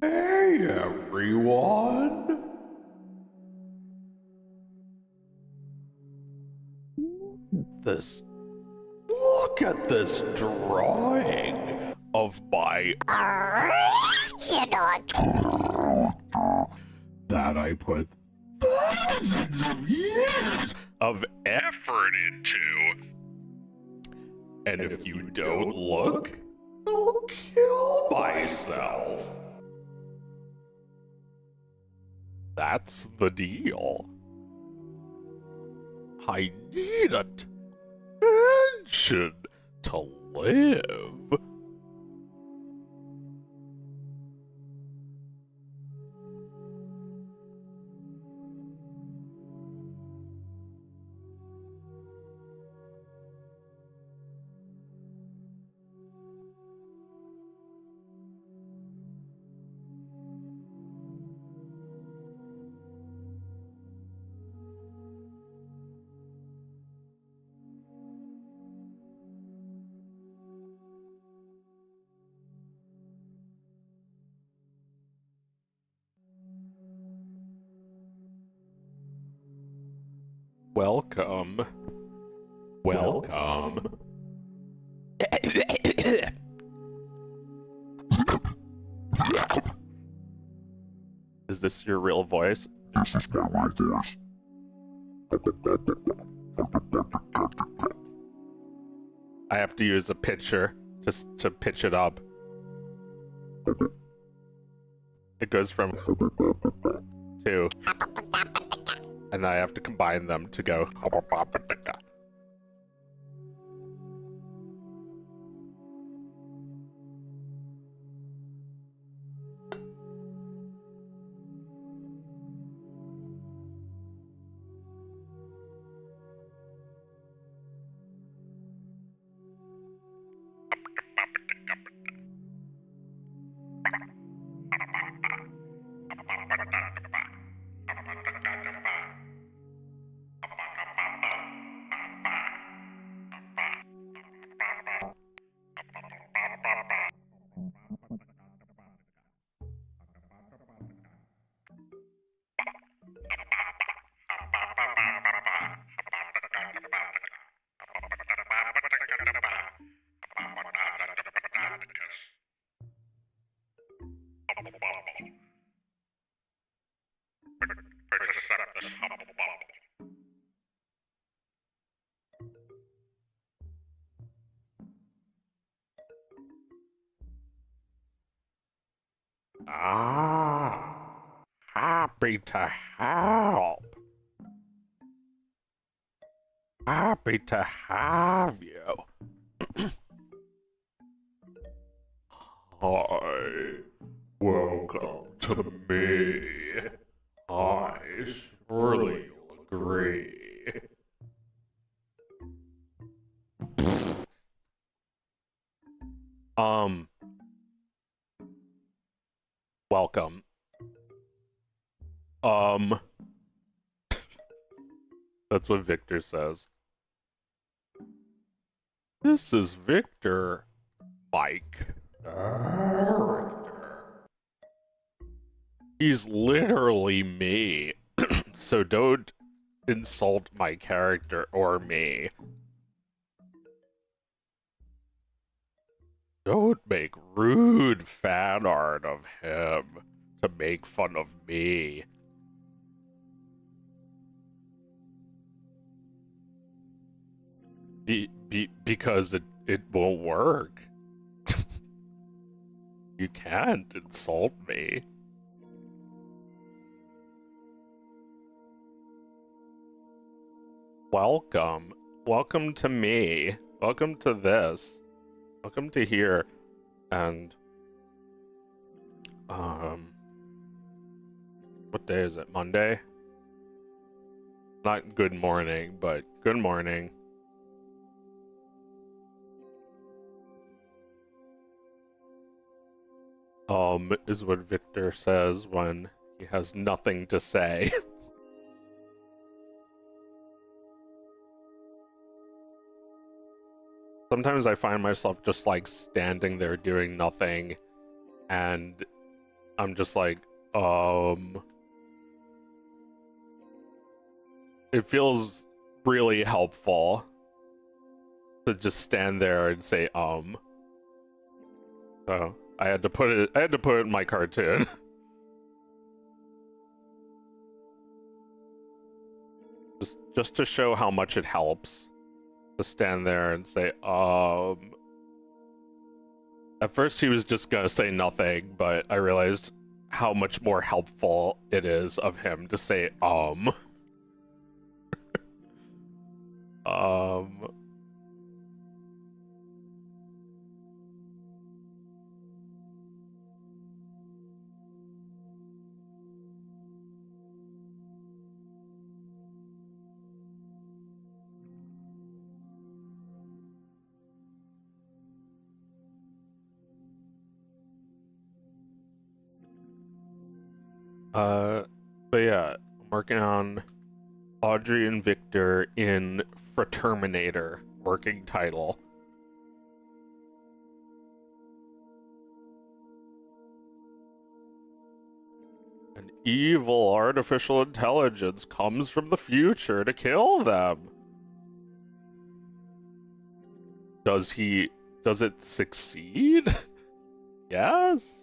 Hey everyone! Look at this drawing of my that I put thousands of years of effort into. And if you don't look, I'll kill myself. That's the deal. I need attention to live. Welcome. Welcome. Is this your real voice? This is my real voice. I have to use a pitcher just to pitch it up. It goes from to, and I have to combine them to go. Ah, happy to help. Happy to have you. Hi, welcome to me. I surely agree. Welcome. That's what Victor says. This is Victor, Mike. Character. He's literally me. So don't insult my character or me. Don't make rude fan art of him to make fun of me. Because it won't work. You can't insult me. Welcome. Welcome to me. Welcome to this. Welcome to here. And what day is it? Monday? Not good morning, but good morning. Is what Victor says when he has nothing to say. Sometimes I find myself just like standing there doing nothing, and I'm just like, it feels really helpful to just stand there and say, So I had to put it in my cartoon. just to show how much it helps to stand there and say, At first he was just gonna say nothing, but I realized how much more helpful it is of him to say, But yeah, I'm working on Audrey and Victor in Fraterminator, working title. An evil artificial intelligence comes from the future to kill them. Does it succeed? Yes.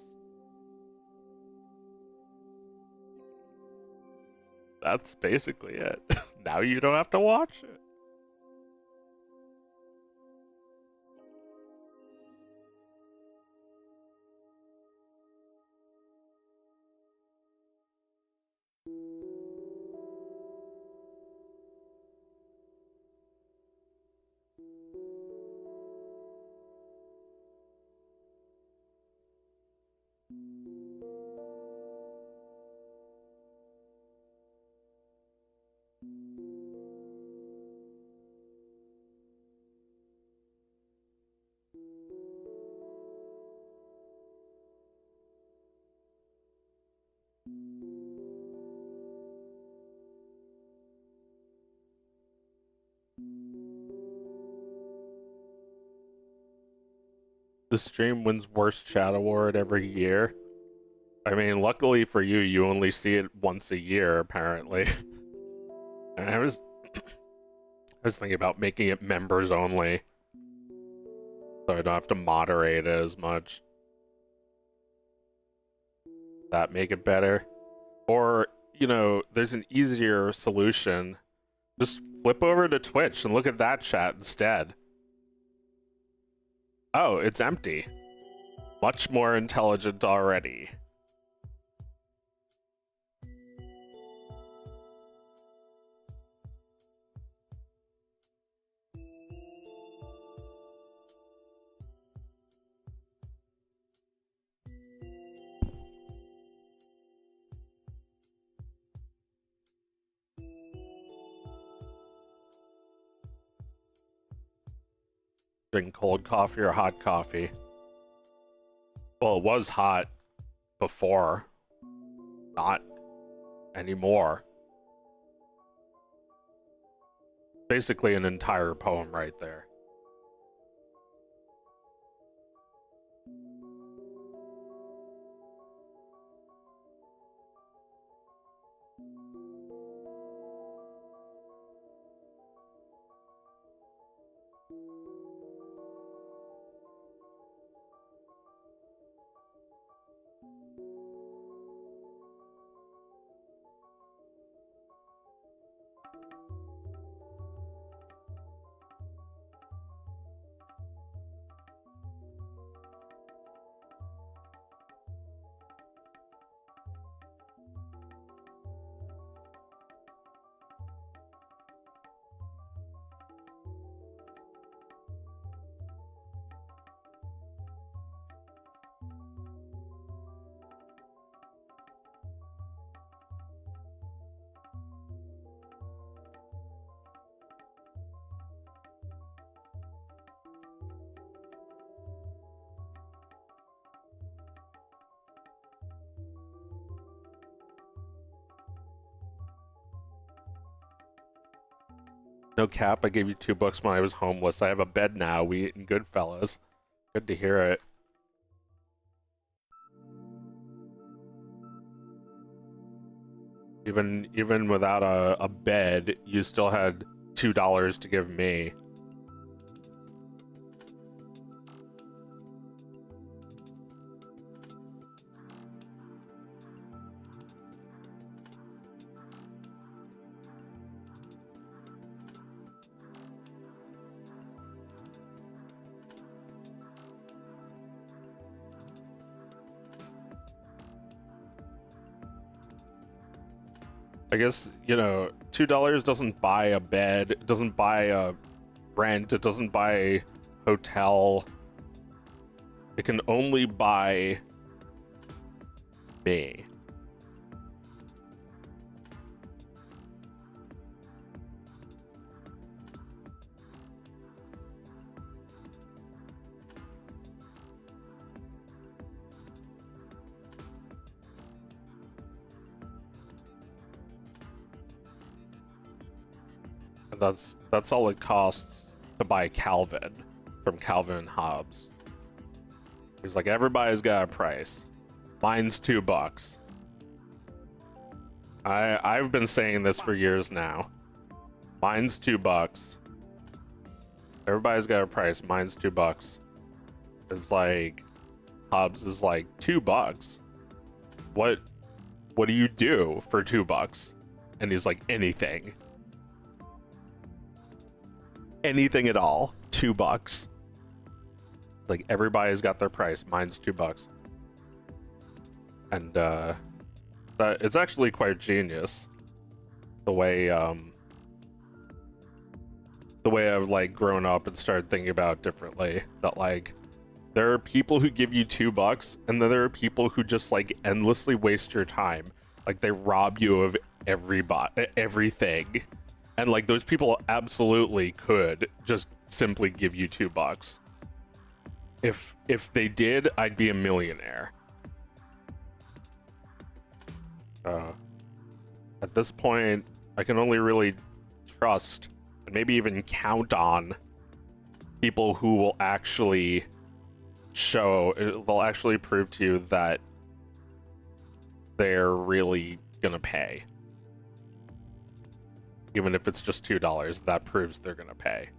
That's basically it. Now you don't have to watch it. The stream wins worst chat award every year. I mean, luckily for you, you only see it once a year, apparently. And I was thinking about making it members only, so I don't have to moderate it as much. That make it better? Or, you know, there's an easier solution. Just flip over to Twitch and look at that chat instead. Oh, it's empty. Much more intelligent already. Drink cold coffee or hot coffee? Well, it was hot before. Not anymore. Basically an entire poem right there. No cap, I gave you $2 when I was homeless. I have a bed now. We eating good, fellas. Good to hear it. Even without a bed, you still had $2 to give me. I guess, you know, $2 doesn't buy a bed, it doesn't buy a rent, it doesn't buy a hotel. It can only buy me. That's all it costs to buy Calvin from Calvin and Hobbes. He's like, everybody's got a price. Mine's $2. I've been saying this for years now. Mine's $2. Everybody's got a price. Mine's $2. It's like Hobbes is like $2. What do you do for $2? And he's like, anything. Anything at all. $2. Like, everybody's got their price. Mine's $2. And it's actually quite genius the way I've like grown up and started thinking about it differently. That like there are people who give you $2, and then there are people who just like endlessly waste your time. Like, they rob you of everything. And like, those people absolutely could just simply give you $2. If they did, I'd be a millionaire. At this point, I can only really trust and maybe even count on people who will actually they'll actually prove to you that they're really gonna pay. Even if it's just $2, that proves they're gonna pay.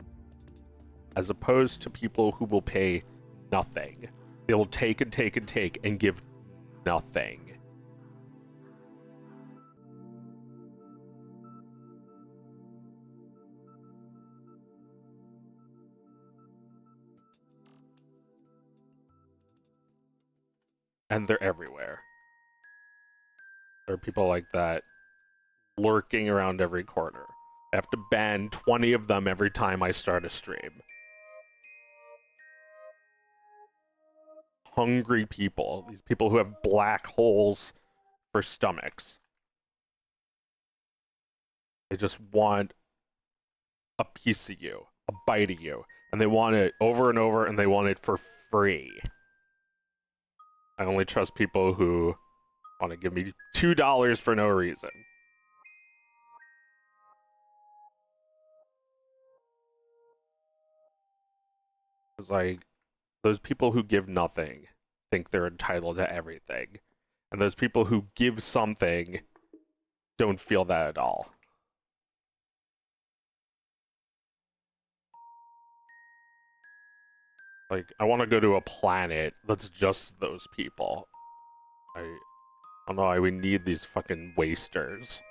As opposed to people who will pay nothing. They will take and take and take and give nothing. And they're everywhere. There are people like that lurking around every corner. I have to ban 20 of them every time I start a stream. Hungry people. These people who have black holes for stomachs. They just want a piece of you, a bite of you. And they want it over and over, and they want it for free. I only trust people who want to give me $2 for no reason. It's like, those people who give nothing think they're entitled to everything. And those people who give something don't feel that at all. Like, I want to go to a planet that's just those people. I don't know why we need these fucking wasters.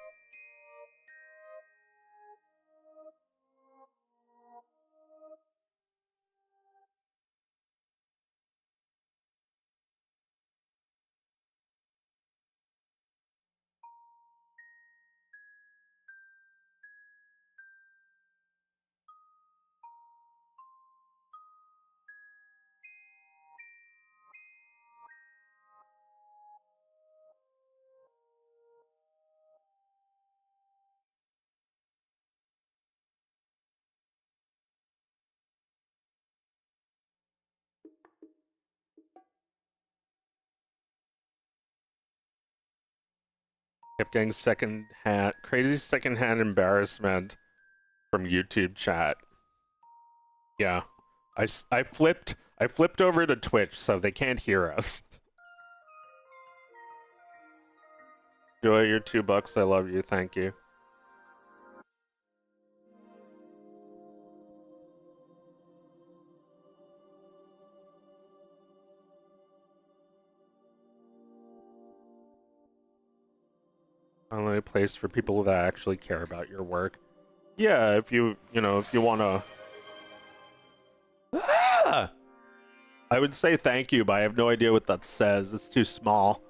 Kept getting crazy secondhand embarrassment from YouTube chat. Yeah, I flipped over to Twitch so they can't hear us. Enjoy your $2. I love you. Thank you. Only place for people that actually care about your work. Yeah, if you want to. Ah! I would say thank you, but I have no idea what that says. It's too small.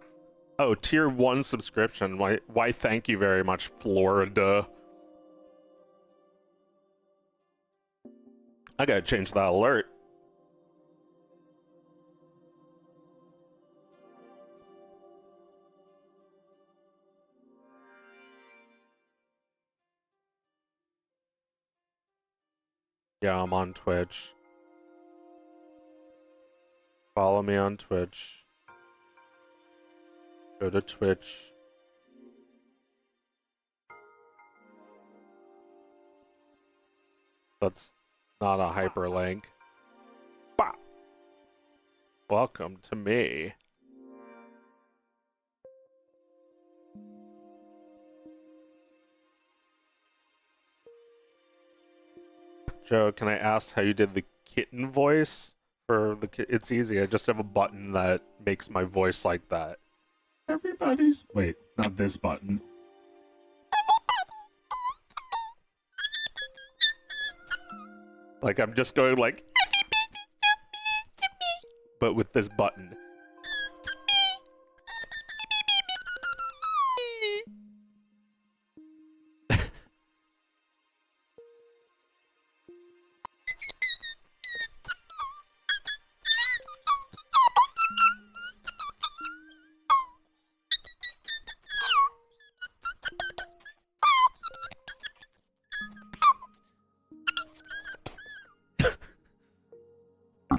Oh, tier 1 subscription. Why thank you very much, Florida. I gotta change that alert. Yeah, I'm on Twitch. Follow me on Twitch. Go to Twitch. That's not a hyperlink. Bah! Welcome to me. Joe, can I ask how you did the kitten voice? For the it's easy. I just have a button that makes my voice like that. Everybody's... Wait, not this button. Like, I'm just going like... But with this button.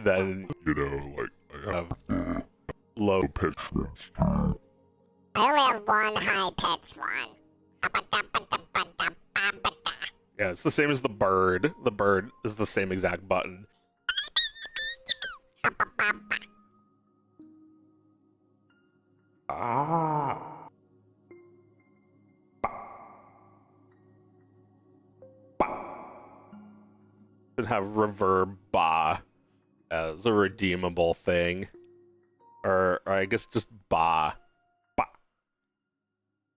Then, You know, like, I have low pitch. I only have one high-pitched one. Yeah, it's the same as the bird. The bird is the same exact button. Ah. Should have reverb ba as a redeemable thing. Or I guess just ba. Ba.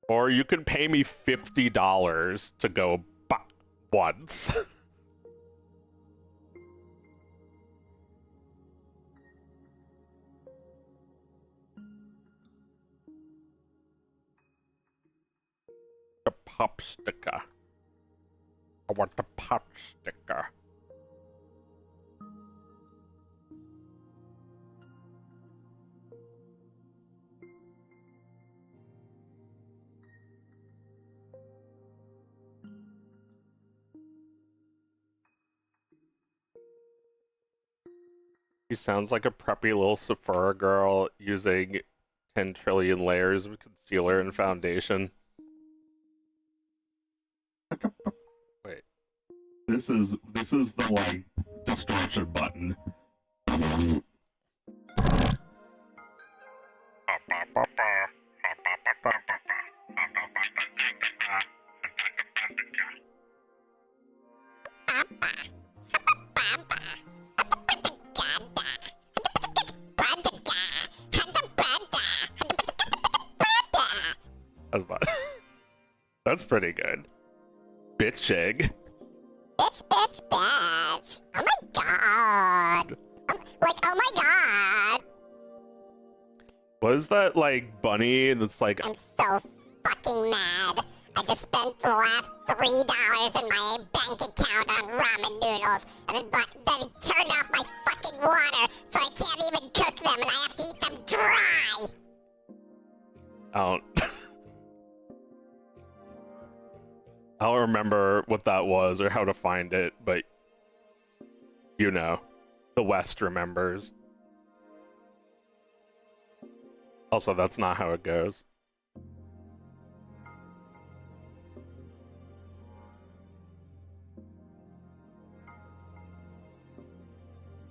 Or you could pay me $50 to go ba once. The pop sticker. I want the pop sticker. He sounds like a preppy little Sephora girl using 10 trillion layers of concealer and foundation. Wait. This is the like distortion button. That's pretty good. Bitching. Bitch, bitch, bitch. Oh my god. Oh my god. What is that, like, bunny that's like... I'm so fucking mad. I just spent the last $3 in my bank account on ramen noodles, and then it turned off my fucking water, so I can't even cook them, and I have to eat them dry. I don't remember what that was or how to find it, but you know, the West remembers. Also, that's not how it goes.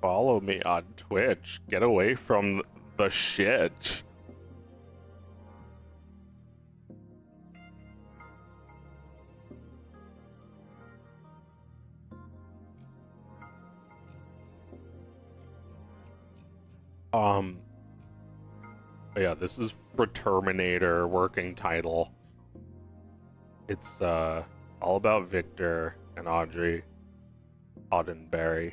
Follow me on Twitch. Get away from the shit. Yeah, this is for Terminator working title. It's all about Victor and Audrey Audenberry.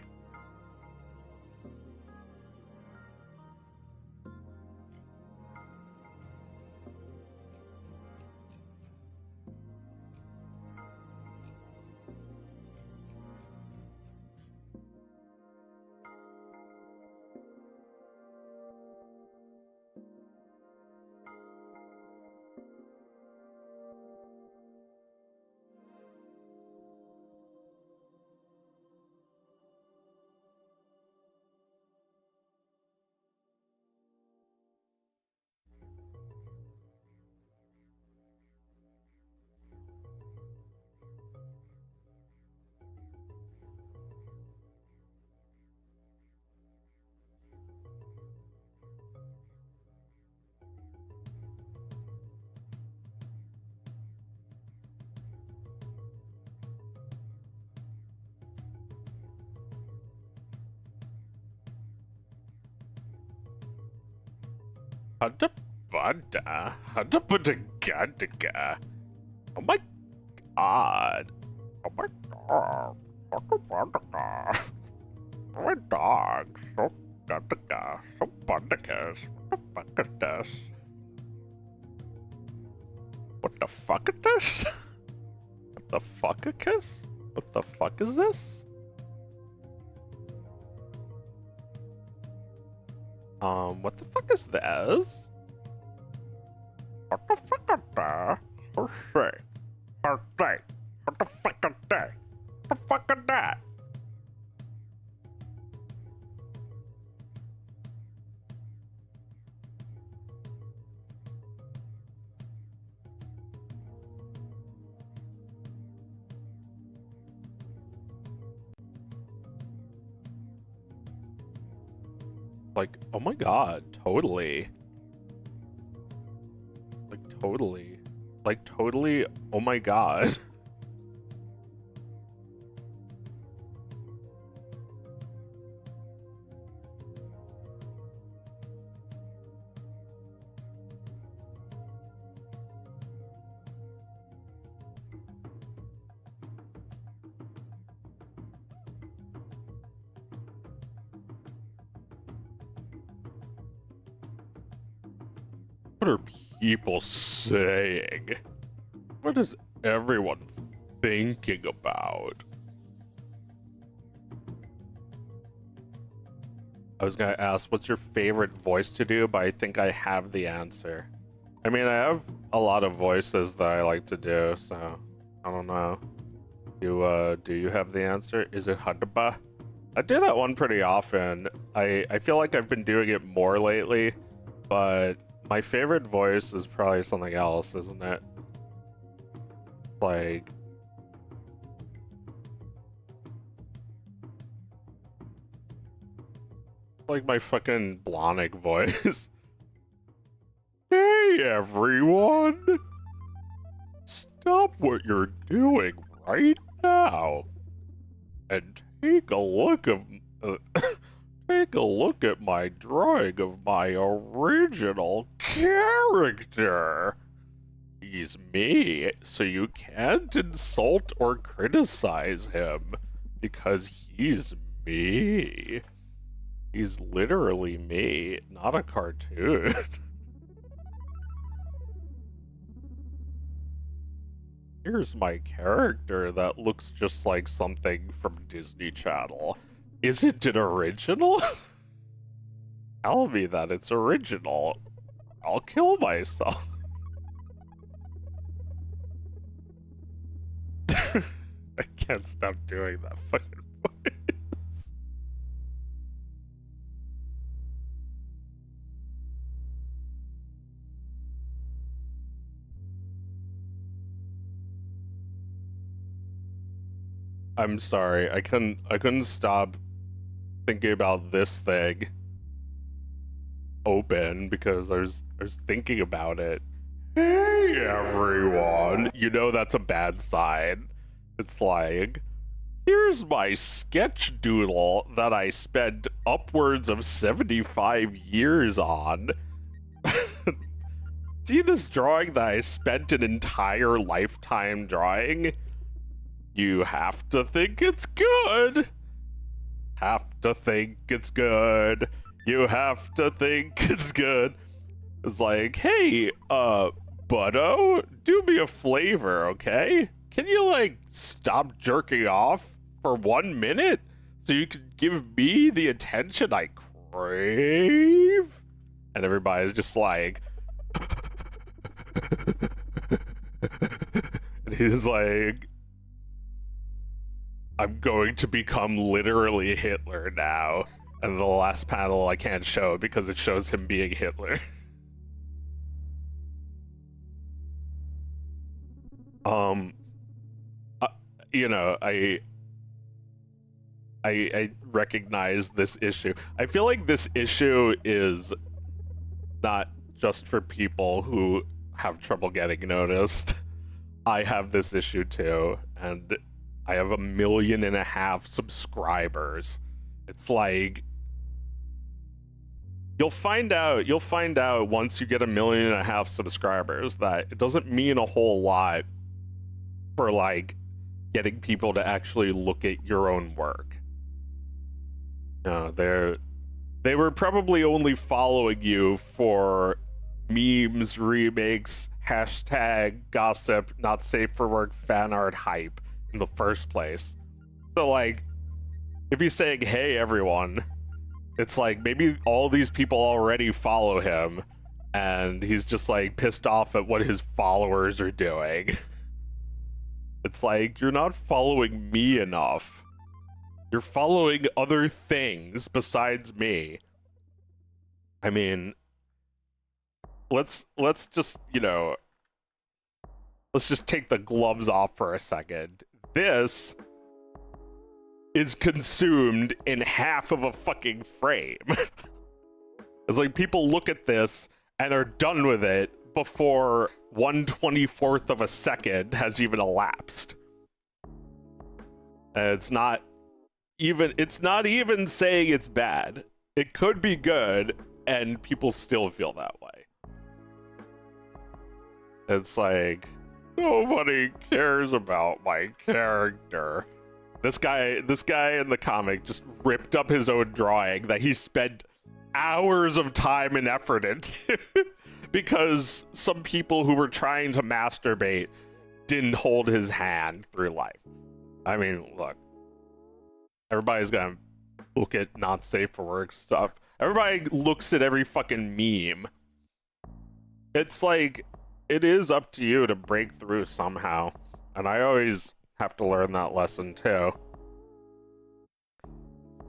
Hada-bada-hada-bada-ga-da-ga. Oh my god. Oh my god. Hada-bada-ga. Oh my dog. So ga-da-ga. So bada-gas. What the fuck is this? What the fuck is this? What the fuck a kiss? What the fuck is this? What the fuck is this? What the fuck is that? Oh shit. Oh shit. What the fuck is that? What the fuck is that? Like, oh my god, totally. Like, totally. Like, totally, oh my god. What are people saying? What is everyone thinking about? I was gonna ask, what's your favorite voice to do, but I think I have the answer. I mean, I have a lot of voices that I like to do, so I don't know. Do you have the answer? Is it Hadaba? I do that one pretty often. I feel like I've been doing it more lately, but my favorite voice is probably something else, isn't it? Like my fucking Blahnik voice. Hey everyone! Stop what you're doing right now and take a look of take a look at my drawing of my original character. He's me, so you can't insult or criticize him because he's me. He's literally me, not a cartoon. Here's my character that looks just like something from Disney Channel. Is it an original? Tell me that it's original. I'll kill myself. I can't stop doing that fucking voice. I'm sorry, I couldn't stop thinking about this thing open because I was thinking about it. Hey everyone! You know that's a bad sign. It's like, here's my sketch doodle that I spent upwards of 75 years on. See this drawing that I spent an entire lifetime drawing? You have to think it's good. Have to think it's good. You have to think it's good. It's like, hey, Butto, do me a flavor, okay? Can you, like, stop jerking off for 1 minute so you can give me the attention I crave? And everybody's just like... and he's like... I'm going to become literally Hitler now. And the last panel I can't show because it shows him being Hitler. You know, I recognize this issue. I feel like this issue is not just for people who have trouble getting noticed. I have this issue too, and I have 1.5 million subscribers. It's like, you'll find out once you get 1.5 million subscribers that it doesn't mean a whole lot for like getting people to actually look at your own work. No, they were probably only following you for memes, remakes, hashtag gossip, not safe for work, fan art hype in the first place. So like, if he's saying, hey everyone, it's like maybe all these people already follow him and he's just like pissed off at what his followers are doing. It's like, you're not following me enough. You're following other things besides me. I mean, let's just, you know, let's just take the gloves off for a second. This is consumed in half of a fucking frame. It's like people look at this and are done with it before 1/24th of a second has even elapsed. And it's not even saying it's bad. It could be good and people still feel that way. It's like, nobody cares about my character. This guy in the comic just ripped up his own drawing that he spent hours of time and effort into because some people who were trying to masturbate didn't hold his hand through life. I mean, look, everybody's gonna look at not safe for work stuff. Everybody looks at every fucking meme. It's like, it is up to you to break through somehow. And I always have to learn that lesson too.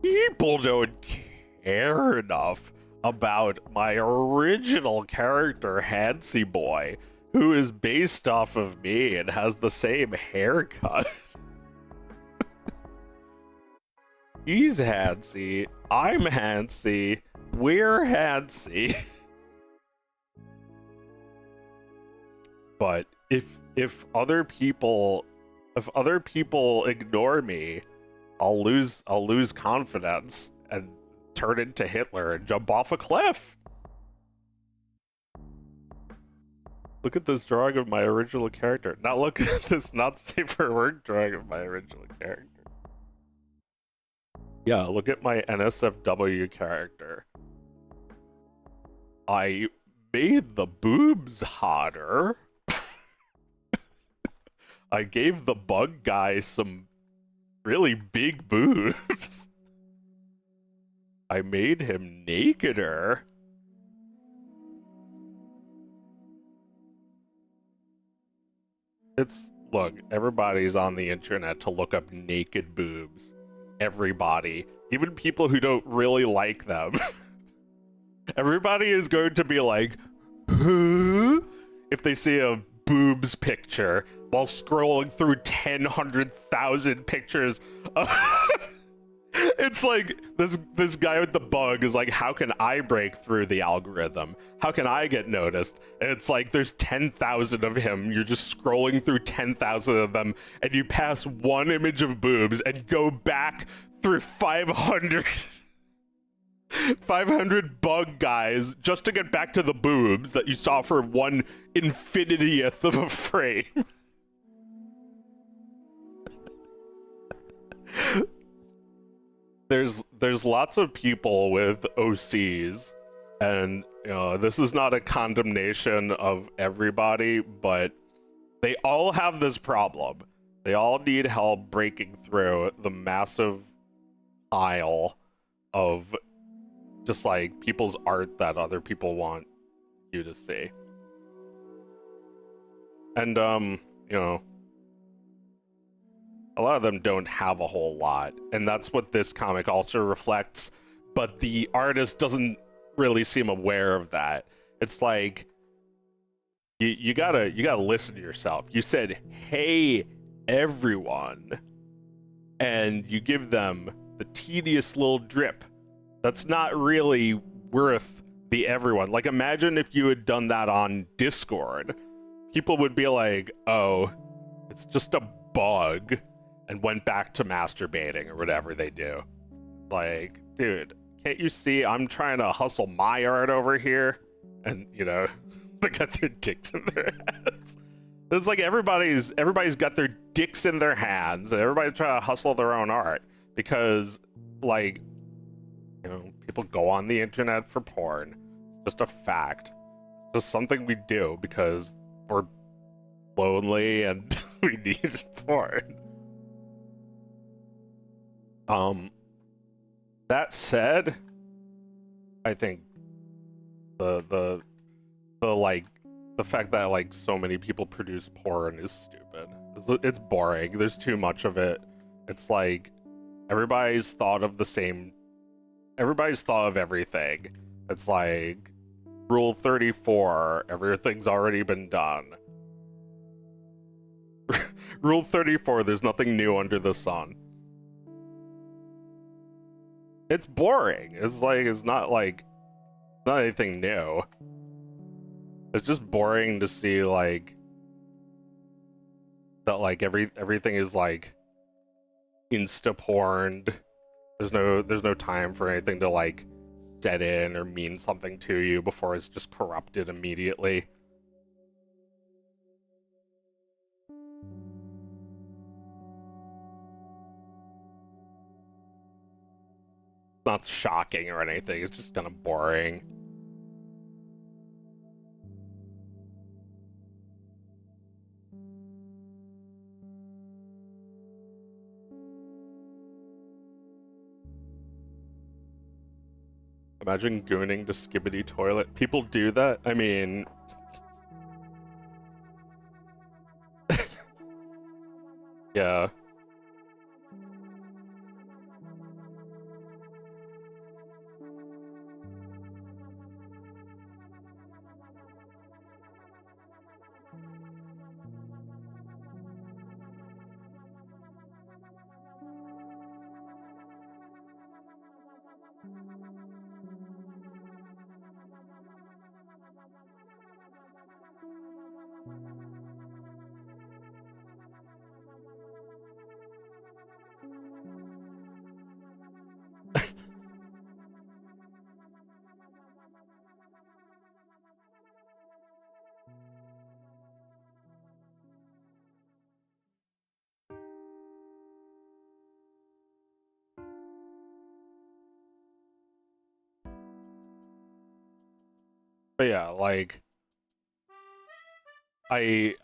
People don't care enough about my original character, Handsy Boy, who is based off of me and has the same haircut. He's Handsy, I'm Handsy, we're Handsy. But if other people ignore me, I'll lose confidence and turn into Hitler and jump off a cliff. Look at this drawing of my original character. Now look at this not safe for work drawing of my original character. Yeah, look at my NSFW character. I made the boobs hotter. I gave the bug guy some really big boobs. I made him nakeder. Look, everybody's on the internet to look up naked boobs. Everybody. Even people who don't really like them. Everybody is going to be like, huh? If they see a boobs picture while scrolling through 100,000 pictures of it's like this guy with the bug is like, how can I break through the algorithm? How can I get noticed? And it's like there's 10,000 of him. You're just scrolling through 10,000 of them, and you pass one image of boobs and go back through 500 bug guys just to get back to the boobs that you saw for 1/infinitieth of a frame. There's lots of people with OCs, and you know, this is not a condemnation of everybody, but they all have this problem. They all need help breaking through the massive pile of just like people's art that other people want you to see. And you know, a lot of them don't have a whole lot, and that's what this comic also reflects, but the artist doesn't really seem aware of that. It's like you gotta listen to yourself. You said, hey everyone, and you give them the tedious little drip that's not really worth the everyone. Like, imagine if you had done that on Discord. People would be like, oh, it's just a bug, and went back to masturbating or whatever they do. Like, dude, can't you see I'm trying to hustle my art over here? And, you know, they got their dicks in their hands. It's like everybody's got their dicks in their hands, and everybody's trying to hustle their own art. Because, like, you know, people go on the internet for porn. It's just a fact. It's just something we do because we're lonely and we need porn. That said, I think the fact that like so many people produce porn is stupid. It's boring. There's too much of it. It's like everybody's thought of everything. It's like Rule 34, everything's already been done. Rule 34, there's nothing new under the sun. It's boring. It's not anything new. It's just boring to see like that like everything is like insta porned. There's no time for anything to like set in or mean something to you before it's just corrupted immediately. It's not shocking or anything. It's just kind of boring. Imagine gooning to Skibbity Toilet. People do that? I mean... yeah. But yeah, like I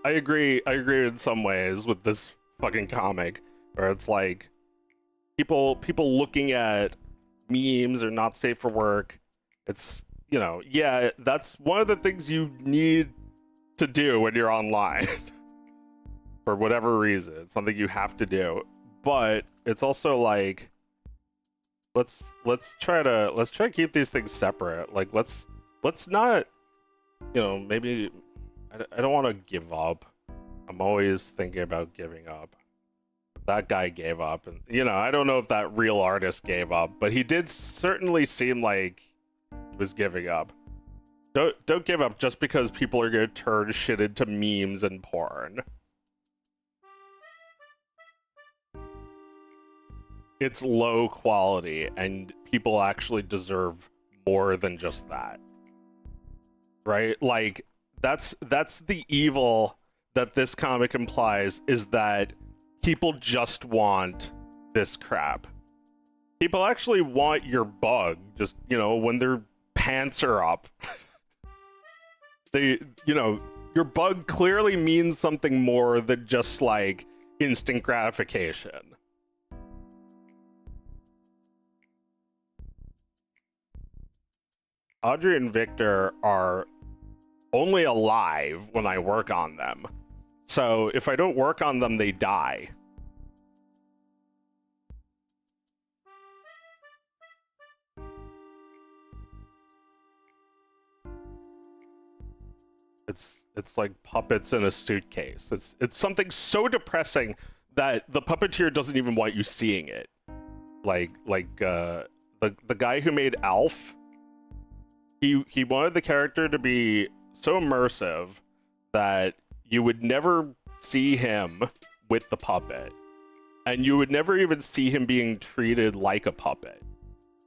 agree in some ways with this fucking comic where it's like people looking at memes are not safe for work. It's, you know, yeah, that's one of the things you need to do when you're online. For whatever reason, it's something you have to do. But it's also like let's try to keep these things separate. Like let's not, you know, maybe I don't want to give up. I'm always thinking about giving up. That guy gave up, and you know, I don't know if that real artist gave up, but he did certainly seem like he was giving up. Don't give up just because people are gonna turn shit into memes and porn. It's low quality, and people actually deserve more than just that. Right? Like that's the evil that this comic implies, is that people just want this crap. People actually want your bug, just, you know, when their pants are up. They, you know, your bug clearly means something more than just like instant gratification. Audrey and Victor are only alive when I work on them. So if I don't work on them, they die. It's like puppets in a suitcase. It's something so depressing that the puppeteer doesn't even want you seeing it. The guy who made Alf, he wanted the character to be so immersive that you would never see him with the puppet, and you would never even see him being treated like a puppet.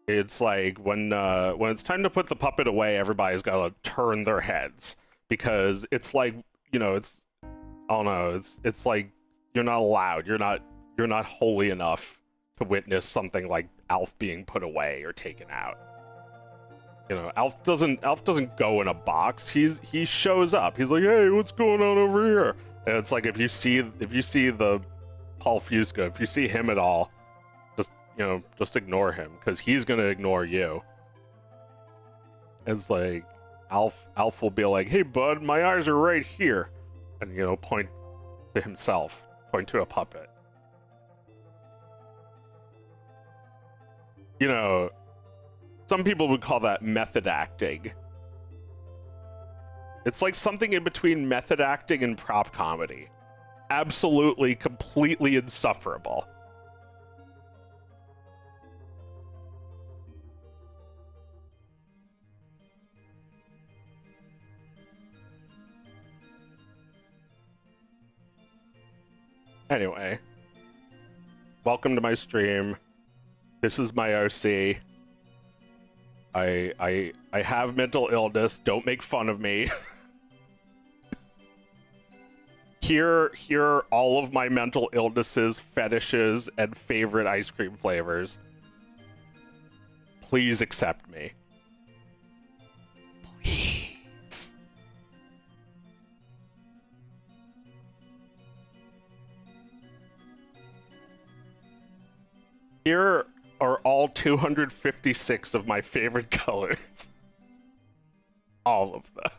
It's like when it's time to put the puppet away, everybody's got to turn their heads, because it's like, you know, it's, I don't know, it's like you're not allowed, you're not holy enough to witness something like Alf being put away or taken out. You know, Alf doesn't go in a box. He shows up. He's like, hey, what's going on over here? And it's like, if you see the Paul Fusca, if you see him at all, just, you know, just ignore him, because he's gonna ignore you. It's like Alf will be like, hey bud, my eyes are right here, and, you know, point to himself, point to a puppet. You know, some people would call that method acting. It's like something in between method acting and prop comedy. Absolutely, completely insufferable. Anyway, welcome to my stream. This is my OC. I have mental illness. Don't make fun of me. Here are all of my mental illnesses, fetishes, and favorite ice cream flavors. Please accept me. Please. Here are all 256 of my favorite colors. All of them.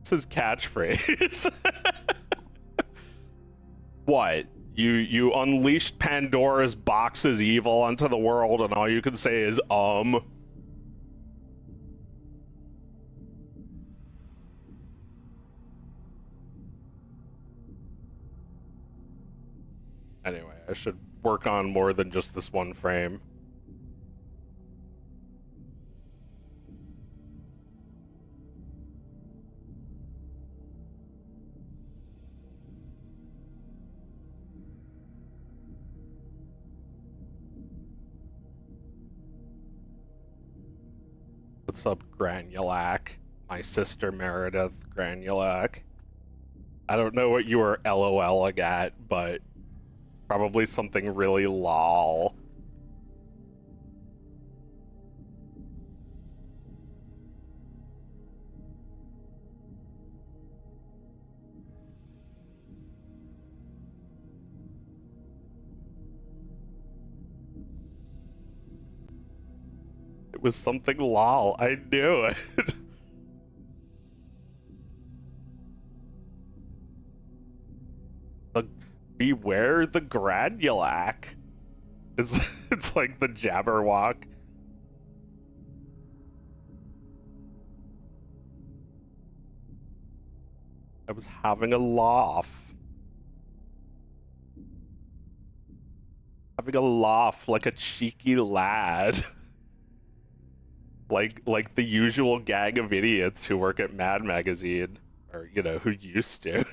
This is catchphrase. What? You unleashed Pandora's box's evil onto the world, and all you can say is Anyway, I should work on more than just this one frame. What's up, Granulac? My sister Meredith Granulac. I don't know what you were LOLing at, but probably something really lol. It was something lol. I knew it. The, beware the Granulac. It's like the Jabberwock. I was having a laugh. Having a laugh like a cheeky lad. like the usual gang of idiots who work at Mad Magazine. Or, you know, who used to.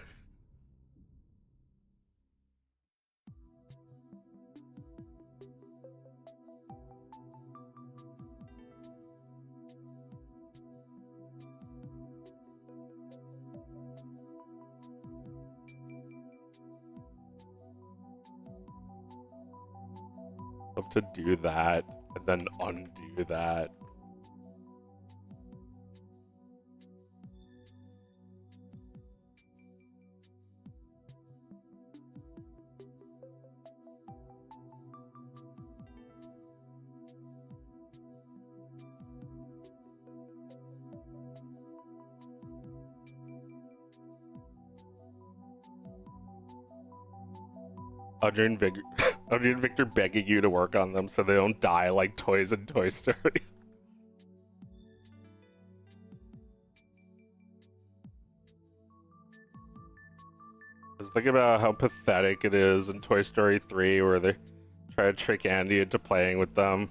Love to do that and then undo that. Audrey and Victor, Audrey and Victor begging you to work on them so they don't die like toys in Toy Story. I was thinking about how pathetic it is in Toy Story 3 where they try to trick Andy into playing with them.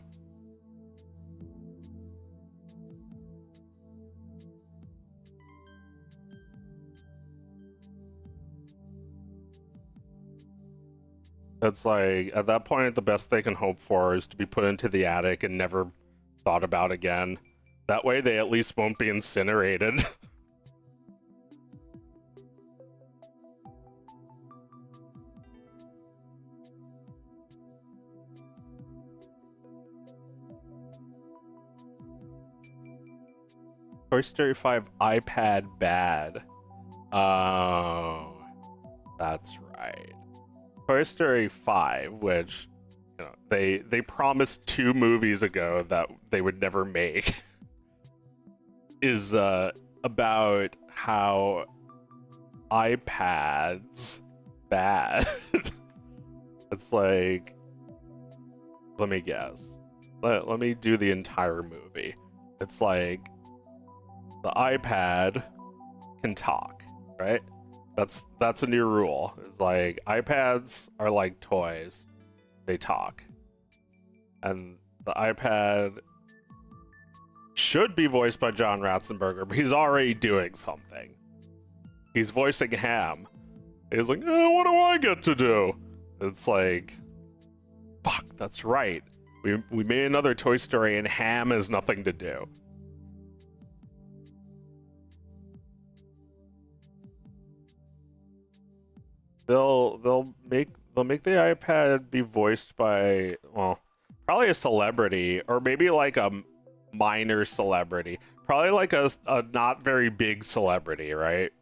It's like, at that point, the best they can hope for is to be put into the attic and never thought about again. That way they at least won't be incinerated. Toy Story 5 iPad bad. Oh, that's right. Toy Story 5, which, you know, they promised 2 movies ago that they would never make, is about how iPads bad. It's like, let me guess. Let me do the entire movie. It's like the iPad can talk, right? That's a new rule. It's like iPads are like toys. They talk. And the iPad should be voiced by John Ratzenberger, but he's already doing something. He's voicing Ham. He's like, oh, what do I get to do? It's like, fuck, that's right. We made another Toy Story and Ham has nothing to do. They'll make the iPad be voiced by, well, probably a celebrity or maybe like a minor celebrity, probably like a not very big celebrity, right?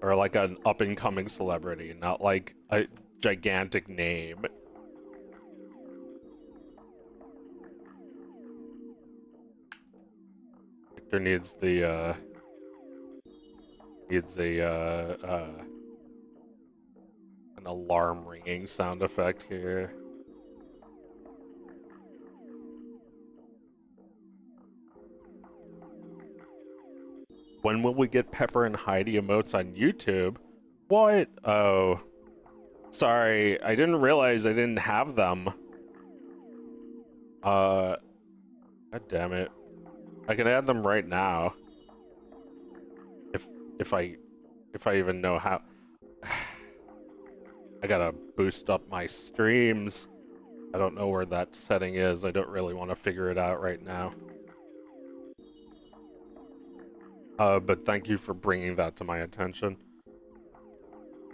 Or like an up and coming celebrity, not like a gigantic name. Victor needs the needs a an alarm ringing sound effect here. When will we get Pepper and Heidi emotes on YouTube? What? Oh, sorry, I didn't realize I didn't have them. God damn it. I can add them right now. If I even know how. I gotta boost up my streams. I don't know where that setting is. I don't really want to figure it out right now. but thank you for bringing that to my attention.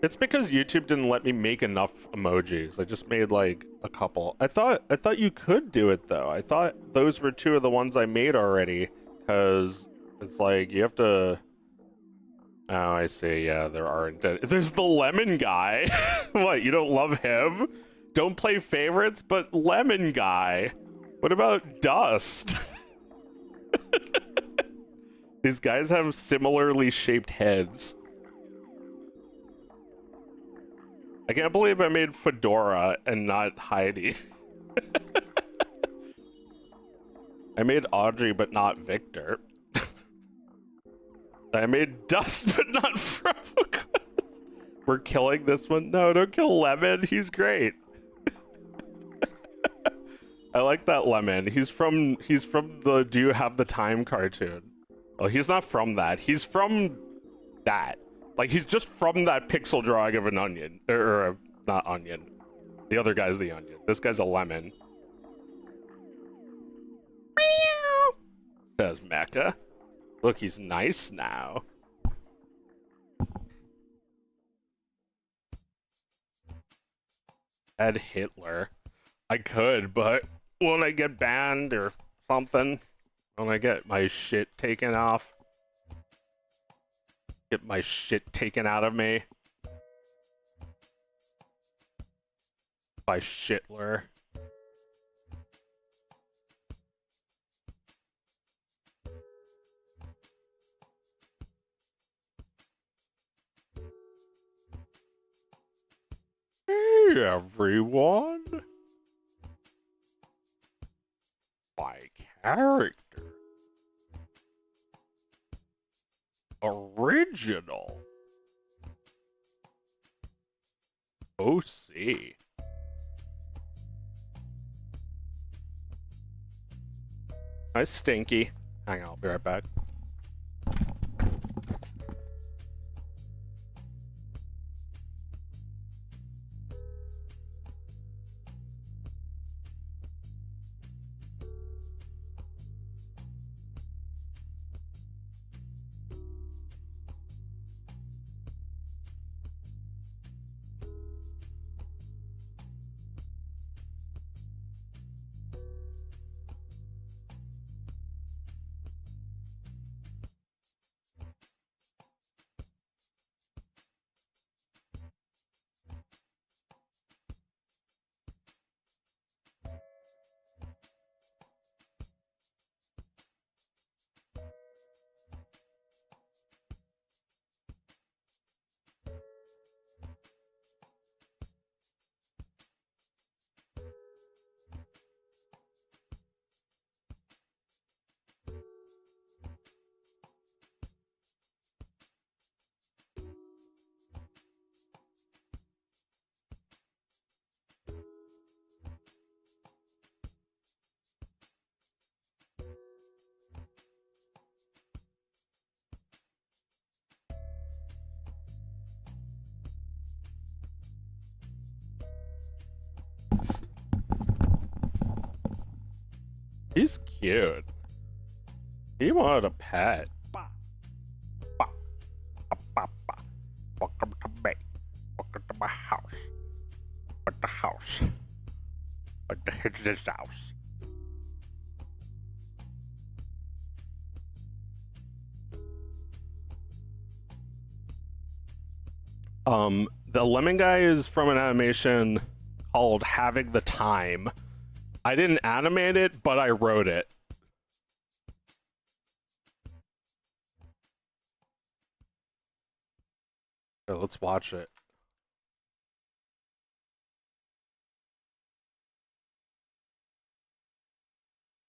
It's because YouTube didn't let me make enough emojis. I just made like a couple. I thought you could do it though. I thought those were two of the ones I made already, because it's like you have to. Oh, I see. Yeah, there aren't. There's the lemon guy. What? You don't love him? Don't play favorites, but lemon guy. What about Dust? These guys have similarly shaped heads. I can't believe I made Fedora and not Heidi. I made Audrey but not Victor. I made Dust but not Freckles. We're killing this one? No, don't kill Lemon. He's great. I like that Lemon. He's from the Do You Have the Time cartoon. Well, he's not from that. He's from that. Like, he's just from that pixel drawing of an onion. Or not onion. The other guy's the onion. This guy's a lemon. Meow, says Mecha. Look, he's nice now. Add Hitler. I could, but won't I get banned or something? Won't I get my shit taken off? Get my shit taken out of me by Shitler. Hey everyone! My character. Original. OC. Nice Stinky. Hang on, I'll be right back. He's cute. He wanted a pet. Welcome to me. Welcome to my house. At the house. At this house. The lemon guy is from an animation called Having the Time. I didn't animate it, but I wrote it. Here, let's watch it.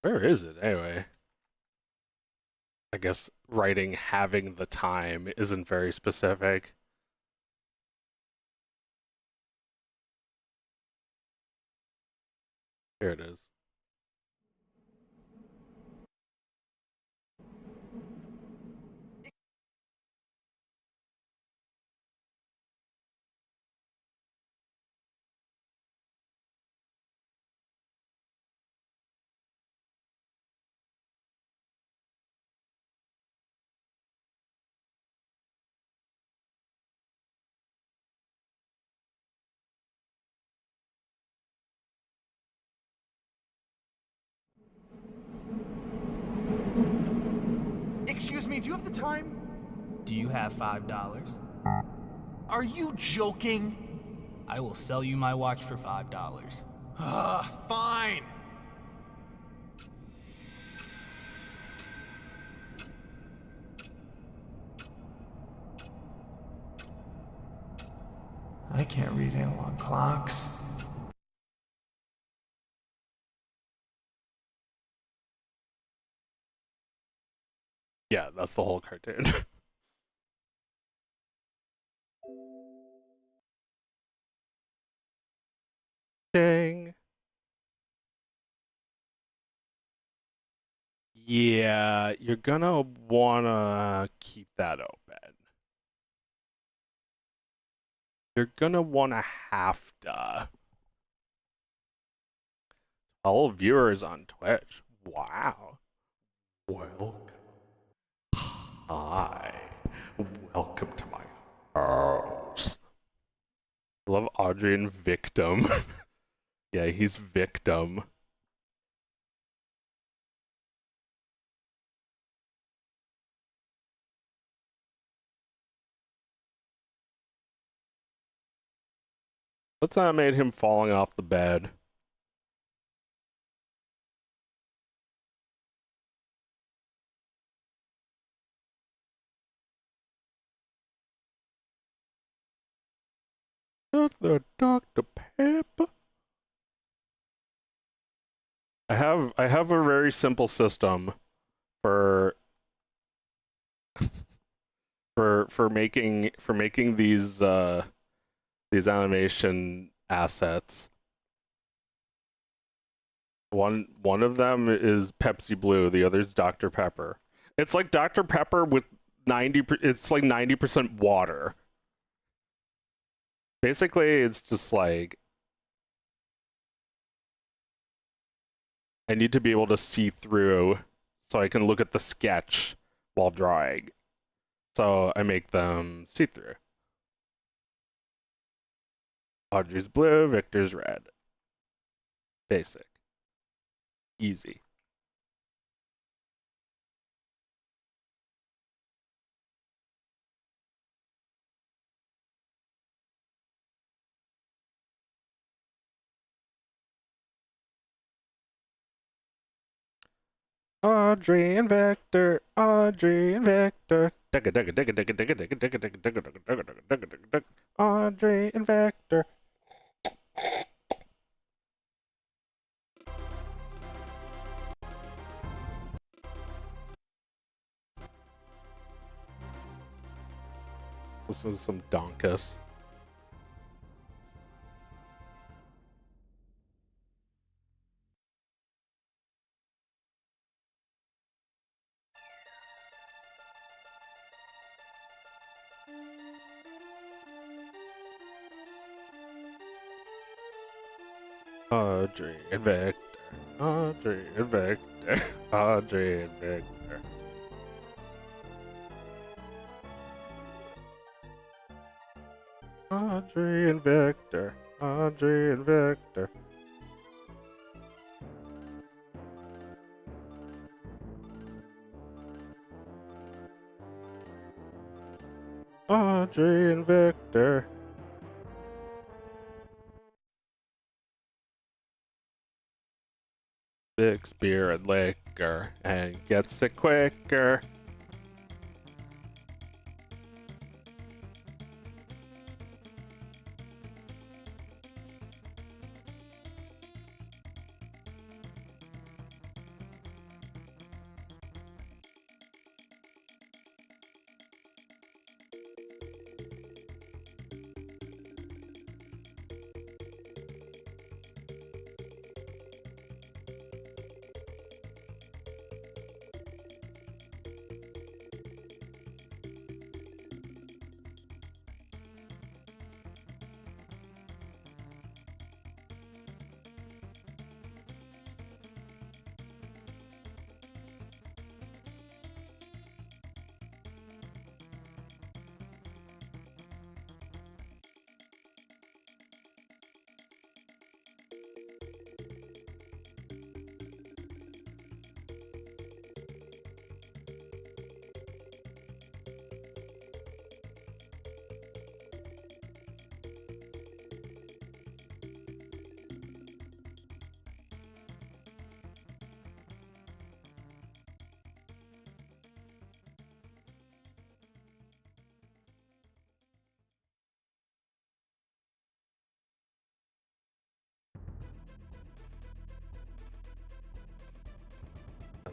Where is it anyway? I guess writing having the time isn't very specific. Here it is. do you have the time? Do you have $5? Are you joking? I will sell you my watch for $5. Fine. I can't read analog clocks. Yeah, that's the whole cartoon. Dang. Yeah, you're gonna wanna keep that open. You're gonna wanna have to. All viewers on Twitch. Wow. Welcome. Hi. Welcome to my house. I love Audrey and Victim. Yeah, he's Victim. Let's animate him falling off the bed. The Dr. Pepper. I have a very simple system for making these animation assets. One of them is Pepsi Blue, the other is Dr. Pepper. It's like Dr. Pepper with 90% water. Basically, it's just like I need to be able to see through so I can look at the sketch while drawing. So I make them see through. Audrey's blue, Victor's red. Basic. Easy. Audrey and Victor, Audrey and Victor. Audrey and Victor. This is some donkus. Audrey and Victor, Audrey and Victor, Audrey and Victor. Audrey and Victor, Audrey and Victor. Audrey and Victor. Six beer and liquor and gets it quicker.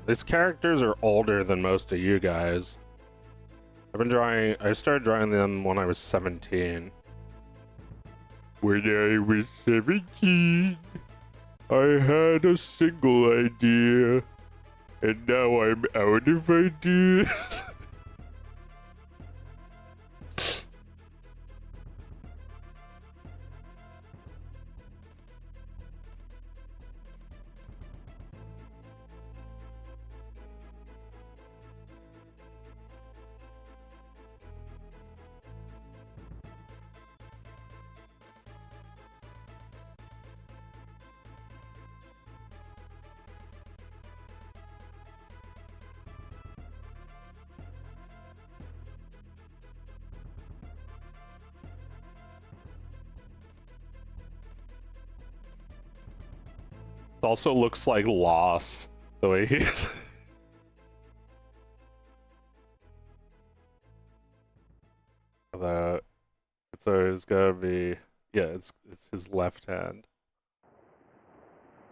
these characters are older than most of you guys. I started drawing them when I was 17. When I was 17, I had a single idea, and now I'm out of ideas. It also looks like Lost, the way he's... It's always gotta be... Yeah, it's his left hand.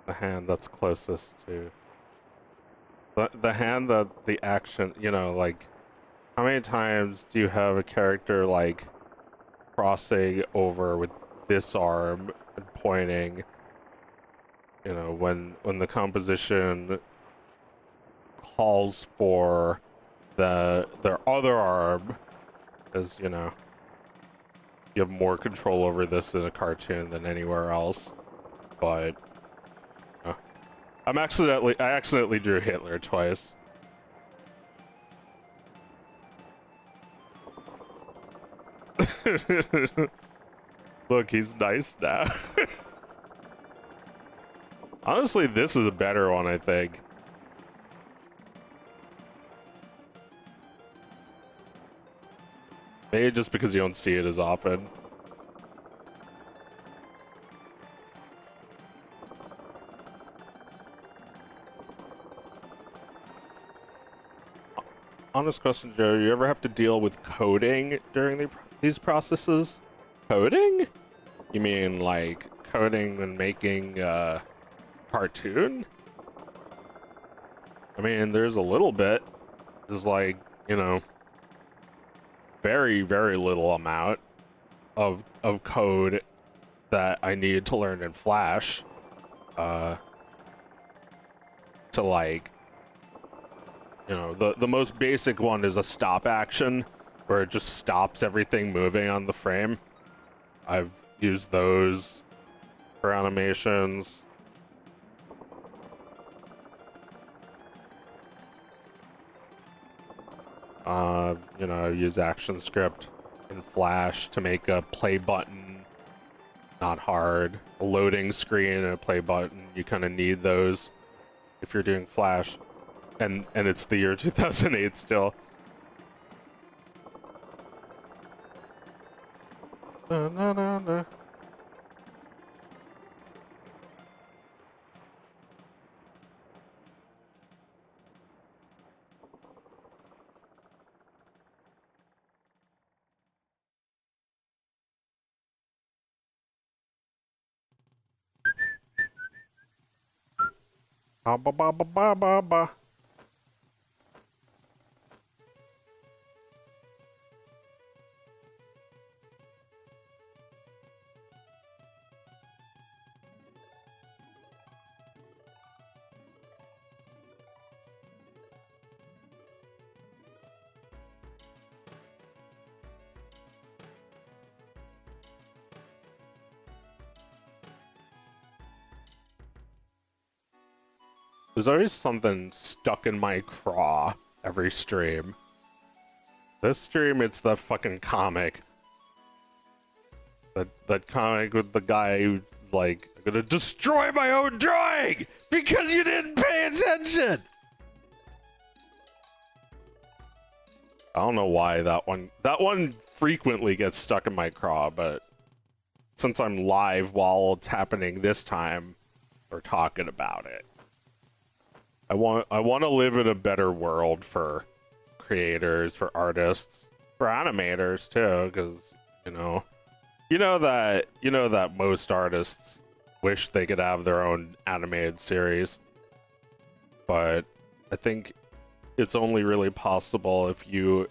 The hand that's closest to... The hand that the action, you know, like... How many times do you have a character, like, crossing over with this arm and pointing? You know, when the composition calls for their other arm, as you know, you have more control over this in a cartoon than anywhere else. But I accidentally drew Hitler twice. Look, he's nice now. Honestly, this is a better one, I think. Maybe just because you don't see it as often. Honest question, Joe, you ever have to deal with coding during these processes? Coding? You mean like coding and making cartoon? I mean, there's a little bit. There's like, you know, very, very little amount of code that I needed to learn in Flash to like, you know, the most basic one is a stop action where it just stops everything moving on the frame. I've used those for animations. You know, I use ActionScript in Flash to make a play button not hard. A loading screen and a play button, you kind of need those if you're doing Flash. And it's the year 2008 still. Na, na, na, na. Ba ba ba ba ba ba ba. There's always something stuck in my craw every stream. This stream, it's the fucking comic. That comic with the guy who's like, I'm gonna destroy my own drawing because you didn't pay attention! I don't know why that one frequently gets stuck in my craw, but since I'm live while it's happening this time, we're talking about it. I want to live in a better world for creators, for artists, for animators too, because you know that most artists wish they could have their own animated series, but I think it's only really possible if you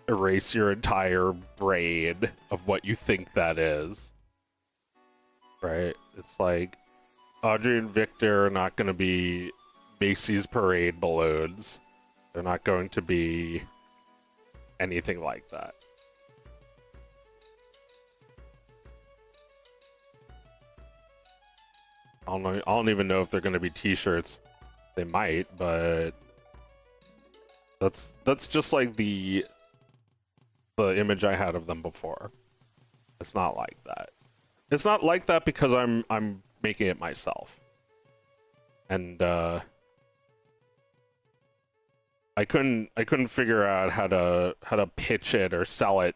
erase your entire brain of what you think that is. Right? It's like Audrey and Victor are not going to be Macy's parade balloons. They're not going to be anything like that. I don't even know if they're going to be t-shirts. They might, but that's just like the image I had of them before. It's not like that. It's not like that because I'm making it myself. And I couldn't figure out how to pitch it or sell it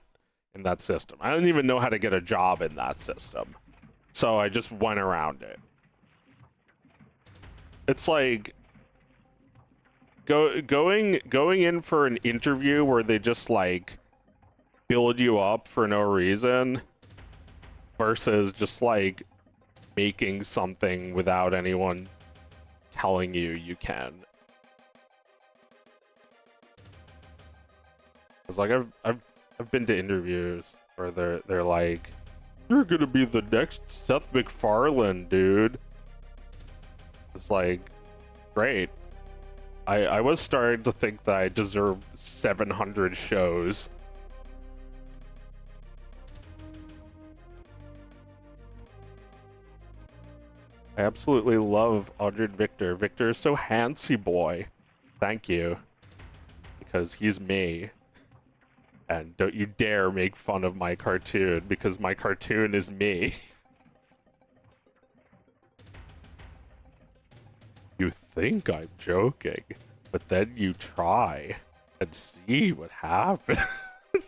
in that system. I didn't even know how to get a job in that system. So I just went around it. It's like going in for an interview where they just like build you up for no reason versus just like making something without anyone telling you can. It's like I've been to interviews where they're like, you're gonna be the next Seth MacFarlane, dude. It's like, great. I was starting to think that I deserved 700 shows. I absolutely love Audrey and Victor. Victor is so handsy boy. Thank you. Because he's me. And don't you dare make fun of my cartoon, because my cartoon is me. You think I'm joking, but then you try and see what happens. You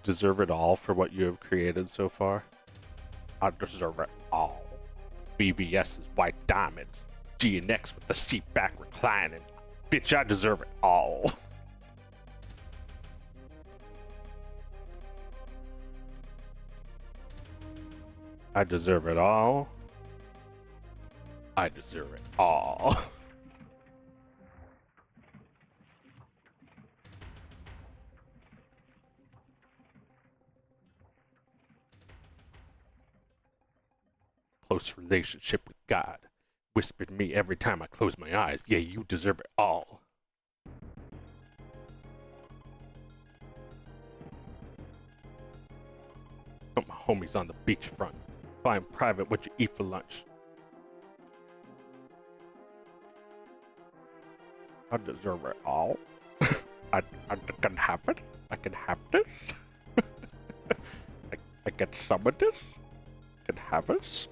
deserve it all for what you have created so far. I deserve it all. BBS's white diamonds, G&X with the seat back reclining. Bitch, I deserve it all. I deserve it all. I deserve it all. Close relationship with God. Whispered me every time I close my eyes. Yeah, you deserve it all. Got my homies on the beachfront. Flying private, what you eat for lunch? I deserve it all. I can have it. I can have this. I get some of this. I can have this.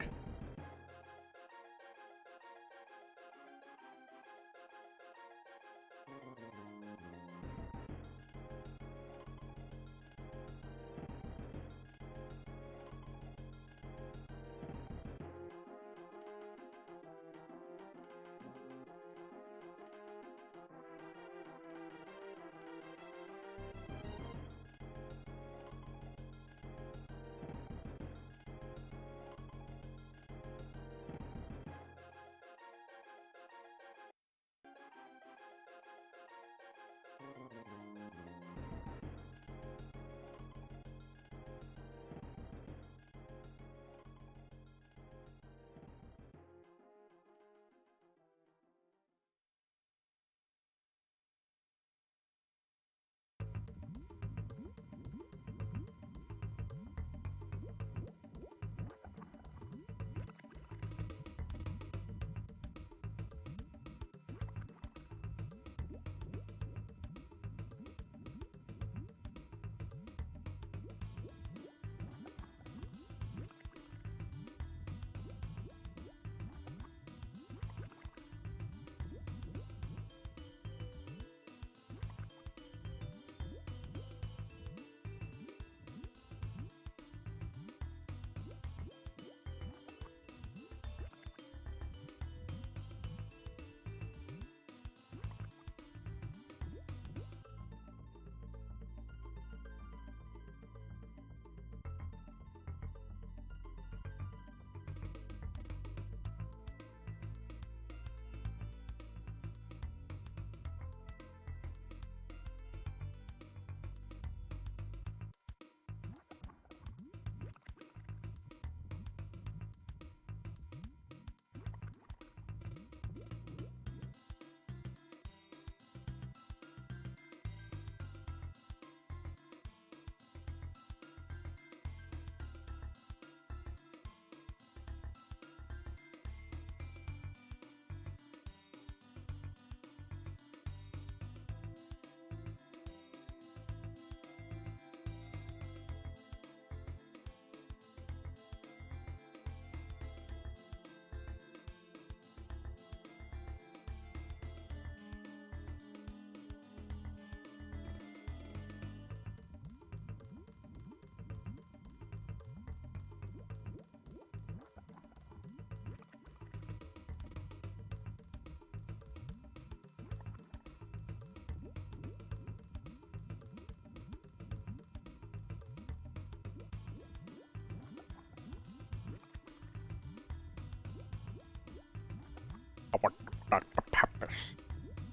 I want Dr. Peppers.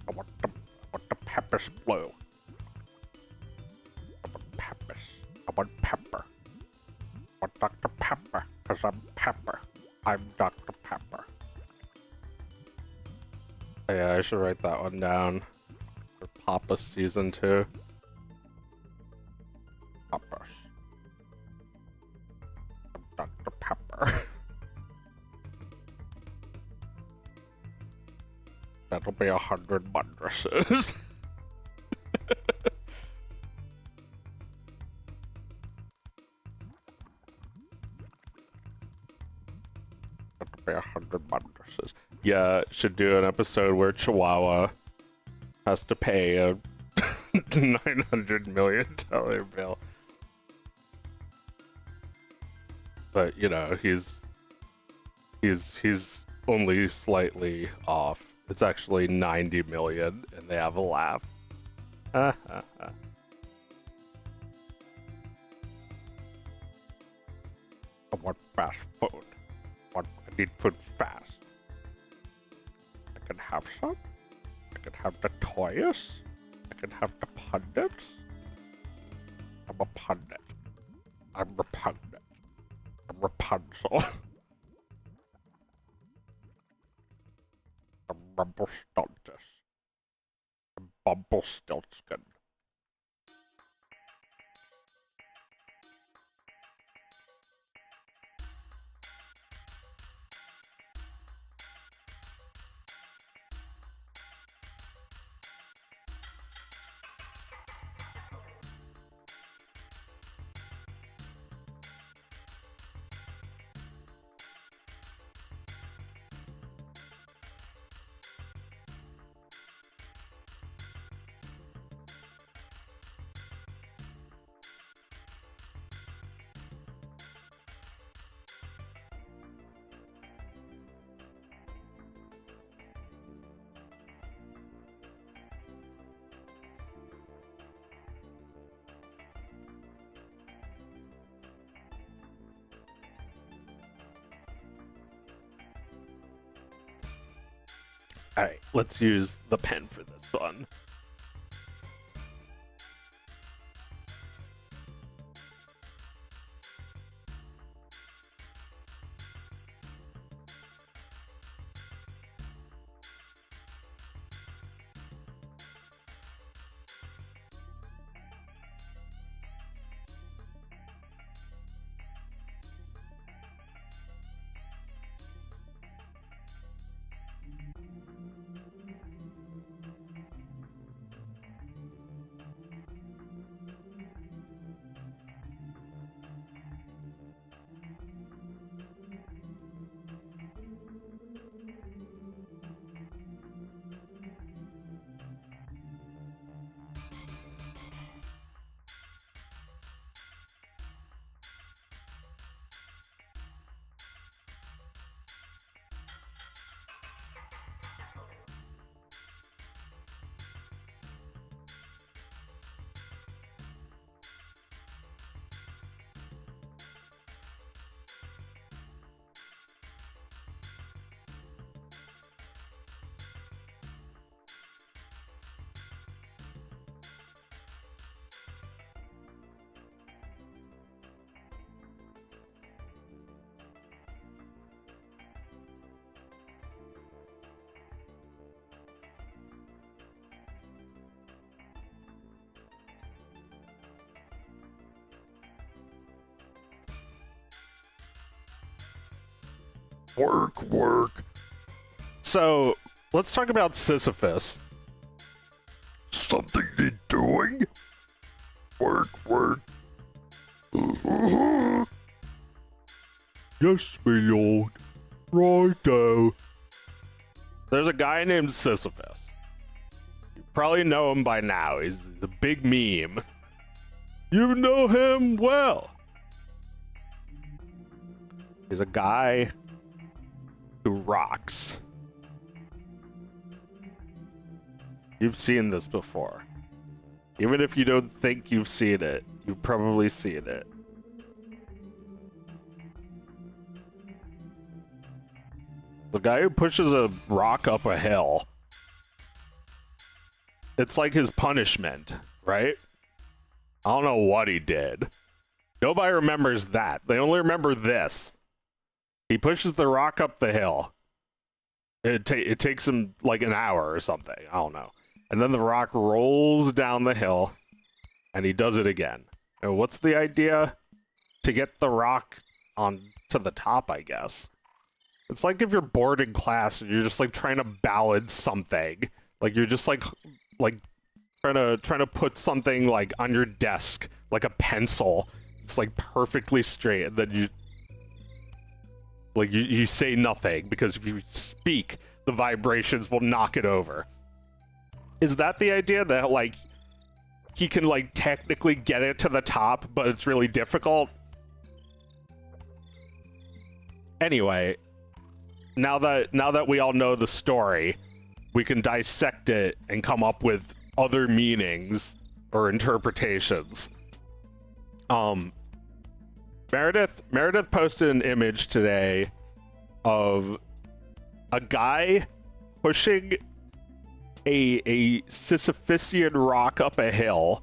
I want the Peppers blue. I want peppers. I want pepper. I want Dr. Pepper, because I'm Pepper. I'm Dr. Pepper. Yeah, I should write that one down. For Papa Season 2. Peppers. I'm Dr. Pepper. That'll be 100 mattresses. That'll be 100 mattresses. Yeah, should do an episode where Chihuahua has to pay a $900 million bill. But you know, he's only slightly off. It's actually 90 million, and they have a laugh. I want fast food. I need food fast. I can have some. I can have the toys. I can have the pundits. I'm a pundit. I'm repugnant. I'm Rapunzel. I'm Rumpelstiltskin. I'm Bumblestiltskin. Alright, let's use the pen for this one. Work. So, let's talk about Sisyphus. Something need doing? Work. Yes, my lord. Righto. There's a guy named Sisyphus. You probably know him by now. He's the big meme. You know him well. He's a guy who rocks. You've seen this before. Even if you don't think you've seen it, you've probably seen it. The guy who pushes a rock up a hill, it's like his punishment, right? I don't know what he did. Nobody remembers that. They only remember this. He pushes the rock up the hill. It takes him like an hour or something. I don't know. And then the rock rolls down the hill, and he does it again. And what's the idea? To get the rock on to the top, I guess. It's like if you're bored in class and you're just like trying to balance something. Like you're just like trying to put something like on your desk, like a pencil. It's like perfectly straight, and then you say nothing because if you speak, the vibrations will knock it over. Is that the idea that like he can like technically get it to the top, but it's really difficult? Anyway, now that we all know the story, we can dissect it and come up with other meanings or interpretations. Meredith posted an image today of a guy pushing a Sisyphusian rock up a hill,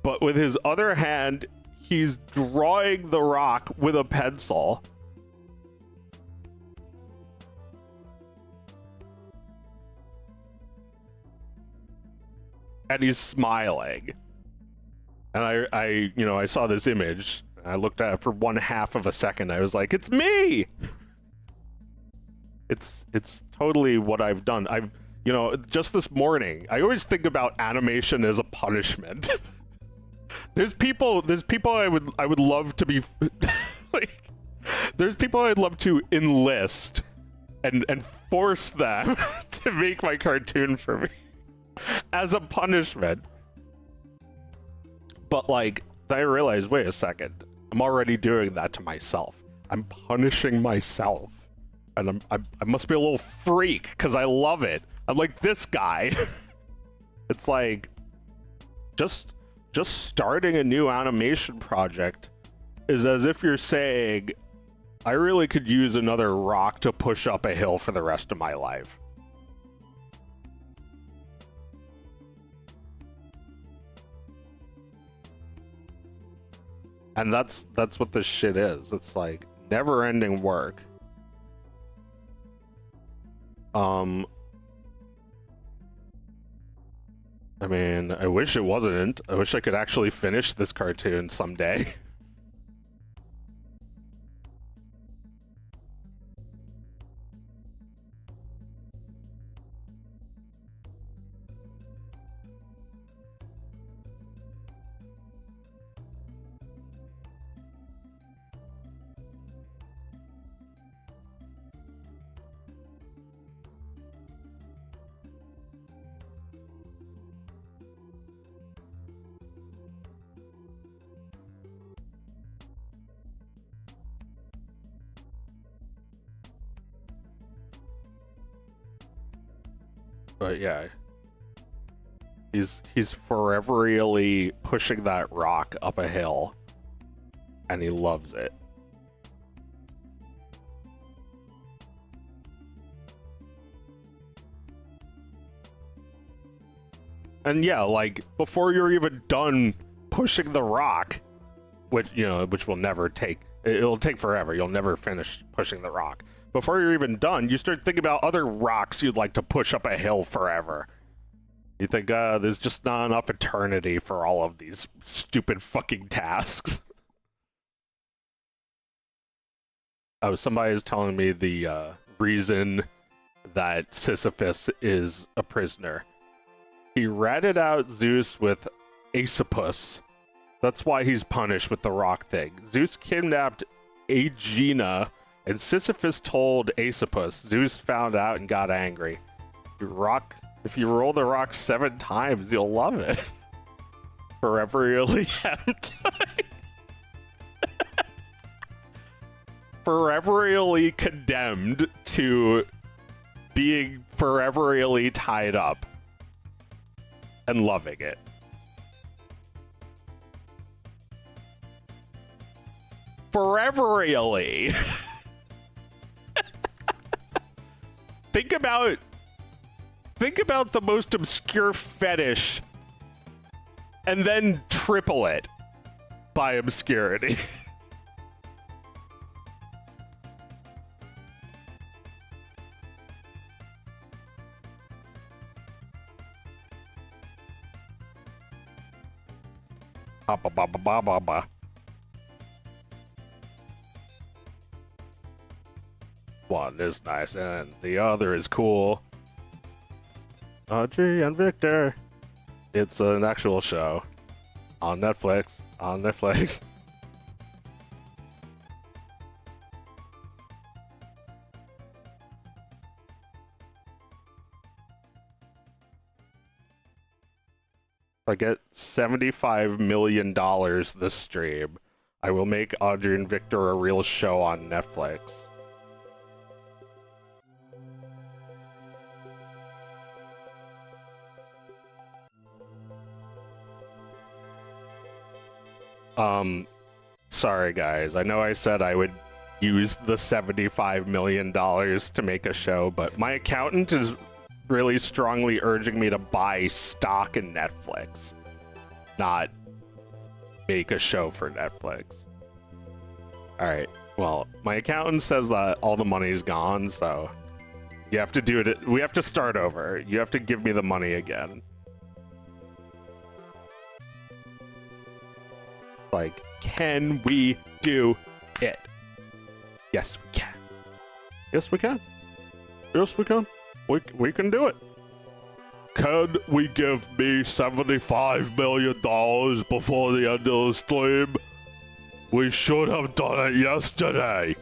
but with his other hand, he's drawing the rock with a pencil. And he's smiling. And I saw this image, and I looked at it for 1/2 of a second. I was like, it's me! It's totally what I've done. Just this morning, I always think about animation as a punishment. There's people I would love to be like, there's people I'd love to enlist and force them to make my cartoon for me as a punishment. But like, I realized, wait a second, I'm already doing that to myself. I'm punishing myself, and I must be a little freak because I love it. I'm like this guy. It's like just starting a new animation project is as if you're saying, I really could use another rock to push up a hill for the rest of my life. And that's what this shit is. It's like never-ending work. I mean, I wish it wasn't. I wish I could actually finish this cartoon someday. But yeah, he's foreverly pushing that rock up a hill, and he loves it. And yeah, like before you're even done pushing the rock, which will never take, it'll take forever. You'll never finish pushing the rock. Before you're even done, you start thinking about other rocks you'd like to push up a hill forever. You think, there's just not enough eternity for all of these stupid fucking tasks. Oh, somebody is telling me the reason that Sisyphus is a prisoner. He ratted out Zeus with Aesopus. That's why he's punished with the rock thing. Zeus kidnapped Aegina, and Sisyphus told Aesopus. Zeus found out and got angry. If you roll the rock 7 times, you'll love it. Foreverly foreverly condemned to being foreverly tied up and loving it. Foreverly. about the most obscure fetish and then triple it by obscurity. Ba ba ba ba ba ba ba. One is nice and the other is cool. Audrey and Victor. It's an actual show on Netflix. On Netflix. If I get $75 million this stream, I will make Audrey and Victor a real show on Netflix. Sorry guys, I know I said I would use the $75 million to make a show, but my accountant is really strongly urging me to buy stock in Netflix, not make a show for Netflix. Alright, well, my accountant says that all the money's gone, so you have to do it. We have to start over. You have to give me the money again. Like, can we do it? Yes, we can. Yes, we can. Yes, we can. We can do it. Can we give me $75 million before the end of the stream? We should have done it yesterday.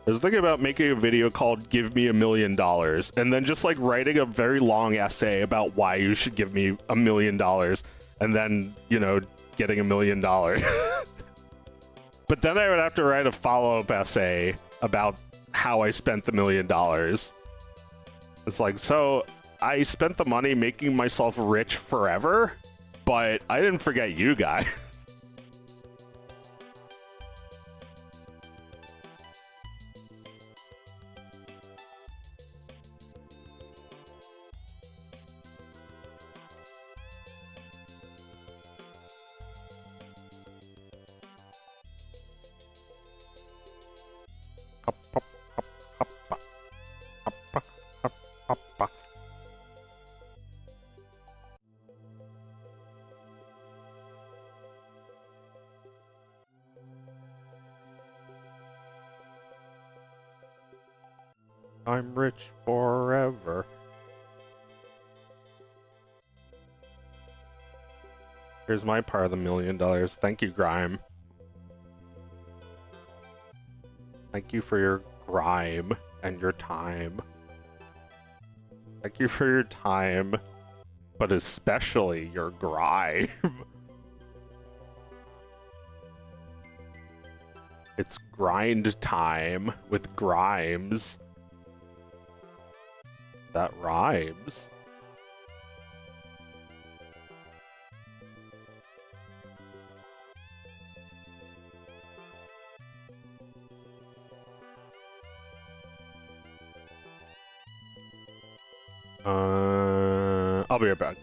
I was thinking about making a video called Give Me $1 Million and then just like writing a very long essay about why you should give me $1 million and then, you know, getting $1 million. But then I would have to write a follow-up essay about how I spent the $1 million. It's like, so I spent the money making myself rich forever, but I didn't forget you guys. I'm rich forever. Here's my part of the $1 million. Thank you, Grime. Thank you for your grime and your time. Thank you for your time, but especially your grime. It's grind time with Grimes. That rhymes. I'll be right back.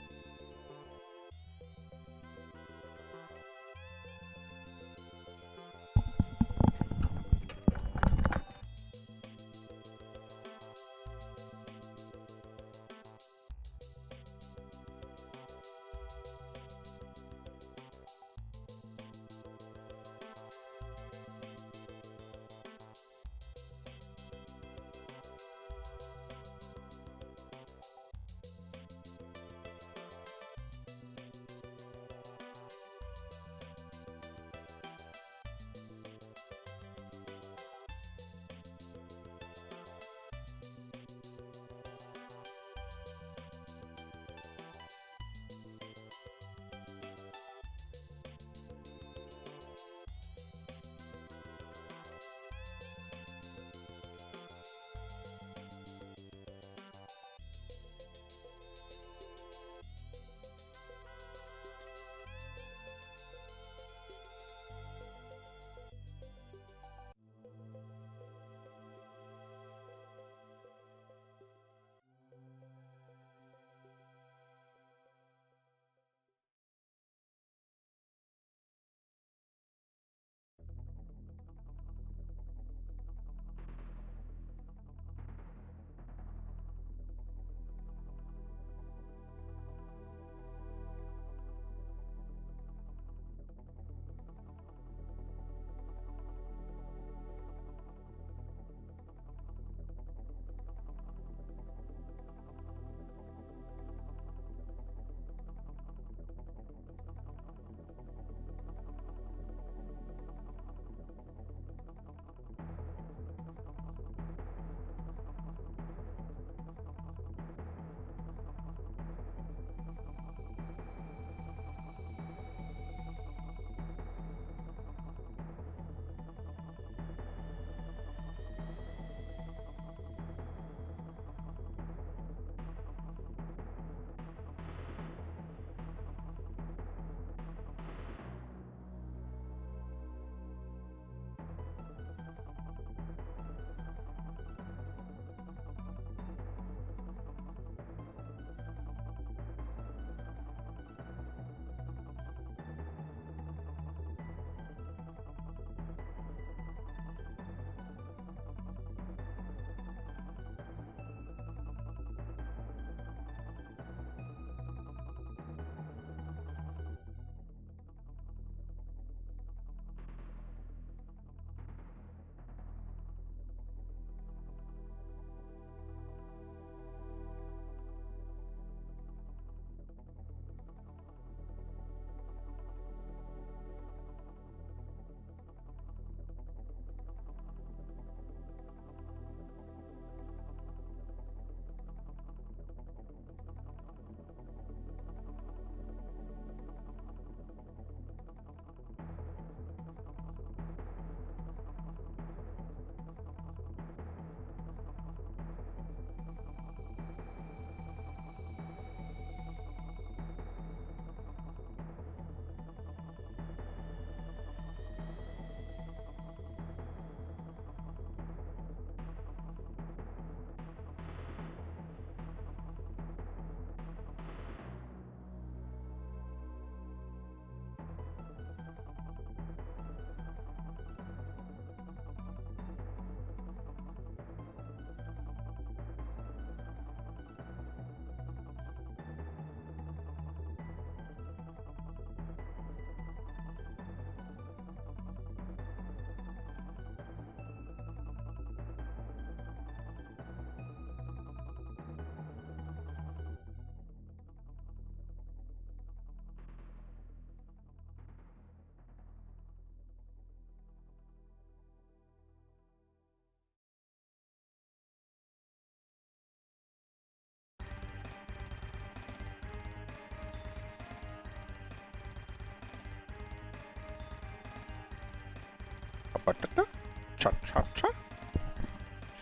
Cha cha cha.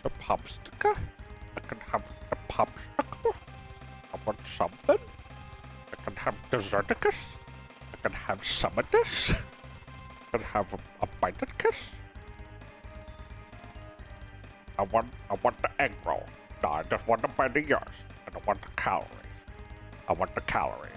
A popsicle. I can have a popsicle. I want something. I can have desserticus. I can have some of this. I can have a bite of kiss. I want the egg roll. No, I just want a bite of yours. I don't want the calories. I want the calories.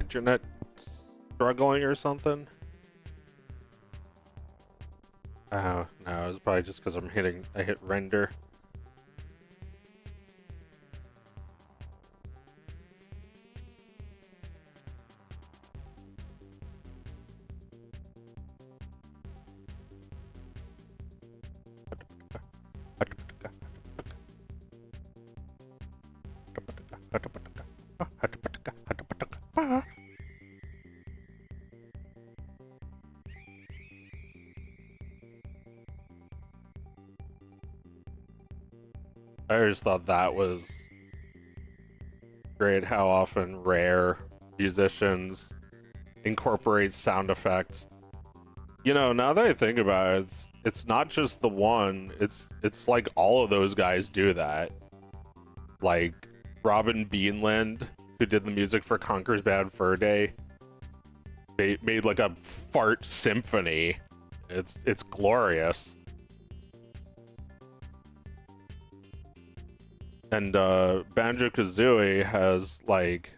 Internet struggling or something? Oh, no, it's probably just because I hit render. I just thought that was great how often rare musicians incorporate sound effects. You know, now that I think about it, it's not just the one, it's like all of those guys do that. Like Robin Beanland, who did the music for Conker's Bad Fur Day, made like a fart symphony. It's glorious. And Banjo-Kazooie has like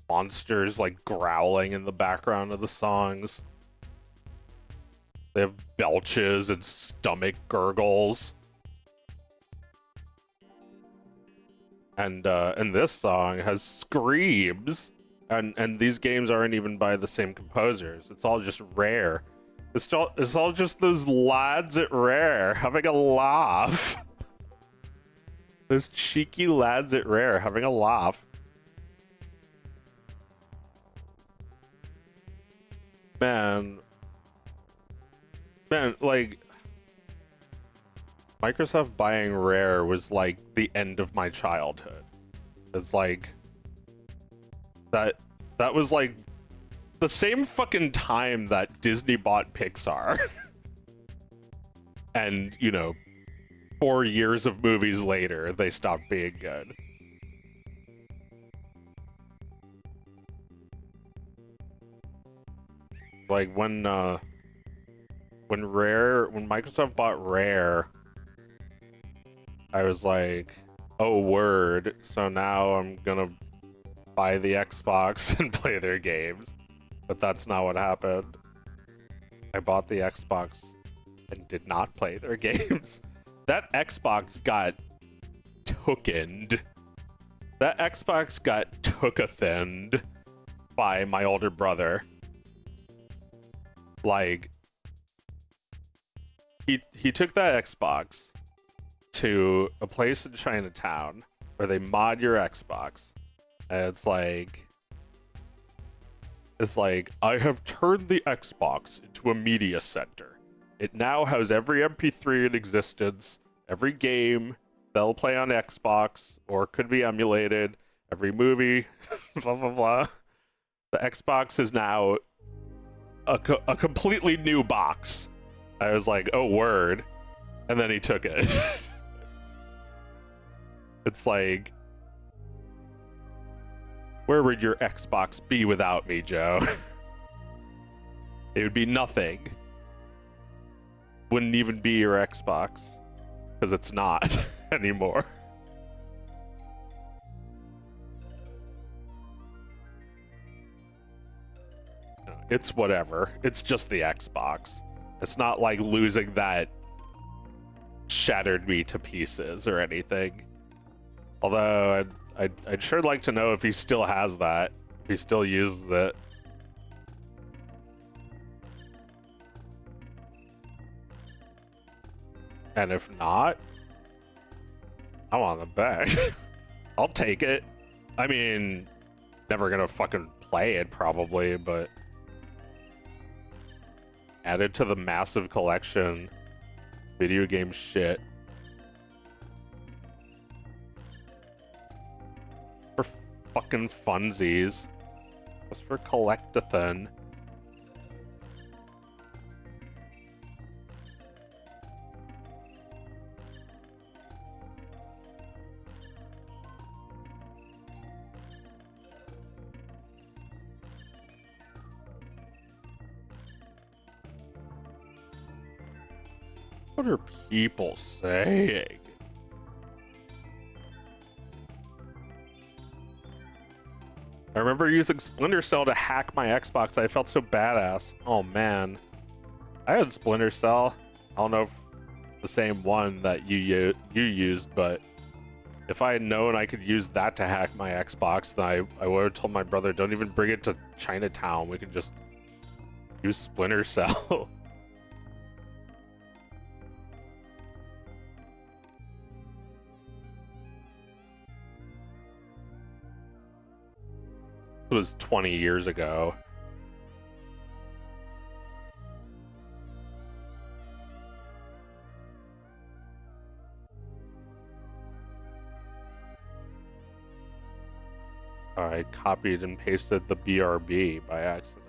monsters like growling in the background of the songs. They have belches and stomach gurgles. And this song has screams. And these games aren't even by the same composers. It's all just Rare. It's all just those lads at Rare having a laugh. Those cheeky lads at Rare having a laugh. Man, like, Microsoft buying Rare was like the end of my childhood. It's like, that was like the same fucking time that Disney bought Pixar. And, you know, 4 years of movies later, they stopped being good. Like when Microsoft bought Rare, I was like, oh word, so now I'm gonna buy the Xbox and play their games. But that's not what happened. I bought the Xbox and did not play their games. That Xbox got tookened. That Xbox got took-a-thinned by my older brother. Like, he took that Xbox to a place in Chinatown where they mod your Xbox. And it's like, I have turned the Xbox into a media center. It now has every MP3 in existence, every game they'll play on Xbox or could be emulated, every movie, blah blah blah. The Xbox is now a completely new box. I was like, oh word, and then he took it. It's like, where would your Xbox be without me, Joe? It would be nothing. Wouldn't even be your Xbox, because it's not anymore. It's whatever. It's just the Xbox. It's not like losing that shattered me to pieces or anything. Although I'd sure like to know if he still has that, if he still uses it. And if not, I want the bag. I'll take it. I mean, never gonna fucking play it probably, but add it to the massive collection. Video game shit. For fucking funsies. Just for collectathon. What are people saying? I remember using Splinter Cell to hack my Xbox. I felt so badass. Oh man. I had Splinter Cell. I don't know if the same one that you used, but if I had known I could use that to hack my Xbox, then I would have told my brother, don't even bring it to Chinatown. We can just use Splinter Cell. It was 20 years ago. I copied and pasted the BRB by accident.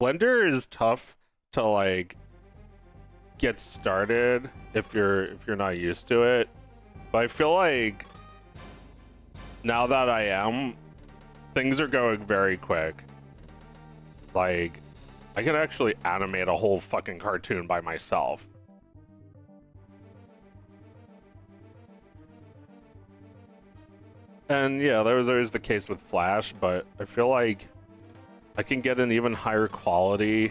Blender is tough to like get started if you're not used to it. But I feel like now that I am, things are going very quick. Like I can actually animate a whole fucking cartoon by myself. And yeah, that was always the case with Flash, but I feel like I can get an even higher quality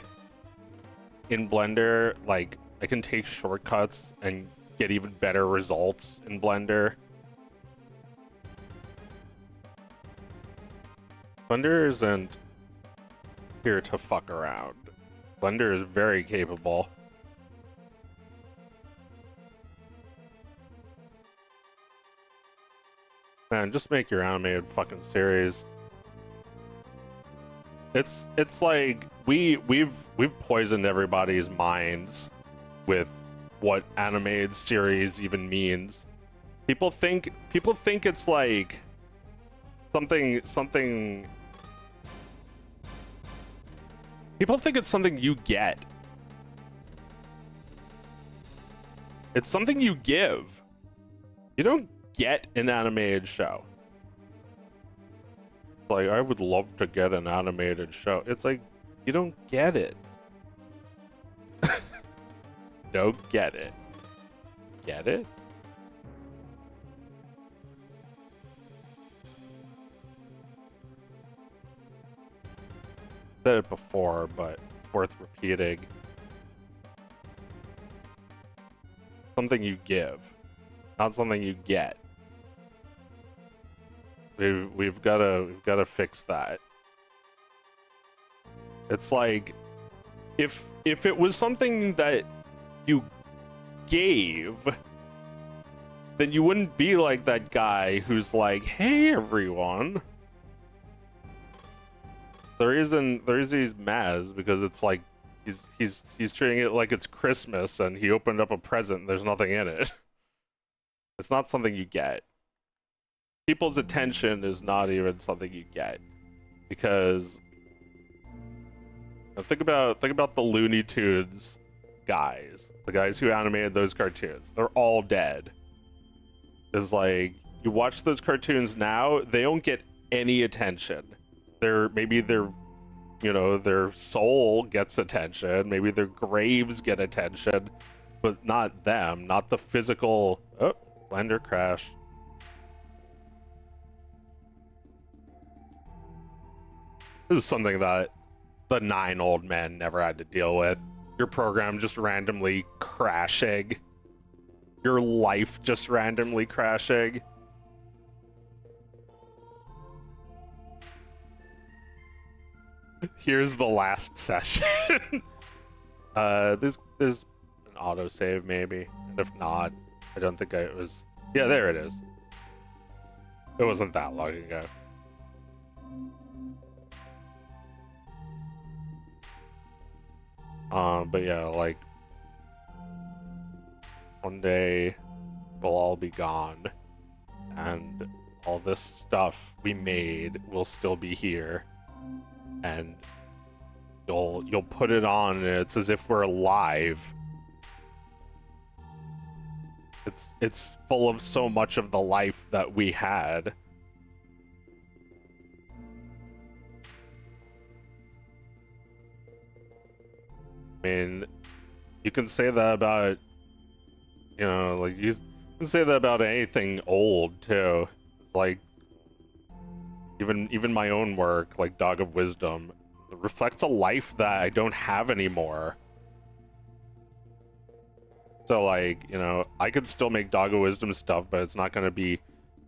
in Blender. Like I can take shortcuts and get even better results in Blender. Blender isn't here to fuck around. Blender is very capable. Man, just make your animated fucking series. it's like we've poisoned everybody's minds with what animated series even means. People think it's like something. People think it's something you get. It's something you give. You don't get an animated show. Like, I would love to get an animated show. It's like, you don't get it. Don't get it. Get it? Said it before, but it's worth repeating. Something you give, not something you get. We've gotta fix that. It's like if it was something that you gave, then you wouldn't be like that guy who's like, "Hey everyone." The reason he's mad is because it's like he's treating it like it's Christmas and he opened up a present and there's nothing in it. It's not something you get. People's attention is not even something you get, because think about the Looney Tunes guys, the guys who animated those cartoons. They're all dead. It's like, you watch those cartoons now, they don't get any attention. Maybe their soul gets attention, maybe their graves get attention, but not them, not the physical. Oh, blender crash. This is something that the 9 old men never had to deal with. Your program just randomly crashing. Your life just randomly crashing. Here's the last session. There's an autosave maybe, and if not, I don't think it was. Yeah, there it is. It wasn't that long ago. But yeah, like, one day we'll all be gone, and all this stuff we made will still be here, and you'll put it on and it's as if we're alive. It's full of so much of the life that we had. I mean, you can say that about, like, you can say that about anything old too. Like, even my own work, like Dog of Wisdom, it reflects a life that I don't have anymore. So, like, I could still make Dog of Wisdom stuff, but it's not going to be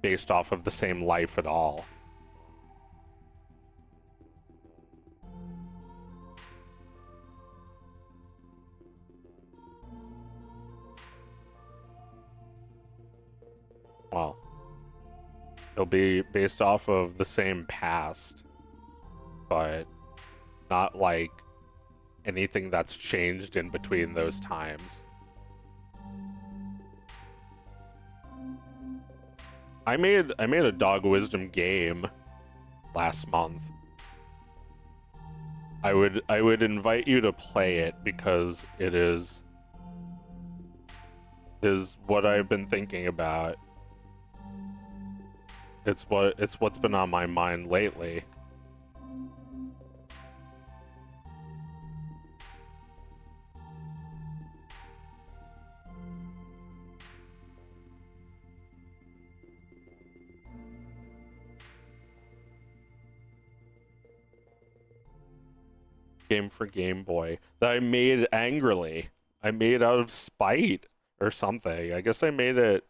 based off of the same life at all. Well, it'll be based off of the same past, but not like anything that's changed in between those times. I made a Dog Wisdom game last month. I would invite you to play it because it is what I've been thinking about. It's what's been on my mind lately. Game for Game Boy that I made angrily. I made out of spite or something. I guess I made it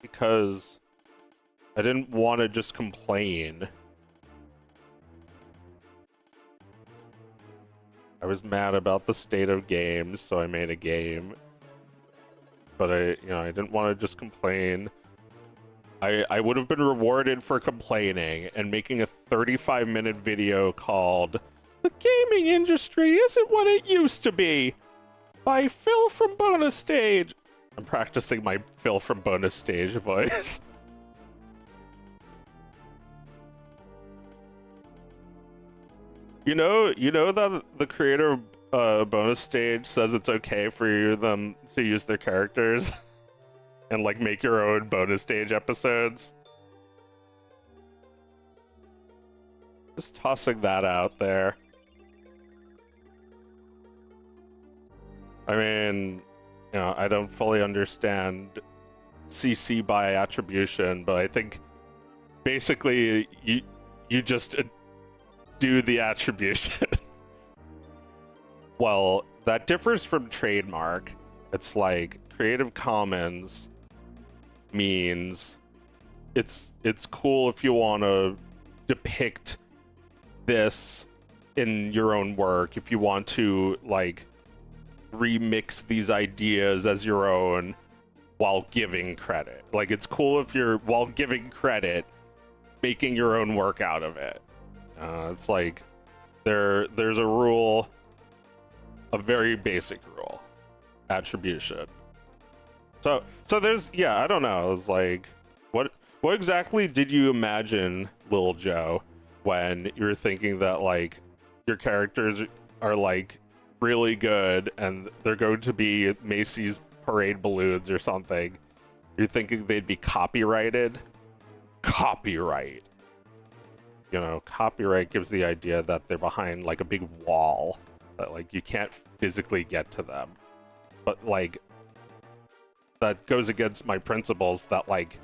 because I didn't want to just complain. I was mad about the state of games, so I made a game. But I didn't want to just complain. I would have been rewarded for complaining and making a 35-minute video called "The Gaming Industry Isn't What It Used to Be" by Phil from Bonus Stage. I'm practicing my Phil from Bonus Stage voice. You know that the creator of Bonus Stage says it's okay for them to use their characters and like make your own Bonus Stage episodes. Just tossing that out there. I mean, you know, I don't fully understand CC by attribution, but I think basically you just do the attribution. Well, that differs from trademark. It's like Creative Commons means it's cool if you want to depict this in your own work, if you want to like remix these ideas as your own while giving credit. Like, it's cool if you're, while giving credit, making your own work out of it. It's like there's a rule, a very basic rule, attribution. So there's, yeah, I don't know. It's like, what exactly did you imagine, Lil Joe, when you were thinking that like your characters are like really good and they're going to be Macy's parade balloons or something? You're thinking they'd be copyrighted? Copyright. You know, copyright gives the idea that they're behind like a big wall, that like you can't physically get to them. But like, that goes against my principles that like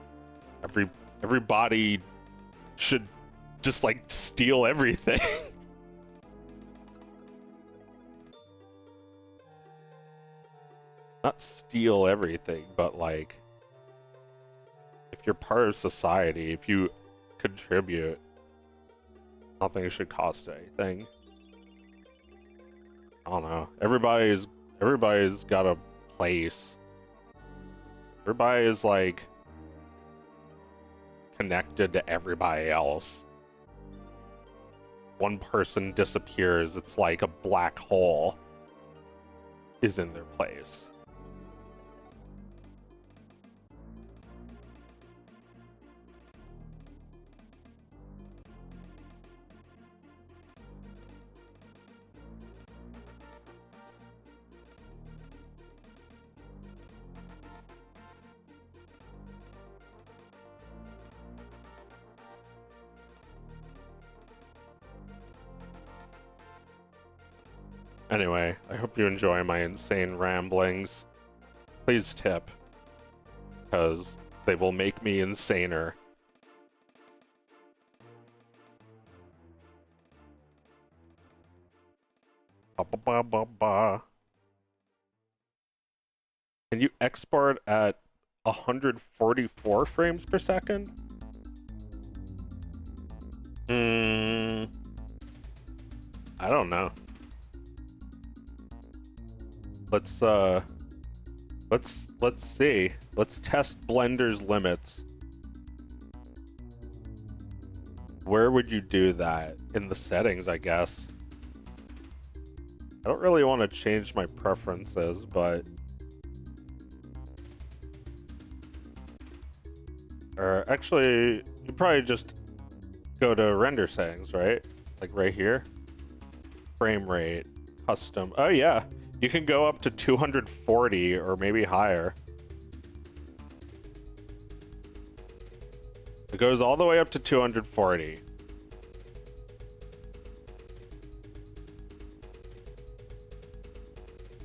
everybody should just like steal everything. Not steal everything, but like, if you're part of society, if you contribute, nothing should cost anything. I don't know. Everybody's got a place. Everybody is like connected to everybody else. One person disappears, it's like a black hole is in their place. Anyway, I hope you enjoy my insane ramblings. Please tip, because they will make me insaner. Ba ba ba ba ba. Can you export at 144 frames per second? I don't know. Let's see. Let's test Blender's limits. Where would you do that? In the settings, I guess. I don't really want to change my preferences, but or actually, you probably just go to render settings, right? Like right here. Frame rate, custom. Oh yeah. You can go up to 240 or maybe higher. It goes all the way up to 240.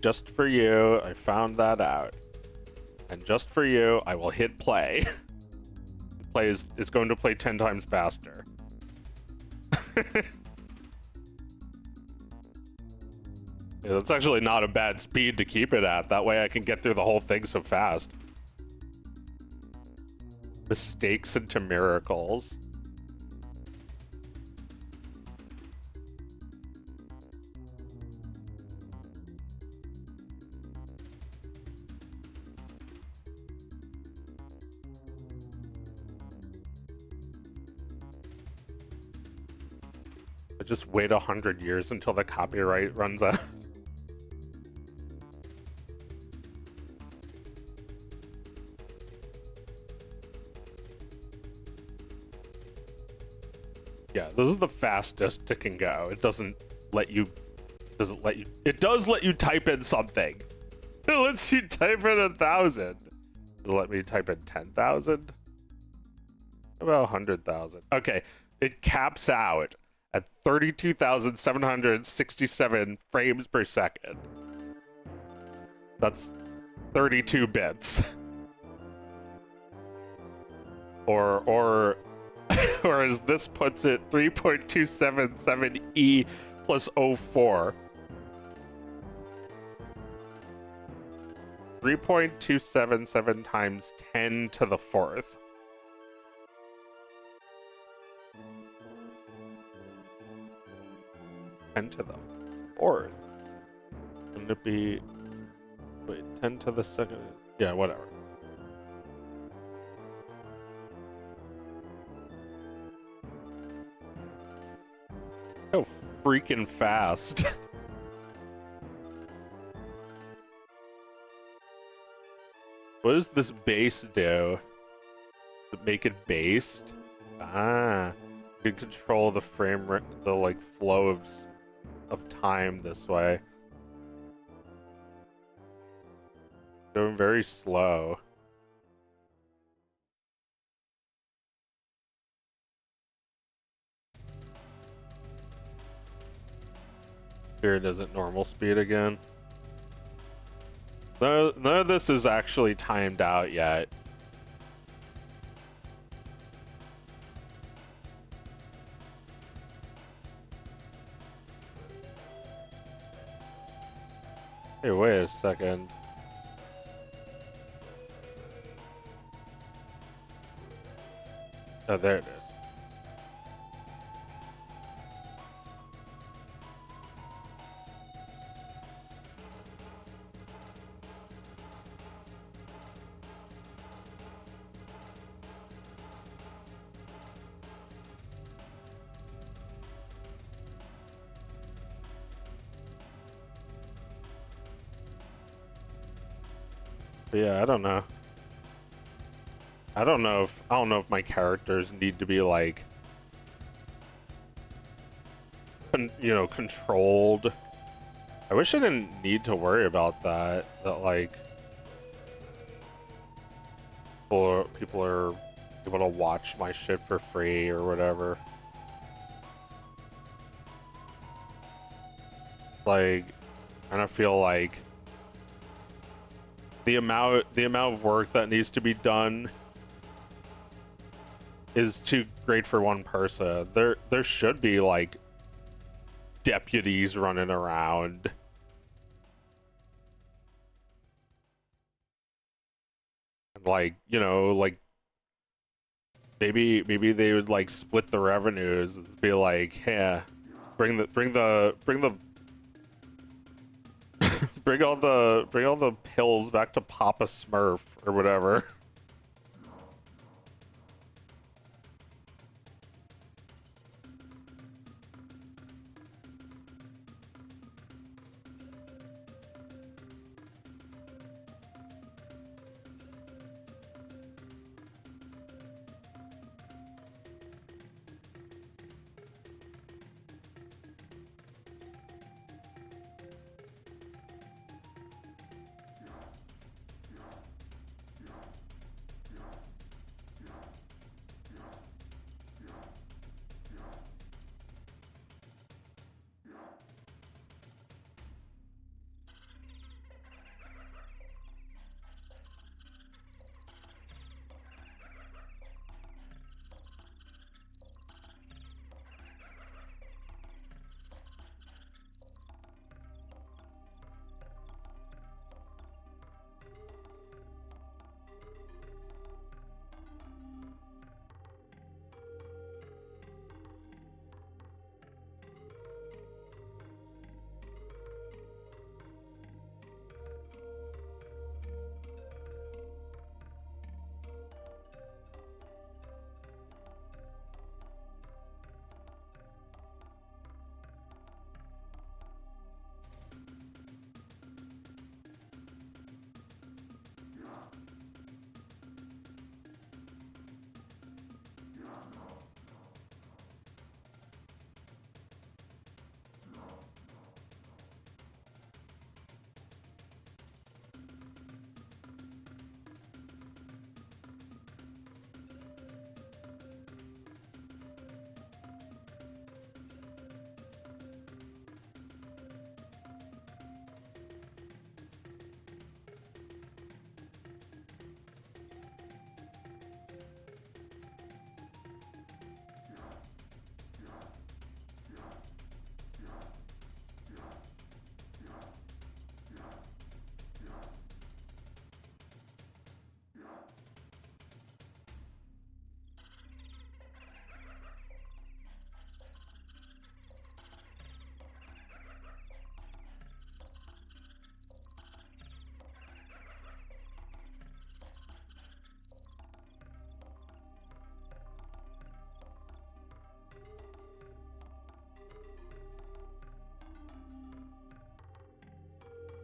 Just for you, I found that out. And just for you, I will hit play. Play is going to play 10 times faster. Yeah, that's actually not a bad speed to keep it at. That way I can get through the whole thing so fast. Mistakes into miracles. Just wait 100 years until the copyright runs out. Yeah, this is the fastest it can go. It doesn't let you. It does let you type in something. It lets you type in 1,000. Does it let me type in 10,000? About 100,000. Okay, it caps out at 32,767 frames per second. That's 32 bits. Or as this puts it, 3.277E plus 04. 3.277 times 10 to the fourth. To the fourth. Wouldn't it be, wait, 10 to the second? Yeah, whatever. How freaking fast. What does this base do? Does it make it based? Ah, you can control the frame rate, the like flow of time this way. Going very slow. Here it is at normal speed again. None of this is actually timed out yet. Hey, wait a second. Oh, there it is. But yeah, I don't know. I don't know if my characters need to be like, you know, controlled. I wish I didn't need to worry about that. That like people are able to watch my shit for free or whatever. Like, I don't feel like the amount of work that needs to be done is too great for one person. There should be like deputies running around. Like, you know, like maybe they would like split the revenues and be like, yeah, bring all the pills back to Papa Smurf or whatever.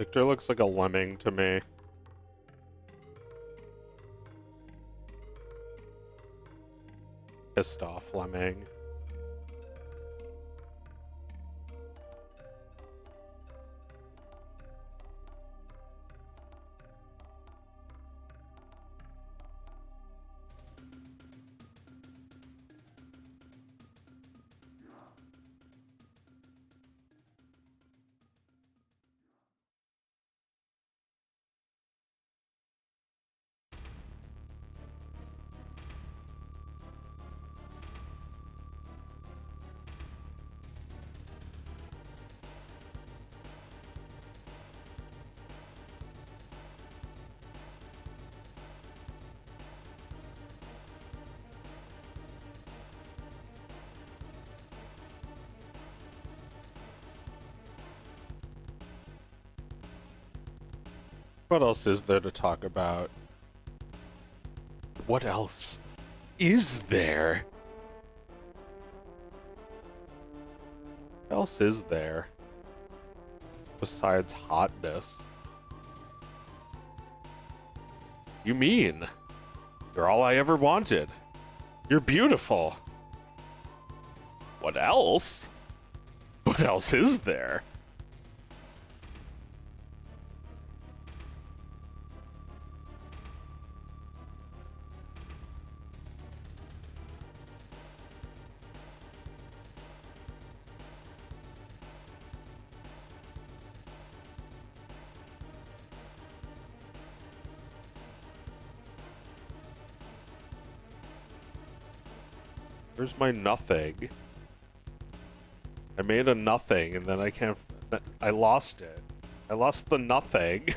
Victor looks like a lemming to me. Pissed off lemming. What else is there to talk about? What else is there? What else is there? Besides hotness. You mean? You're all I ever wanted. You're beautiful. What else? What else is there? Where's my nothing? I made a nothing and then I can't. I lost it. I lost the nothing.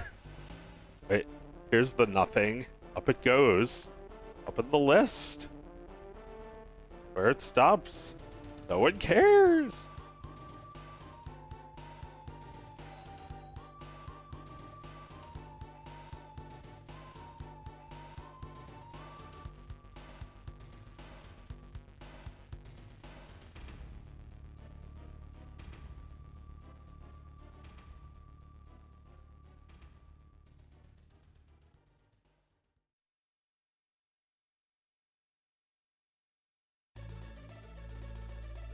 Wait, here's the nothing. Up it goes. Up in the list. Where it stops. No one cares.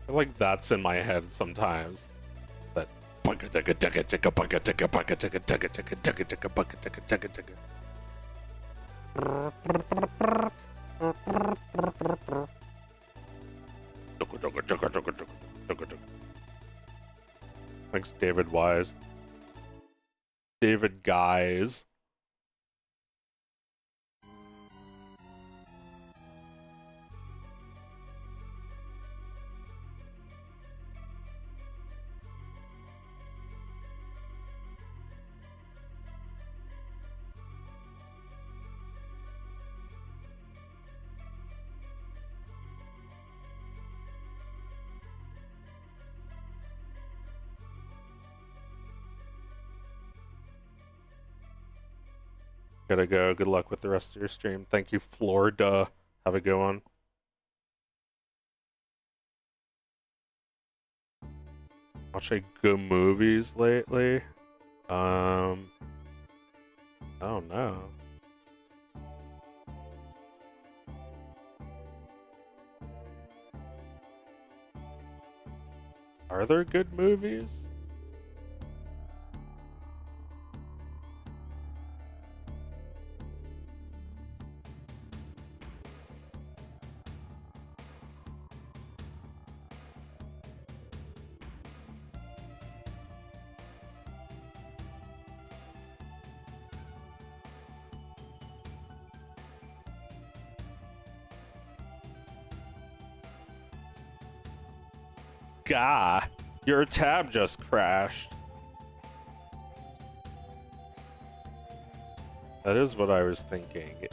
I feel like that's in my head sometimes. That thanks, David Wise. David Guys. Gotta go. Good luck with the rest of your stream. Thank you, Florida. Have a good one. Watch any good movies lately? I don't know. Are there good movies? Gah, your tab just crashed. That is what I was thinking.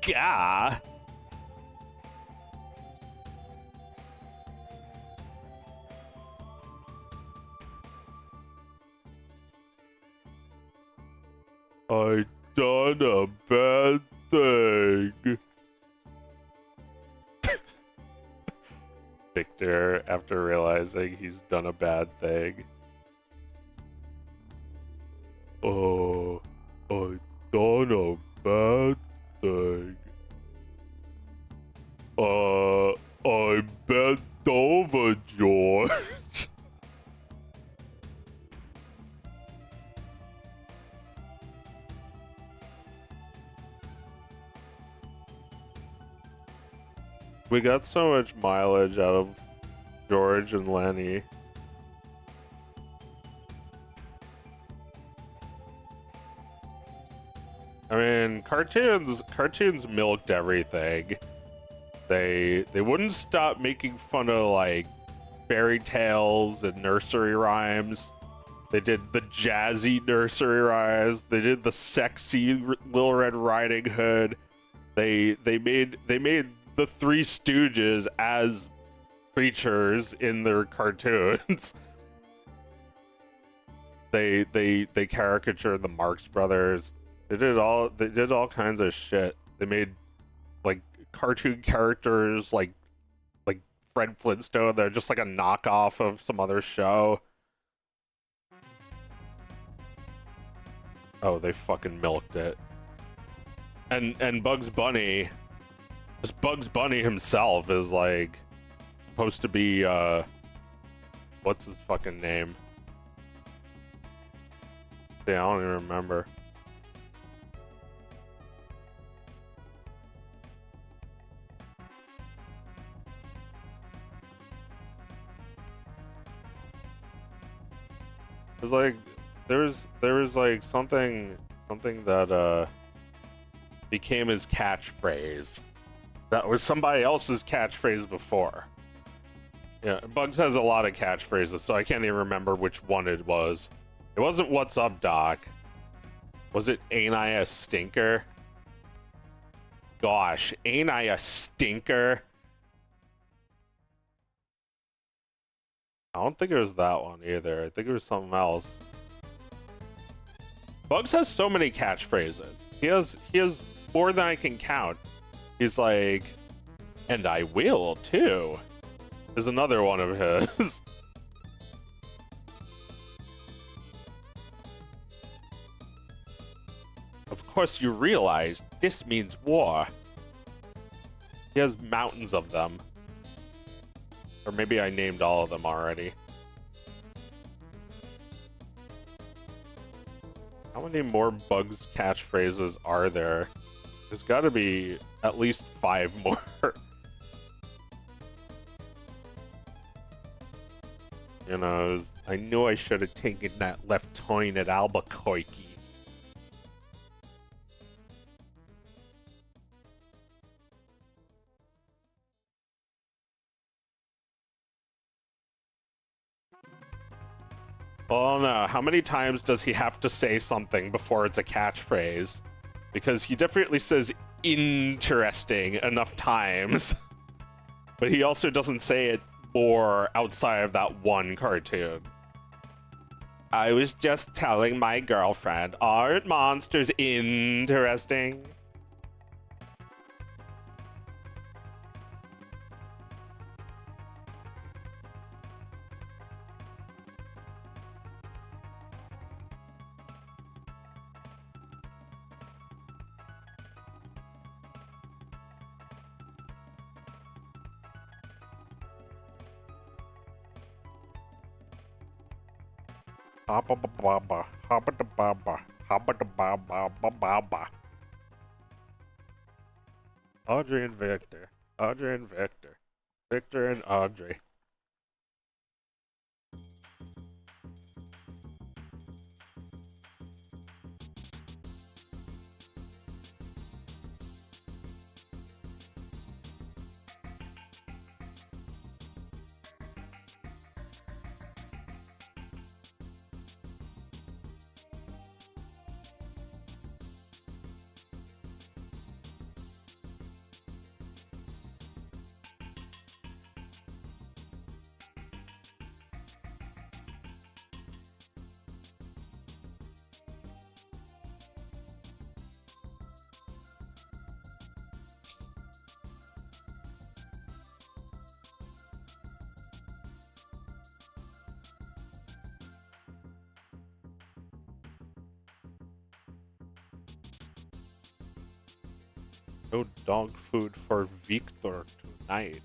Gah. I done a bad thing. Victor, after realizing he's done a bad thing. I done a bad thing. I bent over, George. We got so much mileage out of George and Lenny. I mean, cartoons milked everything. They wouldn't stop making fun of like fairy tales and nursery rhymes. They did the jazzy nursery rhymes. They did the sexy Little Red Riding Hood. They made the Three Stooges as creatures in their cartoons. they caricatured the Marx Brothers. They did all kinds of shit. They made like cartoon characters like Fred Flintstone. They're just like a knockoff of some other show. Oh, they fucking milked it. And Bugs Bunny, just Bugs Bunny himself is like supposed to be what's his fucking name? Yeah, I don't even remember. It's like there was like something that became his catchphrase that was somebody else's catchphrase before. Yeah, Bugs has a lot of catchphrases, so I can't even remember which one it was. It wasn't "What's up, Doc"? Was it "Ain't I a stinker"? Gosh, ain't I a stinker? I don't think it was that one either. I think it was something else. Bugs has so many catchphrases. He has more than I can count. He's like, and I will too. There's another one of his. Of course you realize this means war. He has mountains of them. Or maybe I named all of them already. How many more Bugs catchphrases are there? There's got to be at least 5 more. You know, I knew I should have taken that left turn at Albuquerque. Oh no, how many times does he have to say something before it's a catchphrase? Because he definitely says interesting enough times. But he also doesn't say it more outside of that one cartoon. I was just telling my girlfriend, aren't monsters interesting? Hoppa-da-baba, hoppa-da-baba, hoppa-da-baba-ba-ba-ba. Audrey and Victor. Audrey and Victor. Victor and Audrey. No dog food for Victor tonight.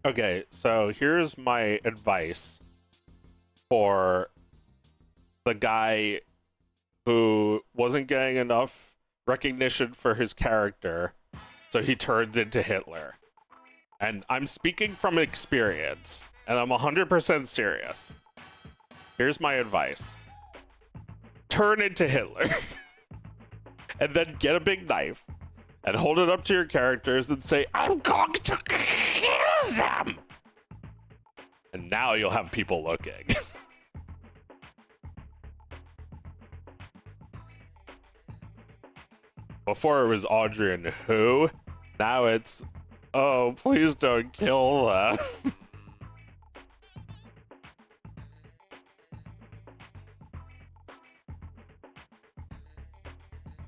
Okay, so here's my advice for the guy who wasn't getting enough recognition for his character, so he turns into Hitler. And I'm speaking from experience, and I'm 100% serious. Here's my advice. Turn into Hitler. And then get a big knife and hold it up to your characters and say, I'm going to kill them! And now you'll have people looking. Before it was Audrey and who? Now it's, oh, please don't kill them.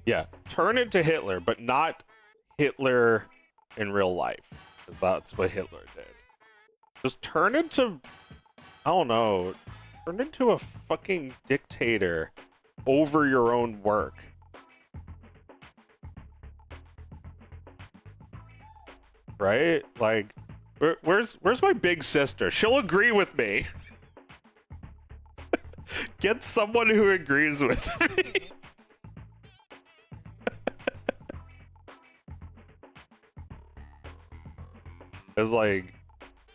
Yeah, turn into Hitler, but not Hitler in real life. Because that's what Hitler did. Just turn into, I don't know, turn into a fucking dictator over your own work. Right? Like, where's my big sister? She'll agree with me. Get someone who agrees with me. It's like,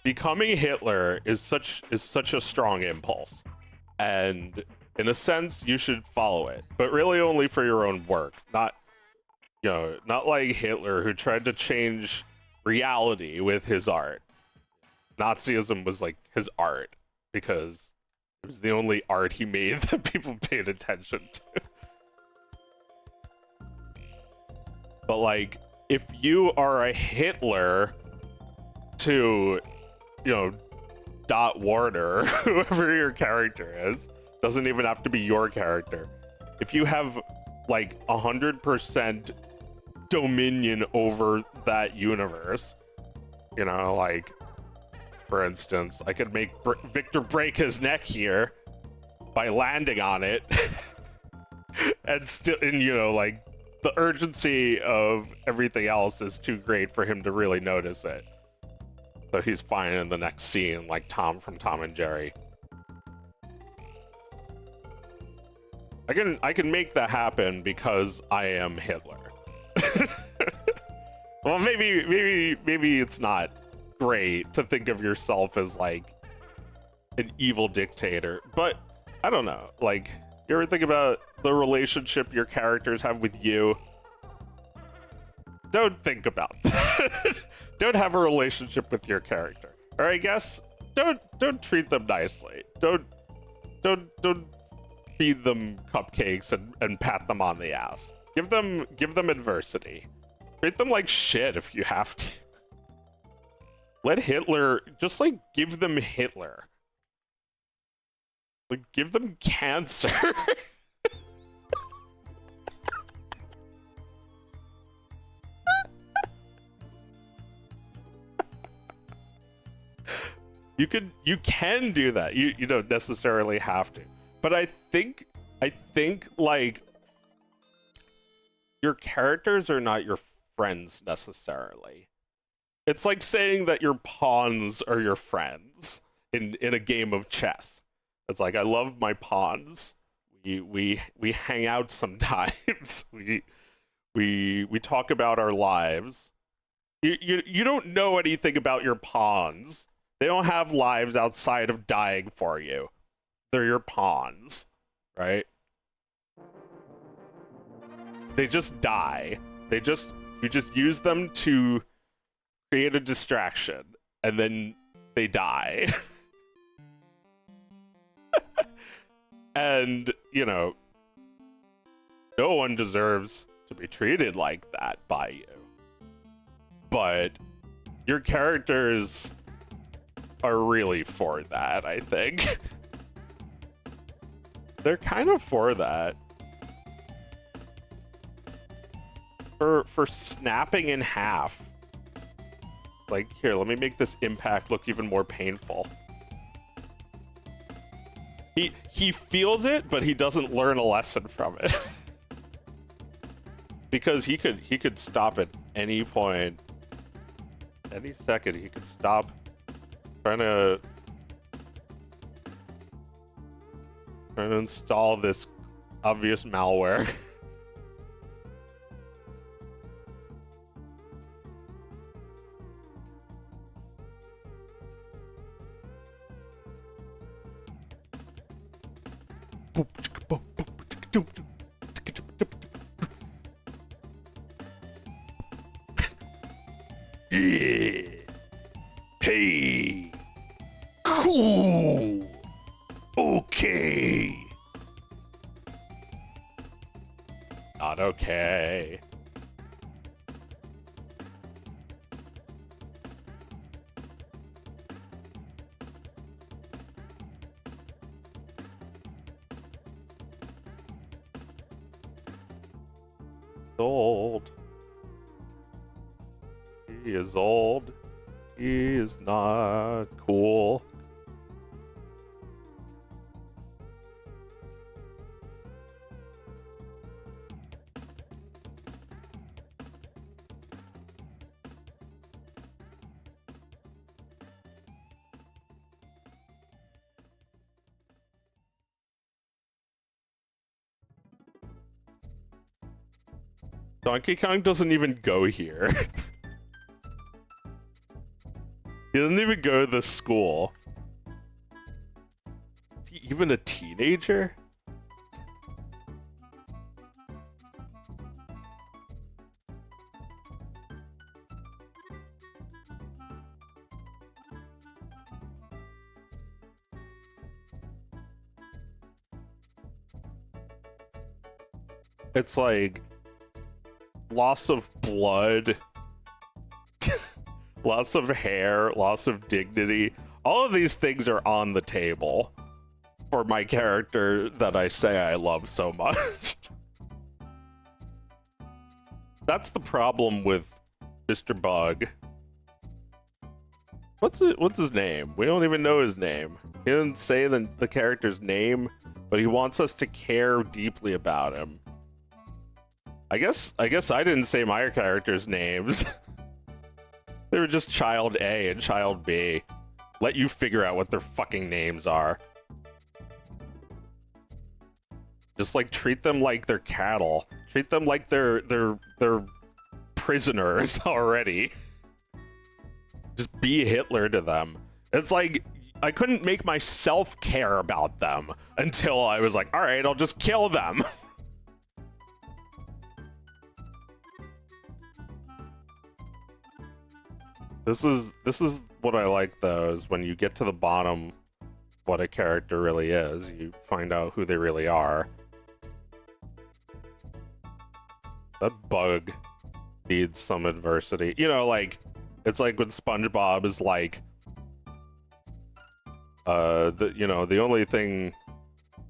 becoming Hitler is such a strong impulse, and in a sense you should follow it, but really only for your own work, not, you know, not like Hitler, who tried to change reality with his art. Nazism was like his art because it was the only art he made that people paid attention to. But like, if you are a Hitler to, you know, Dot Warner, whoever your character is, doesn't even have to be your character. If you have like 100% dominion over that universe, you know, like, for instance, I could make Victor break his neck here by landing on it, and still, and you know, like, the urgency of everything else is too great for him to really notice it. So he's fine in the next scene, like Tom from Tom and Jerry. I can make that happen because I am Hitler. Well, maybe it's not great to think of yourself as like an evil dictator, but I don't know. Like, you ever think about the relationship your characters have with you? Don't think about that. Don't have a relationship with your character. Or I guess don't treat them nicely. Don't feed them cupcakes and pat them on the ass. Give them adversity. Treat them like shit if you have to. Let Hitler, just like, give them Hitler. Like, give them cancer. You can do that. You don't necessarily have to. But I think like, your characters are not your friends necessarily. It's like saying that your pawns are your friends in a game of chess. It's like, I love my pawns. We hang out sometimes. we talk about our lives. You don't know anything about your pawns. They don't have lives outside of dying for you. They're your pawns, right? They just die. You just use them to create a distraction, and then they die. And, you know, no one deserves to be treated like that by you. But your characters are really for that, I think. They're kind of for that. For snapping in half. Like, here, let me make this impact look even more painful. He feels it, but he doesn't learn a lesson from it. Because he could stop at any point. Any second, he could stop trying to install this obvious malware. Yeah. Hey. Cool. Okay. Not okay. Old. He is old. He is not cool. Donkey Kong doesn't even go here. He doesn't even go to this school. Is he even a teenager? It's like loss of blood, loss of hair, loss of dignity. All of these things are on the table for my character that I say I love so much. That's the problem with Mr. Bug. What's his name? We don't even know his name. He didn't say the character's name, but he wants us to care deeply about him. I guess I didn't say my characters' names. They were just Child A and Child B. Let you figure out what their fucking names are. Just like treat them like they're cattle. Treat them like they're prisoners already. Just be Hitler to them. It's like I couldn't make myself care about them until I was like, all right, I'll just kill them. This is what I like though, is when you get to the bottom what a character really is, you find out who they really are. That bug needs some adversity. You know, like, it's like when SpongeBob is like, the only thing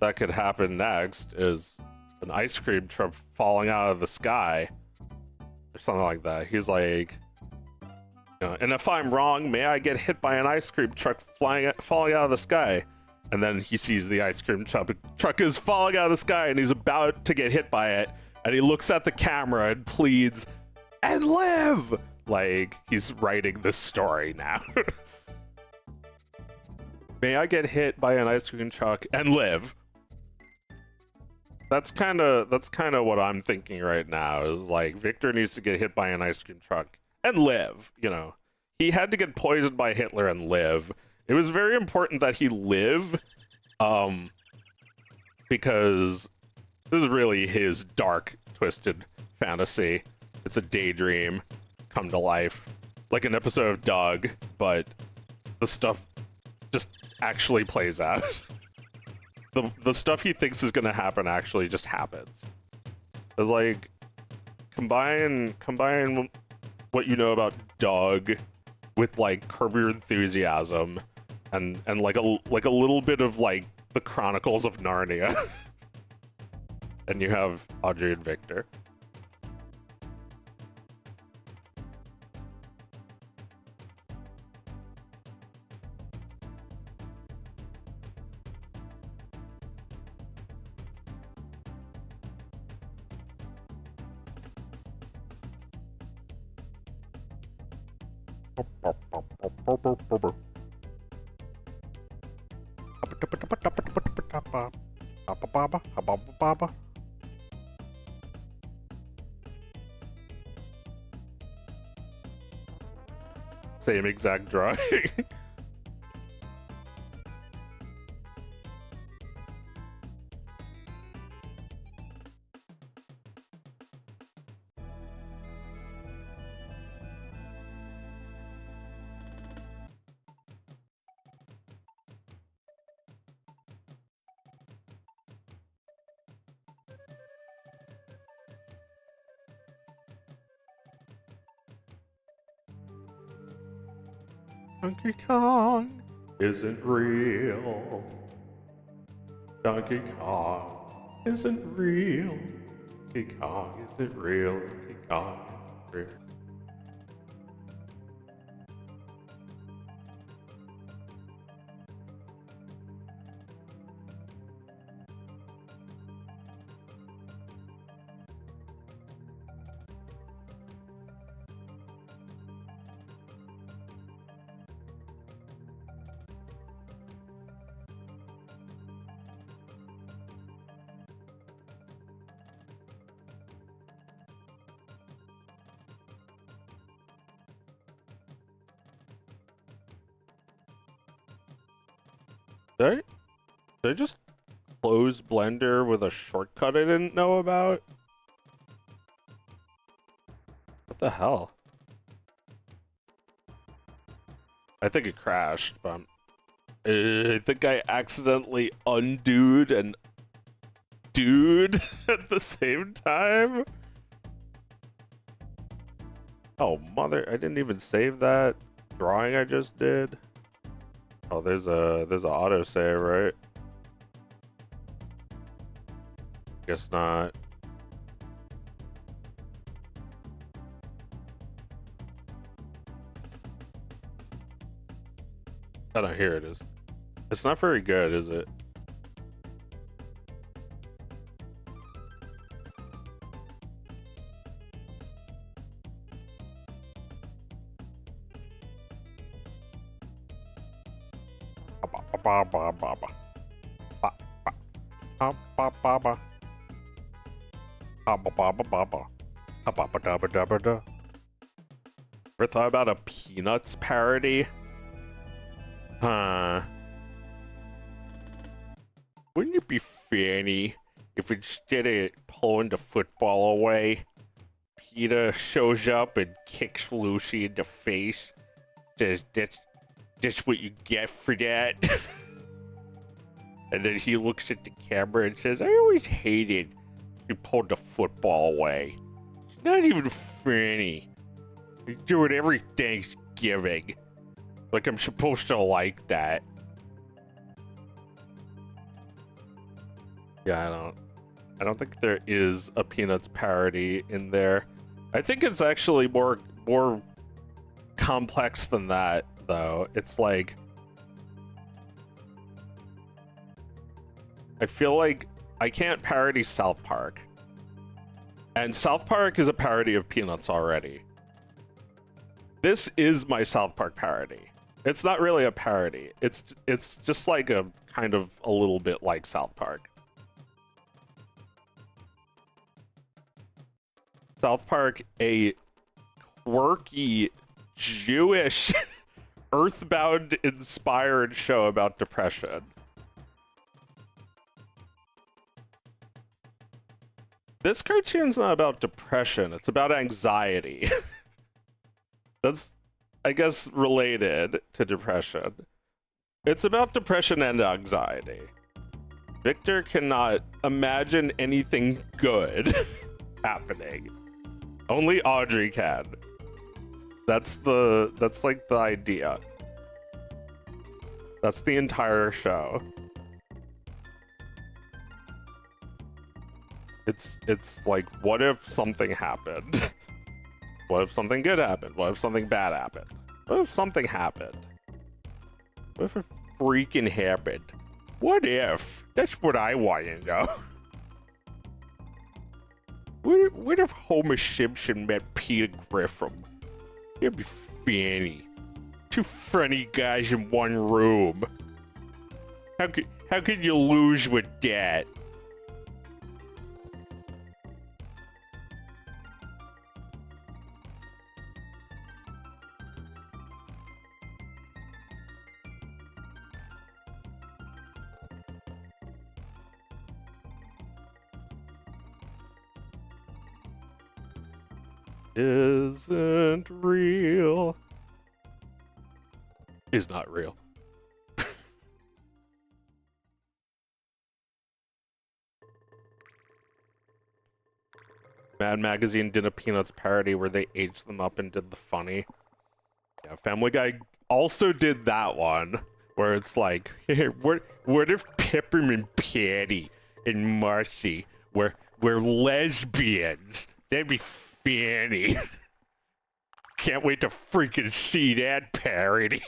that could happen next is an ice cream truck falling out of the sky. Or something like that. He's like, and if I'm wrong, may I get hit by an ice cream truck falling out of the sky? And then he sees the ice cream truck is falling out of the sky, and he's about to get hit by it. And he looks at the camera and pleads, and live! Like, he's writing this story now. May I get hit by an ice cream truck and live? That's kind of what I'm thinking right now, is like, Victor needs to get hit by an ice cream truck and live, you know. He had to get poisoned by Hitler and live. It was very important that he live, because this is really his dark, twisted fantasy. It's a daydream come to life. Like an episode of Doug, but the stuff just actually plays out. the stuff he thinks is gonna happen actually just happens. It's like combine what you know about Doug with like Curb Your Enthusiasm and like a little bit of like the Chronicles of Narnia. And you have Audrey and Victor. Same exact drawing. Donkey Kong isn't real. Donkey Kong isn't real. Donkey Kong isn't real. Donkey Kong isn't real. Did I just close Blender with a shortcut I didn't know about? What the hell? I think it crashed, but I think I accidentally undoed and dude at the same time. Oh mother, I didn't even save that drawing I just did. Oh, there's a autosave, right? Guess not. Oh no, here it is. It's not very good, is it? Ever thought about a Peanuts parody? Huh. Wouldn't it be funny if instead of pulling the football away, Peter shows up and kicks Lucy in the face, says that's what you get for that. And then he looks at the camera and says, I always hated you pulled the football away. It's not even funny. You do it every Thanksgiving. Like I'm supposed to like that. Yeah, I don't think there is a Peanuts parody in there. I think it's actually more complex than that, though. It's like I feel like I can't parody South Park. And South Park is a parody of Peanuts already. This is my South Park parody. It's not really a parody. It's just like a kind of a little bit like South Park. South Park, a quirky Jewish Earthbound inspired show about depression. This cartoon's not about depression, it's about anxiety. That's, I guess, related to depression. It's about depression and anxiety. Victor cannot imagine anything good happening. Only Audrey can. That's like the idea. That's the entire show. It's like, what if something happened? What if something good happened? What if something bad happened? What if something happened? What if it freaking happened? What if? That's what I want to know. What if Homer Simpson met Peter Griffin? It'd be funny. Two funny guys in one room. How could you lose with that? Isn't real. Is not real. Mad Magazine did a Peanuts parody where they aged them up and did the funny. Yeah, Family Guy also did that one where it's like, hey, what if Peppermint Patty and Marcy were lesbians? That'd be funny. Can't wait to freaking see that parody.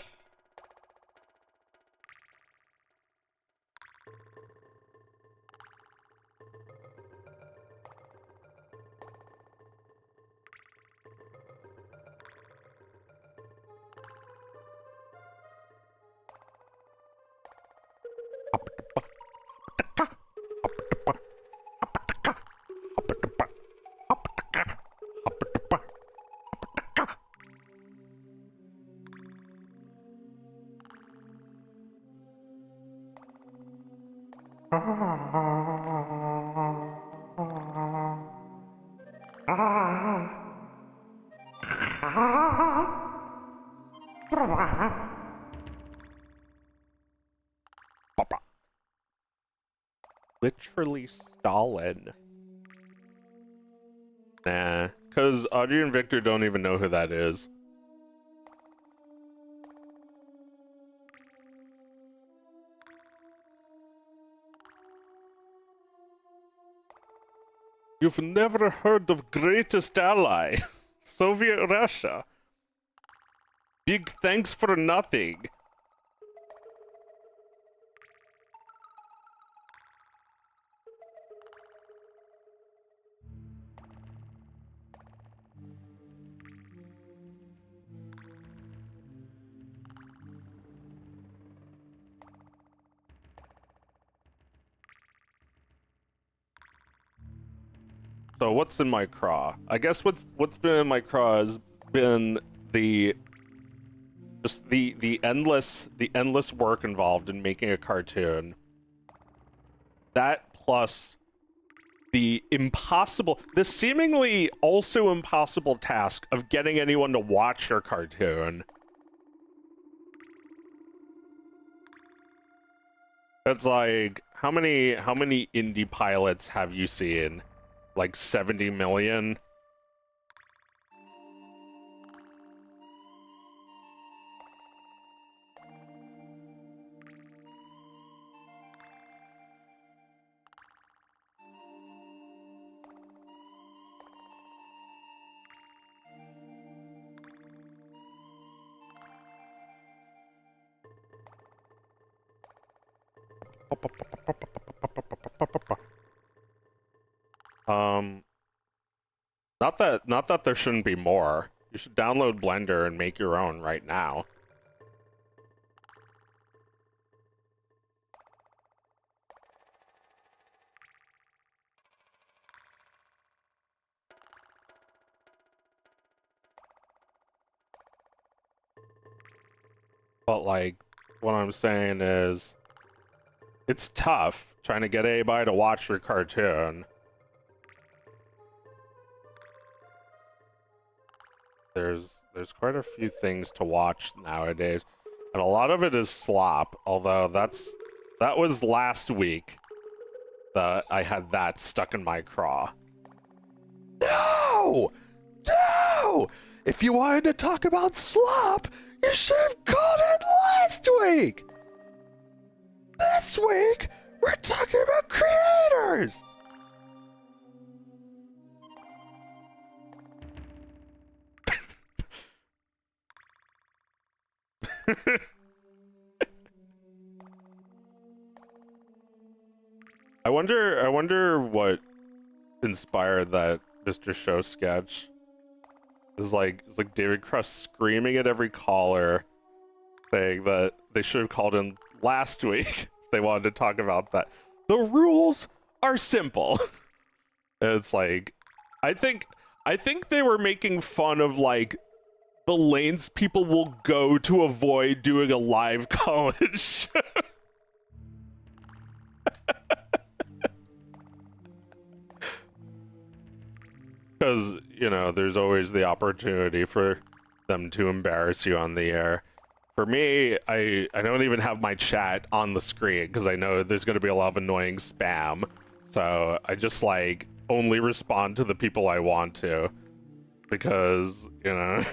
Literally Stalin. Nah, because Audrey and Victor don't even know who that is. You've never heard of greatest ally, Soviet Russia. Big thanks for nothing. So what's in my craw? I guess what's been in my craw has been the endless work involved in making a cartoon. That plus the seemingly also impossible task of getting anyone to watch your cartoon. It's like, how many indie pilots have you seen? Like 70 million? Not that there shouldn't be more. You should download Blender and make your own right now. But like, what I'm saying is, it's tough trying to get anybody to watch your cartoon. There's quite a few things to watch nowadays, and a lot of it is slop, although that was last week. I had that stuck in my craw. No! No! If you wanted to talk about slop, you should have called it last week! This week, we're talking about creators! I wonder what inspired that Mr. Show sketch. It's like David Cross screaming at every caller, saying that they should have called in last week if they wanted to talk about that. The rules are simple. And it's like, I think they were making fun of like the lanes people will go to avoid doing a live college show. Because, you know, there's always the opportunity for them to embarrass you on the air. For me, I don't even have my chat on the screen because I know there's going to be a lot of annoying spam. So I just, like, only respond to the people I want to. Because, you know,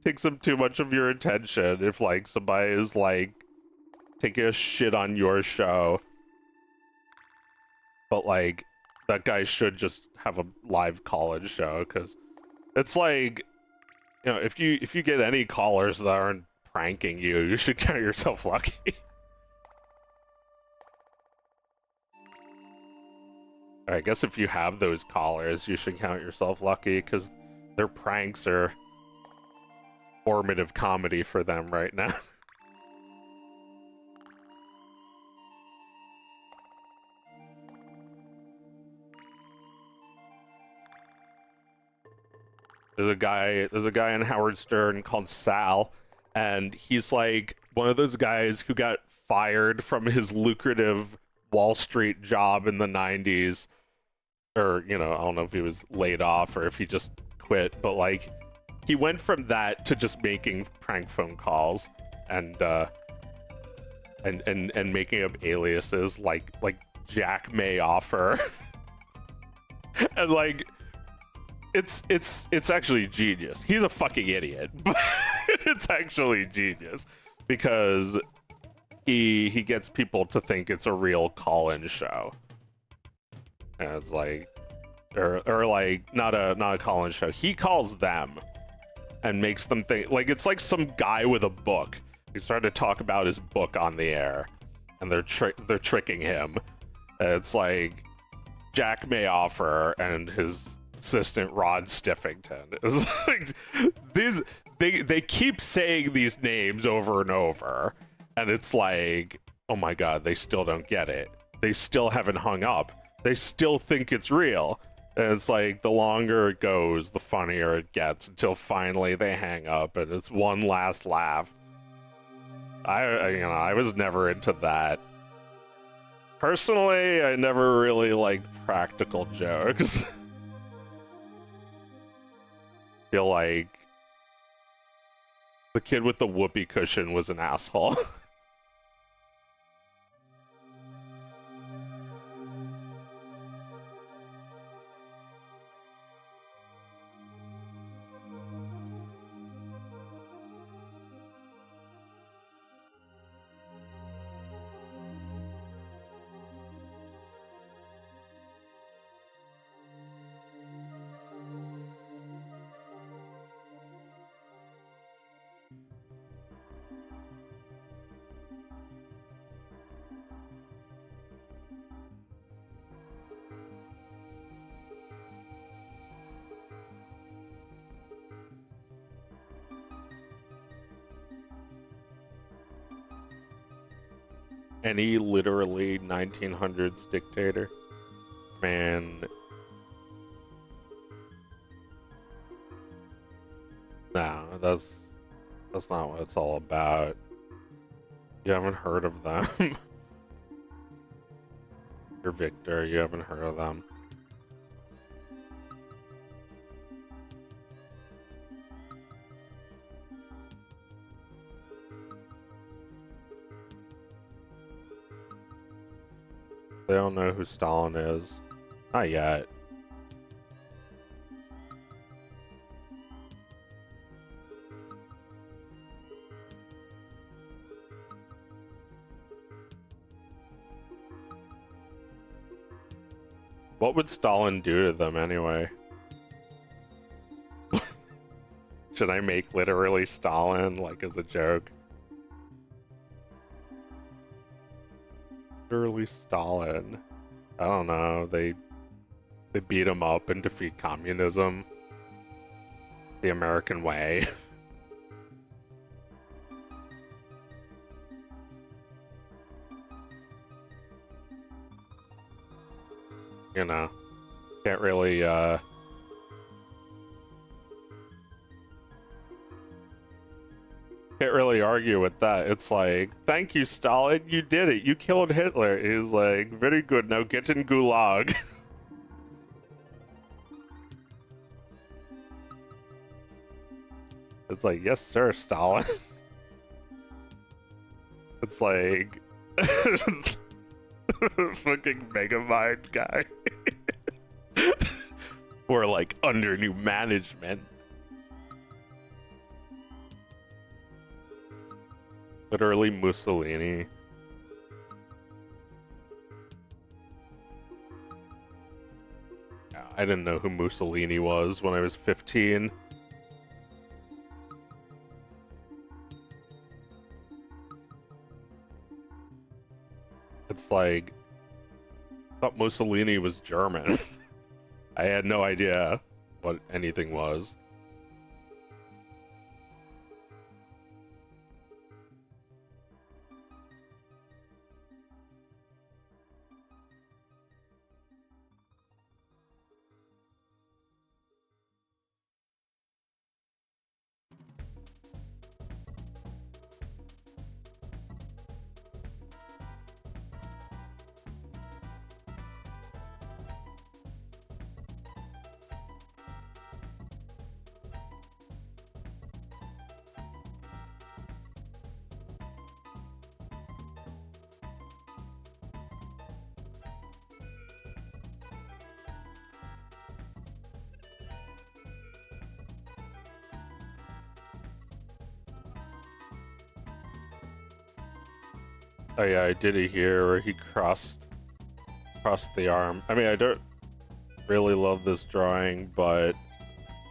takes up too much of your attention if, like, somebody is, like, taking a shit on your show. But, like, that guy should just have a live college show, because it's like, you know, if you get any callers that aren't pranking you, you should count yourself lucky. I guess if you have those callers, you should count yourself lucky, because their pranks are formative comedy for them right now. There's a guy in Howard Stern called Sal, and he's like one of those guys who got fired from his lucrative Wall Street job in the 90s. Or, you know, I don't know if he was laid off or if he just quit, but like he went from that to just making prank phone calls and making up aliases like Jack May Offer. And like it's actually genius. He's a fucking idiot, but it's actually genius because he gets people to think it's a real call-in show. And it's like, or like not a call-in show. He calls them and makes them think like it's like some guy with a book. He's trying to talk about his book on the air, and they're tricking him. And it's like Jack May Offer and his assistant Rod Stiffington. It's like these they keep saying these names over and over, and it's like, oh my god, they still don't get it. They still haven't hung up. They still think it's real. And it's like the longer it goes, the funnier it gets until finally they hang up and it's one last laugh. I was never into that. Personally, I never really liked practical jokes. Feel like the kid with the whoopee cushion was an asshole. Any literally 1900s dictator, man. No, that's not what it's all about. You haven't heard of them. You're Victor, you haven't heard of them. They don't know who Stalin is. Not yet. What would Stalin do to them anyway? Should I make literally Stalin like as a joke? Literally Stalin. I don't know. They beat him up and defeat communism the American way. You know, can't really argue with that. It's like, thank you, Stalin, you did it, you killed Hitler. He's like, very good, now get in Gulag. It's like, yes sir, Stalin. It's like fucking Megamind guy. Or like under new management. Literally Mussolini. I didn't know who Mussolini was when I was 15. It's like, I thought Mussolini was German. I had no idea what anything was. Oh yeah, I did it here where he crossed the arm. I mean, I don't really love this drawing, but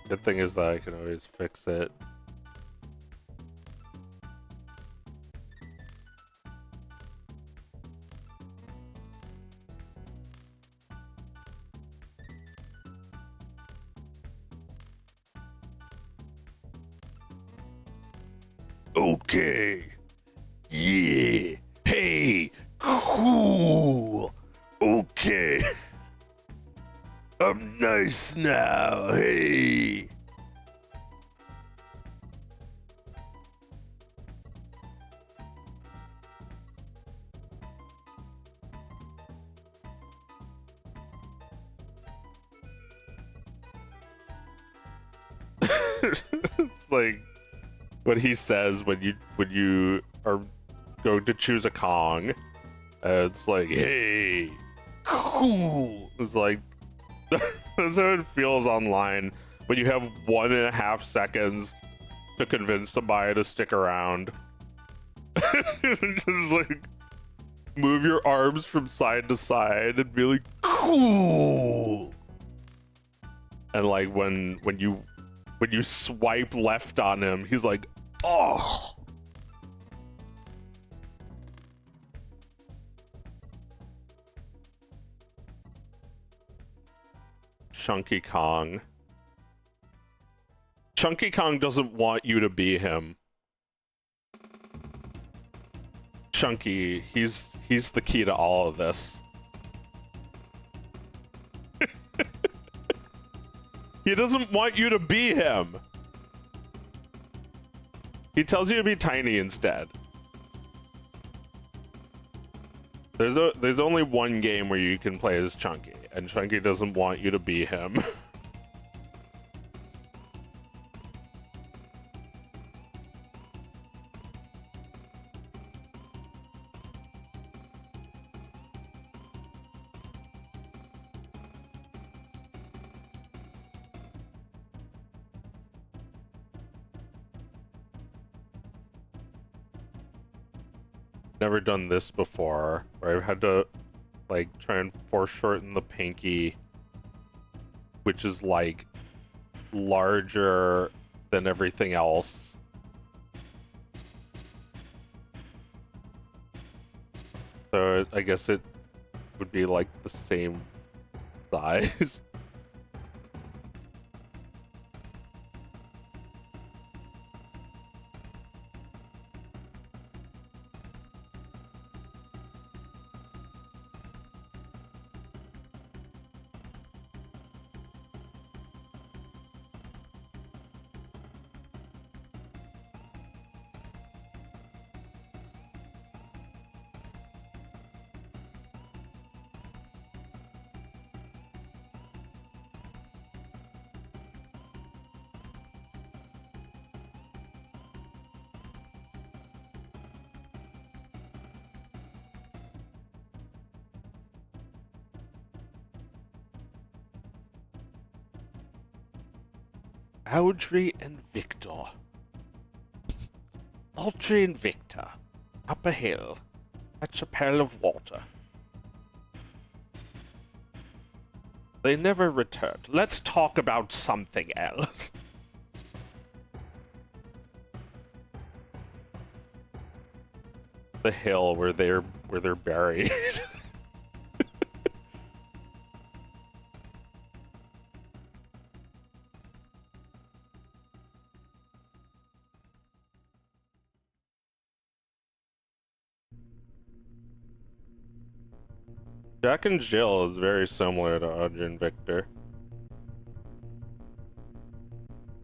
good thing is that I can always fix it. Okay. Yeah. Hey. Cool. Okay. I'm nice now. Hey. It's like what he says when you are going to choose a Kong. It's like, hey, cool. It's like that's how it feels online when you have 1.5 seconds to convince somebody to stick around. Just like move your arms from side to side and be like, cool. And like when you swipe left on him, he's like, oh. Chunky Kong. Chunky Kong doesn't want you to be him. Chunky, he's the key to all of this. He doesn't want you to be him. He tells you to be tiny instead. There's only one game where you can play as Chunky, and Chunky doesn't want you to be him. never done this before, where I've had to like try and foreshorten the pinky, which is like larger than everything else. So I guess it would be like the same size. Audrey and Victor. Audrey and Victor. Up a hill. Fetch a pail of water. They never returned. Let's talk about something else. The hill where they're buried. Jack and Jill is very similar to Audrey and Victor.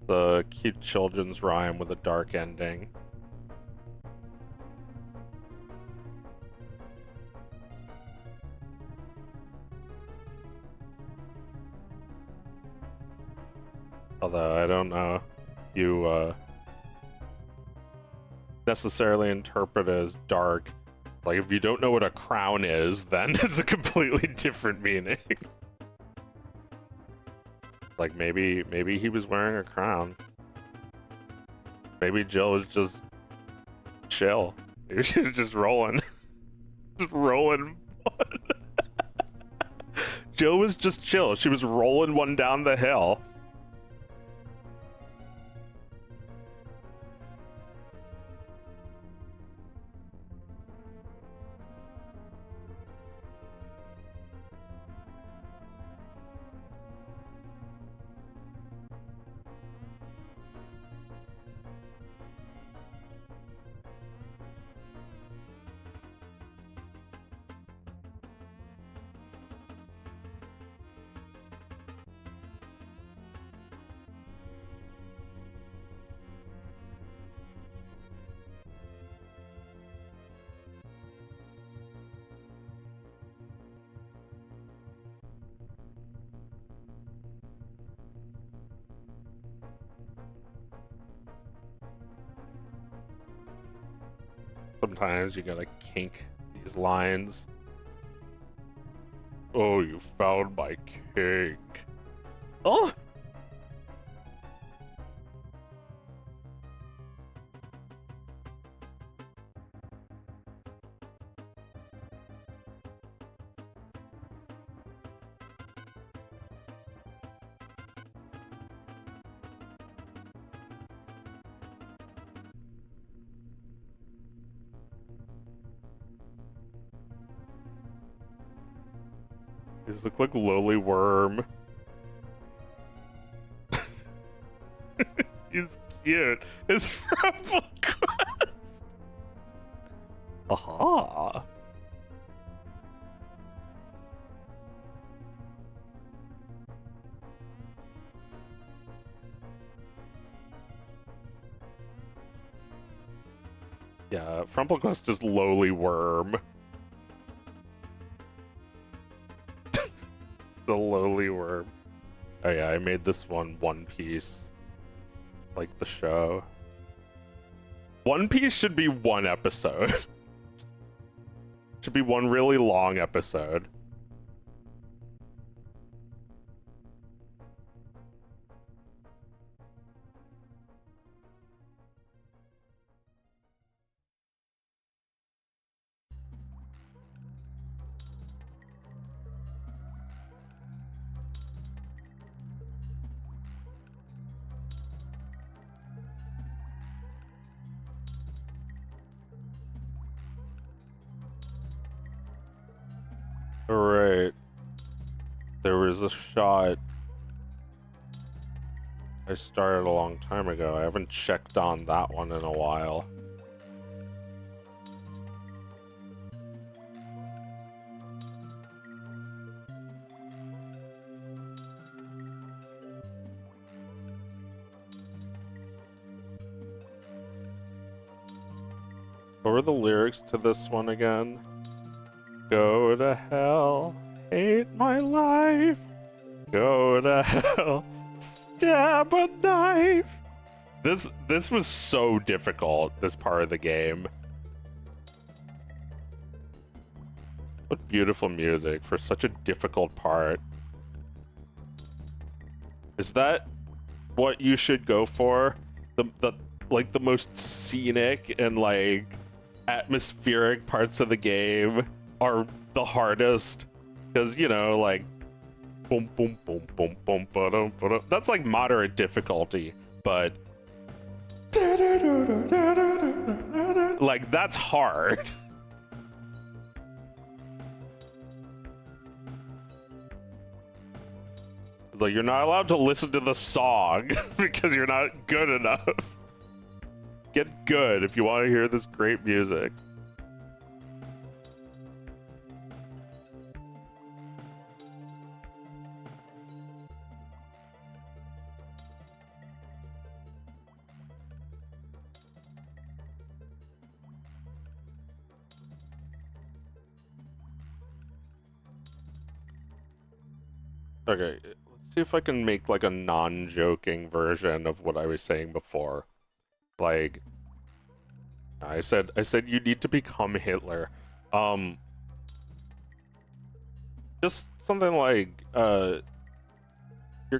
The cute children's rhyme with a dark ending. Although I don't know if you necessarily interpret it as dark. Like, if you don't know what a crown is, then it's a completely different meaning. Like, maybe he was wearing a crown. Maybe Jill was just chill. Maybe she was just rolling. Just rolling one. Jill was just chill. She was rolling one down the hill. Sometimes you gotta kink these lines. Oh, you found my kink. Oh! These look like lowly worm. He's cute. It's from Quest. Aha. Yeah, Frumplequest is lowly worm. The lowly worm. Oh yeah, I made this one piece. Like the show. One Piece should be one episode. Should be one really long episode. Alright. There was a shot I started a long time ago. I haven't checked on that one in a while. What were the lyrics to this one again? Go to hell, hate my life. Go to hell, stab a knife. This was so difficult, this part of the game. What beautiful music for such a difficult part. Is that what you should go for? The like the most scenic and like atmospheric parts of the game are the hardest, because you know, like boom boom boom boom boom ba-dum, ba-dum. That's like moderate difficulty, but like that's hard. Like you're not allowed to listen to the song because you're not good enough. Get good if you want to hear this great music. Okay, let's see if I can make like a non-joking version of what I was saying before. Like, I said you need to become Hitler. Just something like, your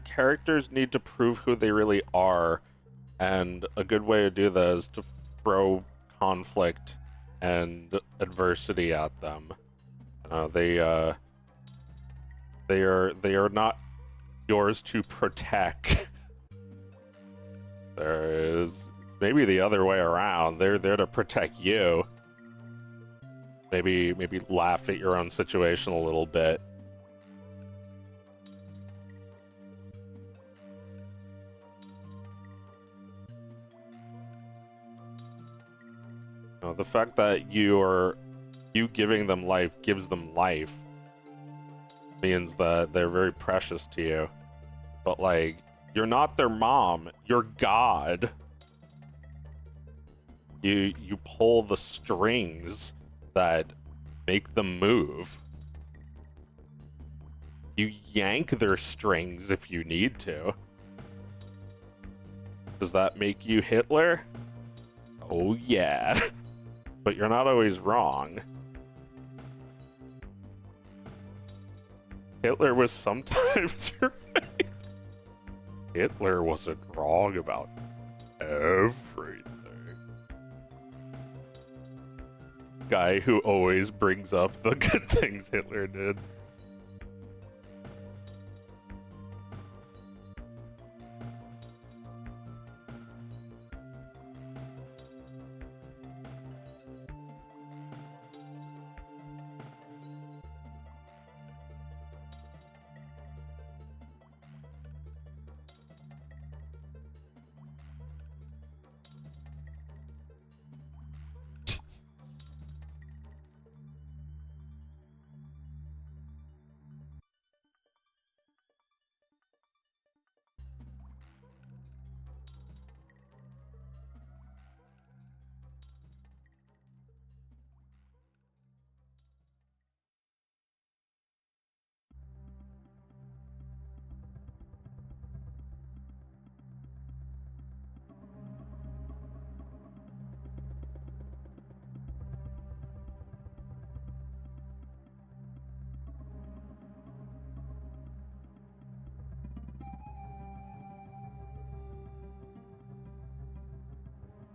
characters need to prove who they really are, and a good way to do that is to throw conflict and adversity at them. They are not yours to protect. There is maybe the other way around. They're there to protect you. Maybe laugh at your own situation a little bit. The fact that you giving them life gives them life means that they're very precious to you. But like, you're not their mom, you're God. You pull the strings that make them move. You yank their strings if you need to. Does that make you Hitler? Oh yeah. But you're not always wrong. Hitler was sometimes right. Hitler wasn't wrong about everything. Guy who always brings up the good things Hitler did.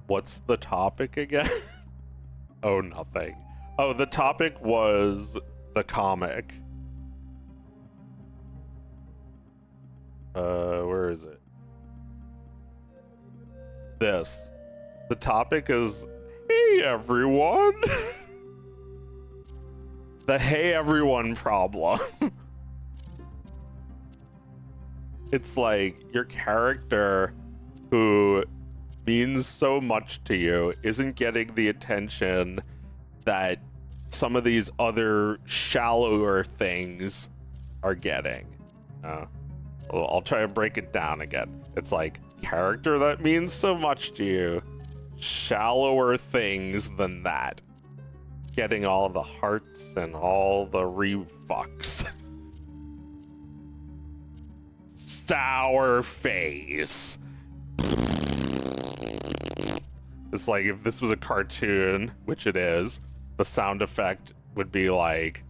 What's the topic again? Oh, nothing. Oh, the topic was the comic. Where is it? This. The topic is, hey everyone! the hey everyone problem. It's like your character who means so much to you isn't getting the attention that some of these other shallower things are getting. I'll try to break it down again. It's like character that means so much to you, shallower things than that, getting all the hearts and all the refucks. Sour face. It's like if this was a cartoon, which it is, the sound effect would be like,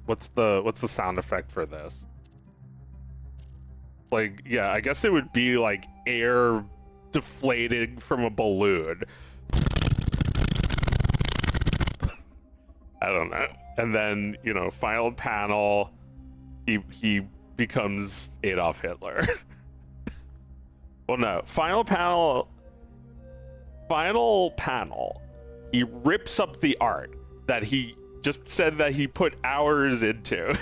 what's the sound effect for this? Like, yeah, I guess it would be like air deflating from a balloon. I don't know. And then, you know, final panel, he becomes Adolf Hitler. Well, no, final panel, he rips up the art that he just said that he put hours into.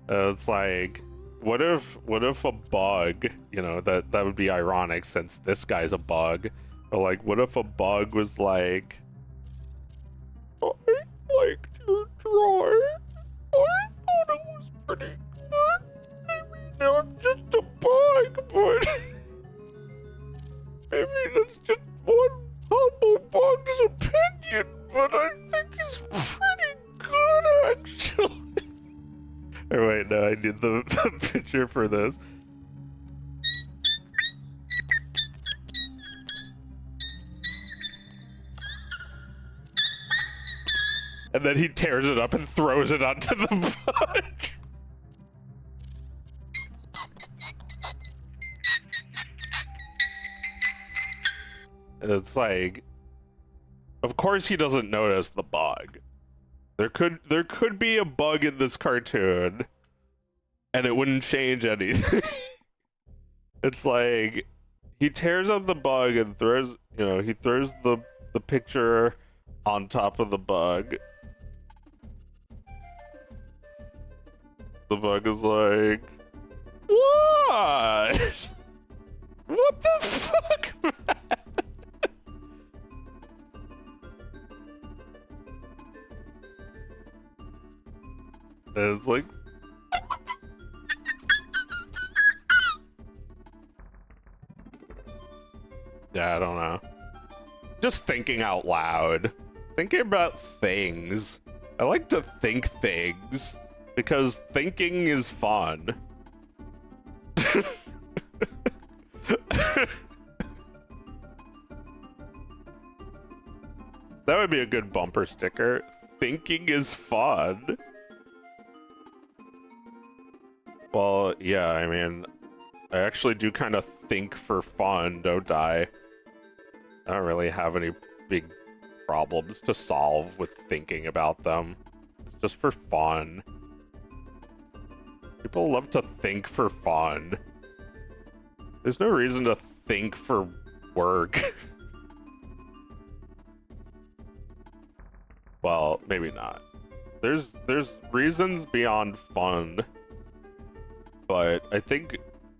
It's like, what if a bug, you know, that would be ironic since this guy's a bug, but like, what if a bug was like, I liked your drawing, I thought it was pretty good. I'm just a bug, but maybe that's just one humble bug's opinion, but I think it's pretty good, actually. Oh, wait, no, I need the picture for this. And then he tears it up and throws it onto the bug. It's like, of course he doesn't notice the bug. There could be a bug in this cartoon, and it wouldn't change anything. It's like he tears up the bug and throws, you know, he throws the picture on top of the bug. The bug is like, what? What the fuck, man? It's like, yeah, I don't know. Just thinking out loud. Thinking about things. I like to think things because thinking is fun. That would be a good bumper sticker. Thinking is fun. Well, yeah, I mean, I actually do kind of think for fun, don't I? I don't really have any big problems to solve with thinking about them. It's just for fun. People love to think for fun. There's no reason to think for work. Well, maybe not. There's reasons beyond fun. But I think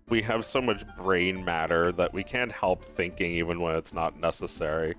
we have so much brain matter that we can't help thinking even when it's not necessary.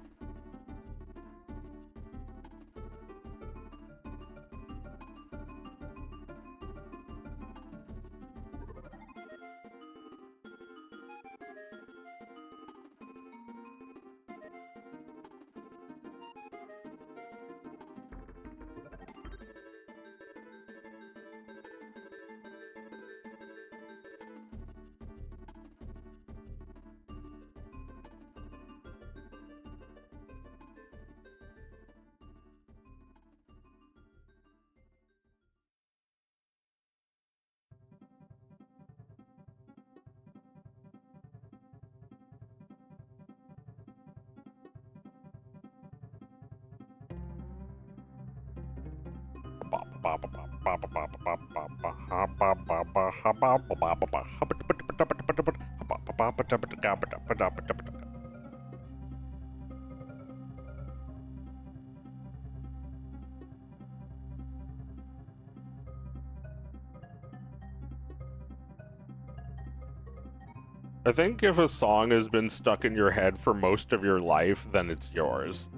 I think if a song has been stuck in your head for most of your life, then it's yours.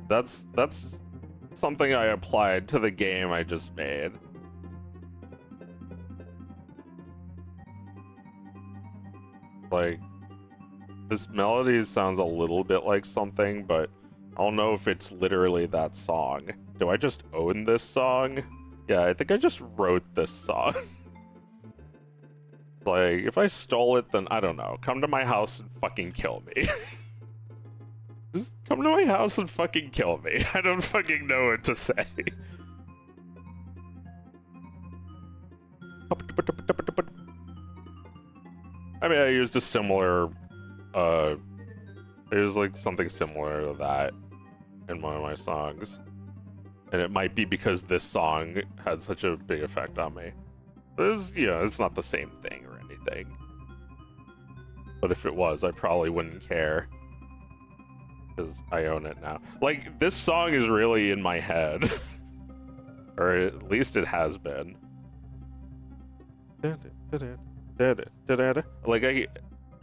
That's something I applied to the game I just made. Like, this melody sounds a little bit like something, but I don't know if it's literally that song. Do I just own this song? Yeah, I think I just wrote this song. Like, if I stole it, then I don't know. Come to my house and fucking kill me. Just come to my house and fucking kill me. I don't fucking know what to say. I mean, I used a similar, it was like something similar to that in one of my songs. And it might be because this song had such a big effect on me. It's, you know, it's not the same thing or anything. But if it was, I probably wouldn't care. Because I own it now. Like, this song is really in my head. Or at least it has been. Like,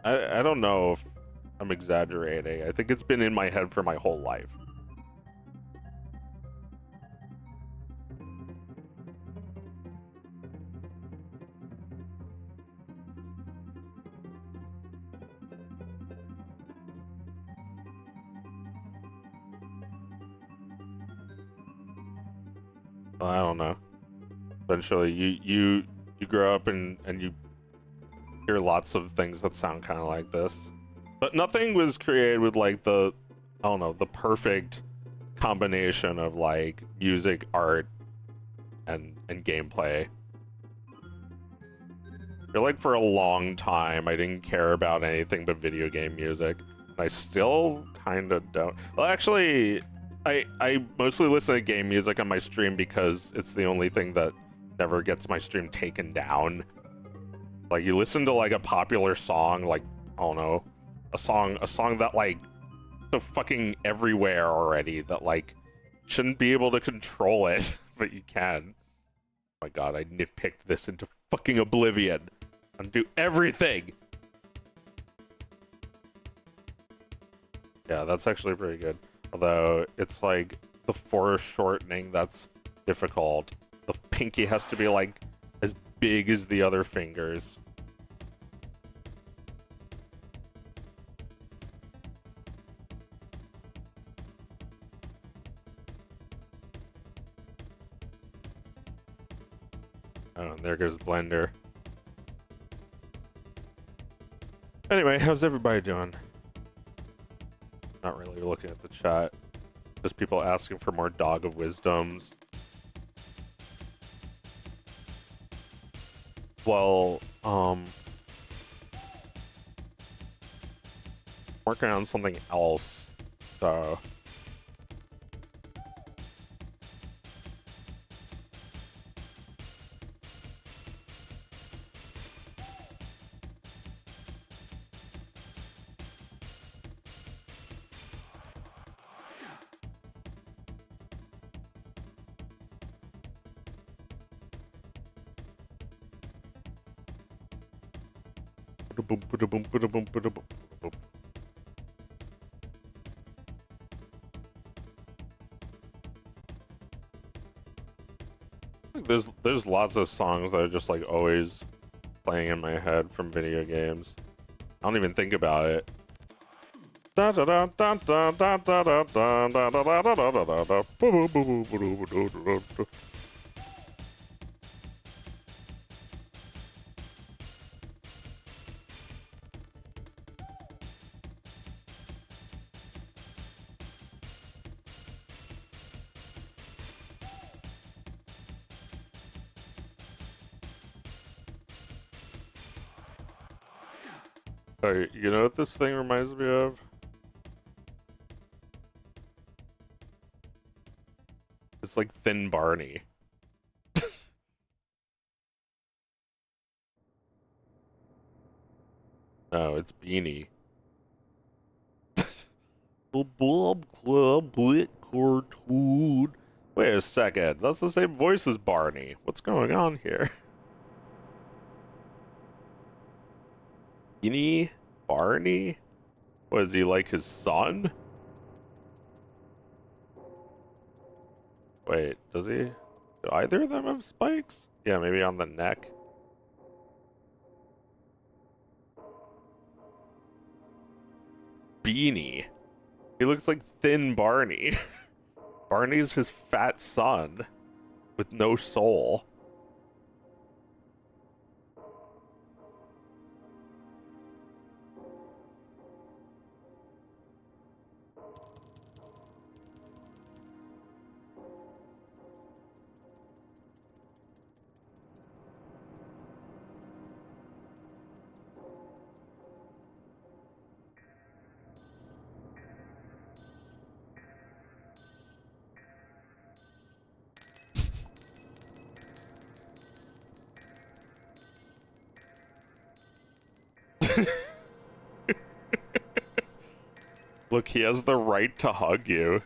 I don't know if I'm exaggerating. I think it's been in my head for my whole life. Well, I don't know. Eventually, you grow up and you hear lots of things that sound kind of like this, but nothing was created with like the, I don't know, the perfect combination of like music, art, and gameplay. I feel like for a long time I didn't care about anything but video game music. And I still kind of don't. Well, actually, I mostly listen to game music on my stream because it's the only thing that never gets my stream taken down. Like, you listen to like a popular song, like, I don't know, a song that like so fucking everywhere already that like shouldn't be able to control it, but you can. Oh my god, I nitpicked this into fucking oblivion. Undo everything. Yeah, that's actually pretty good. Although it's like the foreshortening that's difficult. The pinky has to be like as big as the other fingers. Oh, and there goes Blender. Anyway, how's everybody doing? Not really looking at the chat. Just people asking for more Dog of Wisdoms. Well, working on something else, so. There's lots of songs that are just like always playing in my head from video games. I don't even think about it. Alright, you know what this thing reminds me of? It's like Thin Barney. No, it's Beanie. Bob Club Blit Cartoon. Wait a second, that's the same voice as Barney. What's going on here? Beanie Barney? Was he like his son? Wait, does he? Do either of them have spikes? Yeah, maybe on the neck. Beanie. He looks like thin Barney. Barney's his fat son with no soul. Look, he has the right to hug you.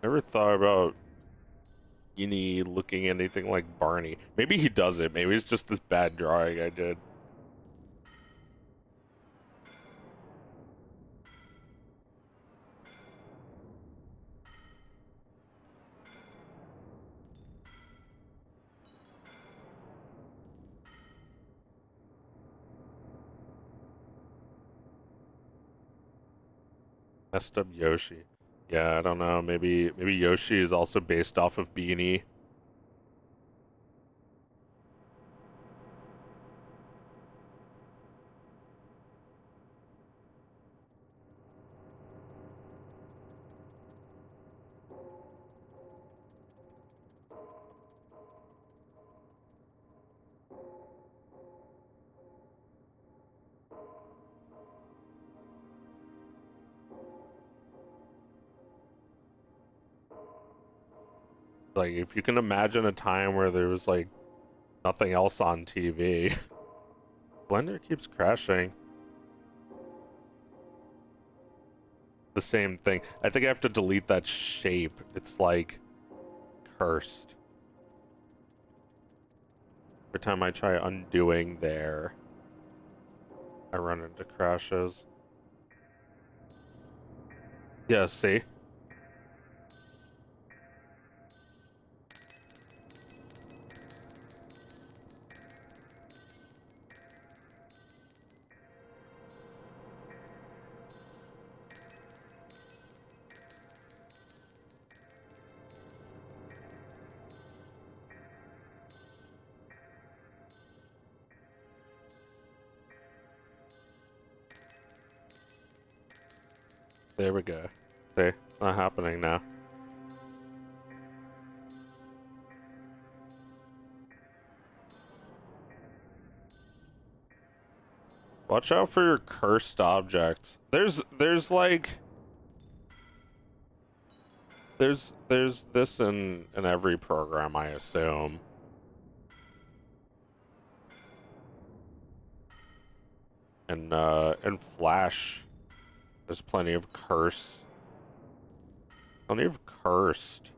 Never thought about Beanie looking anything like Barney. Maybe he doesn't. Maybe it's just this bad drawing I did. Messed up Yoshi. Yeah, I don't know. Maybe Yoshi is also based off of Beanie. Like, if you can imagine a time where there was like nothing else on TV. Blender keeps crashing. The same thing. I think I have to delete that shape. It's like cursed. Every time I try undoing there, I run into crashes. Yeah, see? There we go. See? It's not happening now. Watch out for your cursed objects. There's like there's this in every program, I assume. And Flash, there's plenty of plenty of cursed.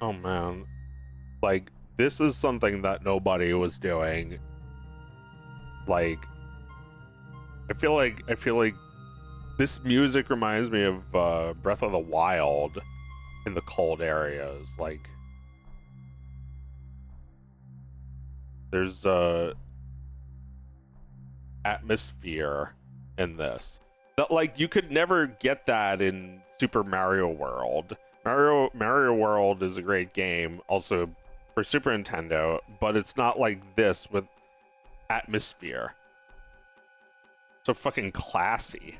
Oh man. Like, this is something that nobody was doing. Like, I feel like this music reminds me of Breath of the Wild in the cold areas. Like, there's atmosphere in this that like you could never get that in Super Mario World. Mario World is a great game, also for Super Nintendo, but it's not like this with atmosphere. So fucking classy.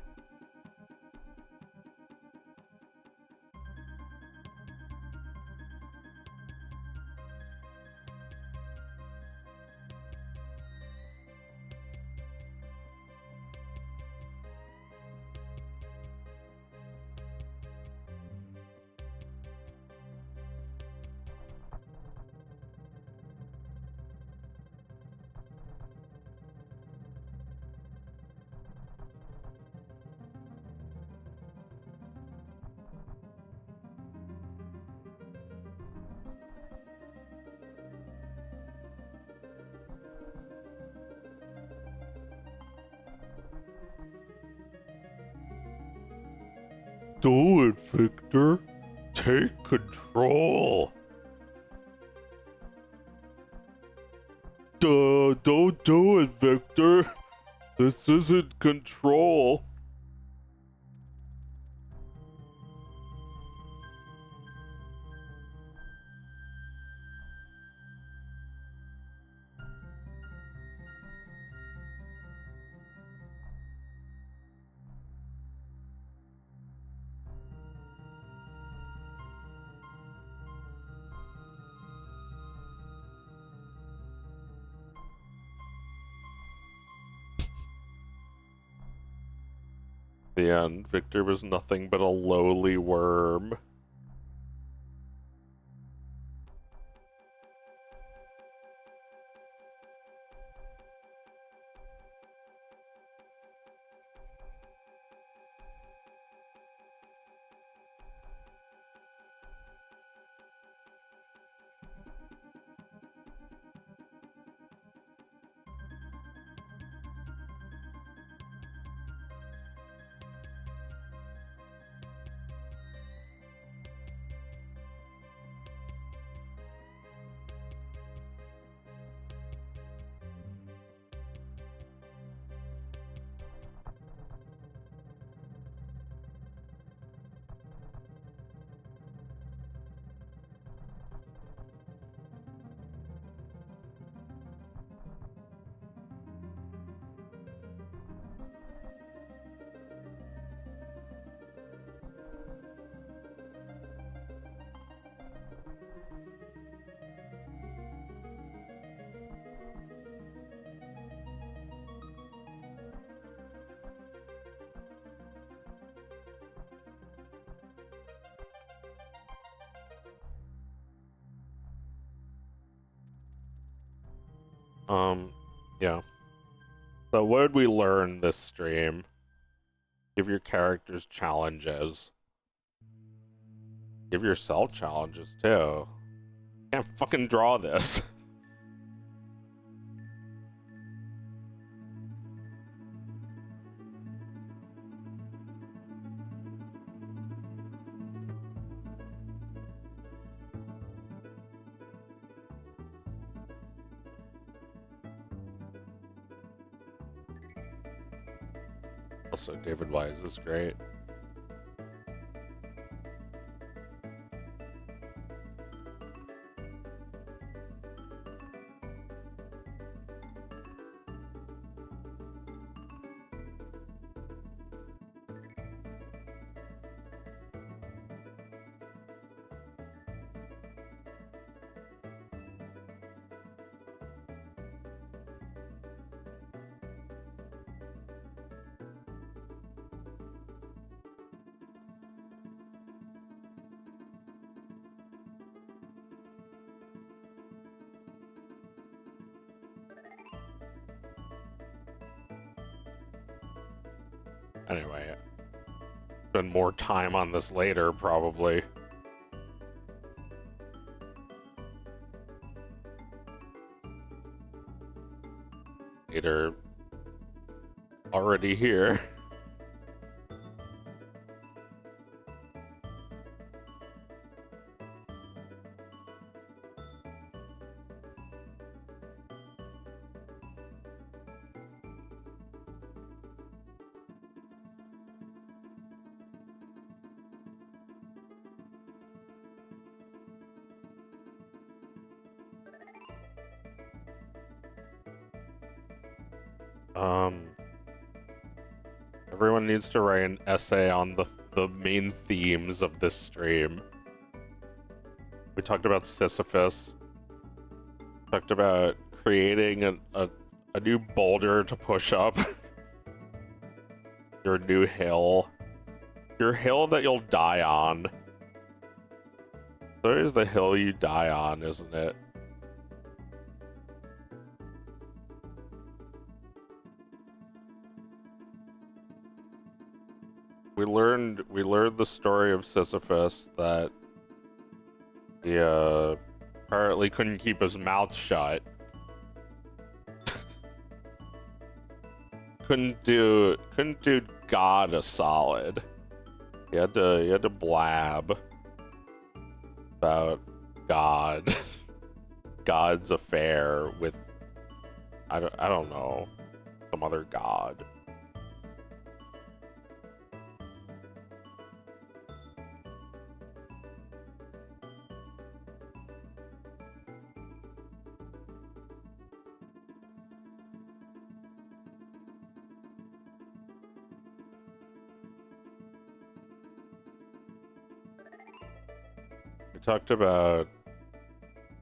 Do it, Victor. Take control. Don't do it, Victor. This isn't control. The end. Victor was nothing but a lowly worm. Yeah. So what did we learn this stream? Give your characters challenges. Give yourself challenges too. Can't fucking draw this. Also, David Wise is great. Anyway, spend more time on this later, probably. Later. Already here. Um, everyone needs to write an essay on the main themes of this stream. We talked about Sisyphus. Talked about creating a new boulder to push up. Your new hill. Your hill that you'll die on. There is the hill you die on, isn't it? We learned the story of Sisyphus, that he apparently couldn't keep his mouth shut. couldn't do God a solid. He had to blab about God. God's affair with I don't know, some other god. We talked about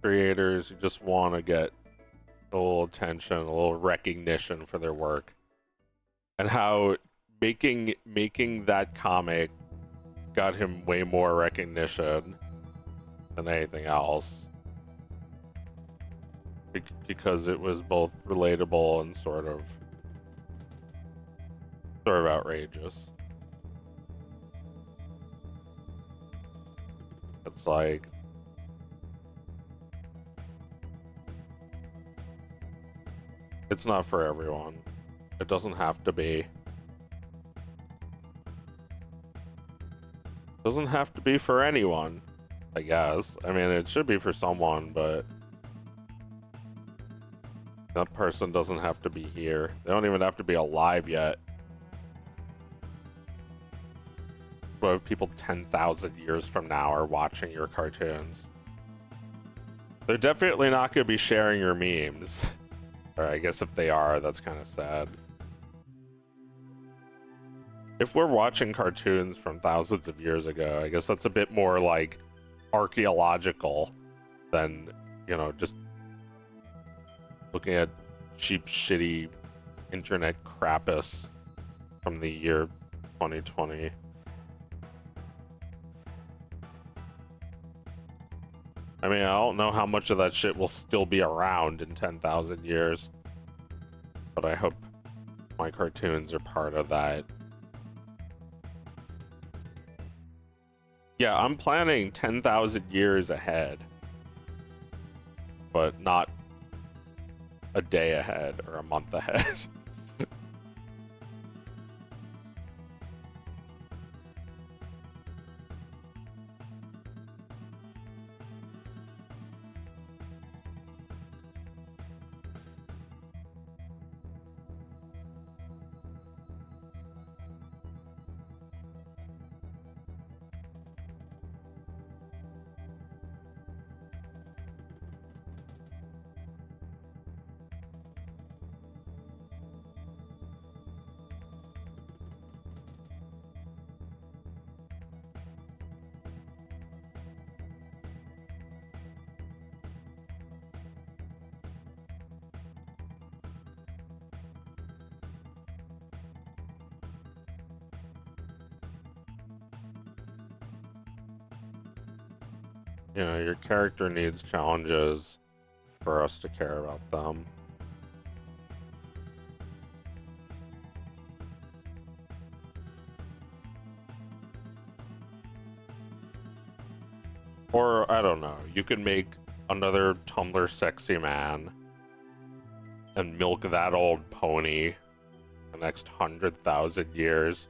creators who just want to get a little attention, a little recognition for their work, and how making that comic got him way more recognition than anything else, because it was both relatable and sort of outrageous. It's like, it's not for everyone. It doesn't have to be. Doesn't have to be for anyone, I guess. I mean, it should be for someone, but that person doesn't have to be here. They don't even have to be alive yet. What if people 10,000 years from now are watching your cartoons? They're definitely not going to be sharing your memes. Or I guess if they are, that's kind of sad. If we're watching cartoons from thousands of years ago, I guess that's a bit more like archaeological than, you know, just looking at cheap, shitty internet crapus from the year 2020. I mean, I don't know how much of that shit will still be around in 10,000 years, but I hope my cartoons are part of that. Yeah, I'm planning 10,000 years ahead, but not a day ahead or a month ahead. You know, your character needs challenges for us to care about them. Or, I don't know, you can make another Tumblr sexy man and milk that old pony the next 100,000 years.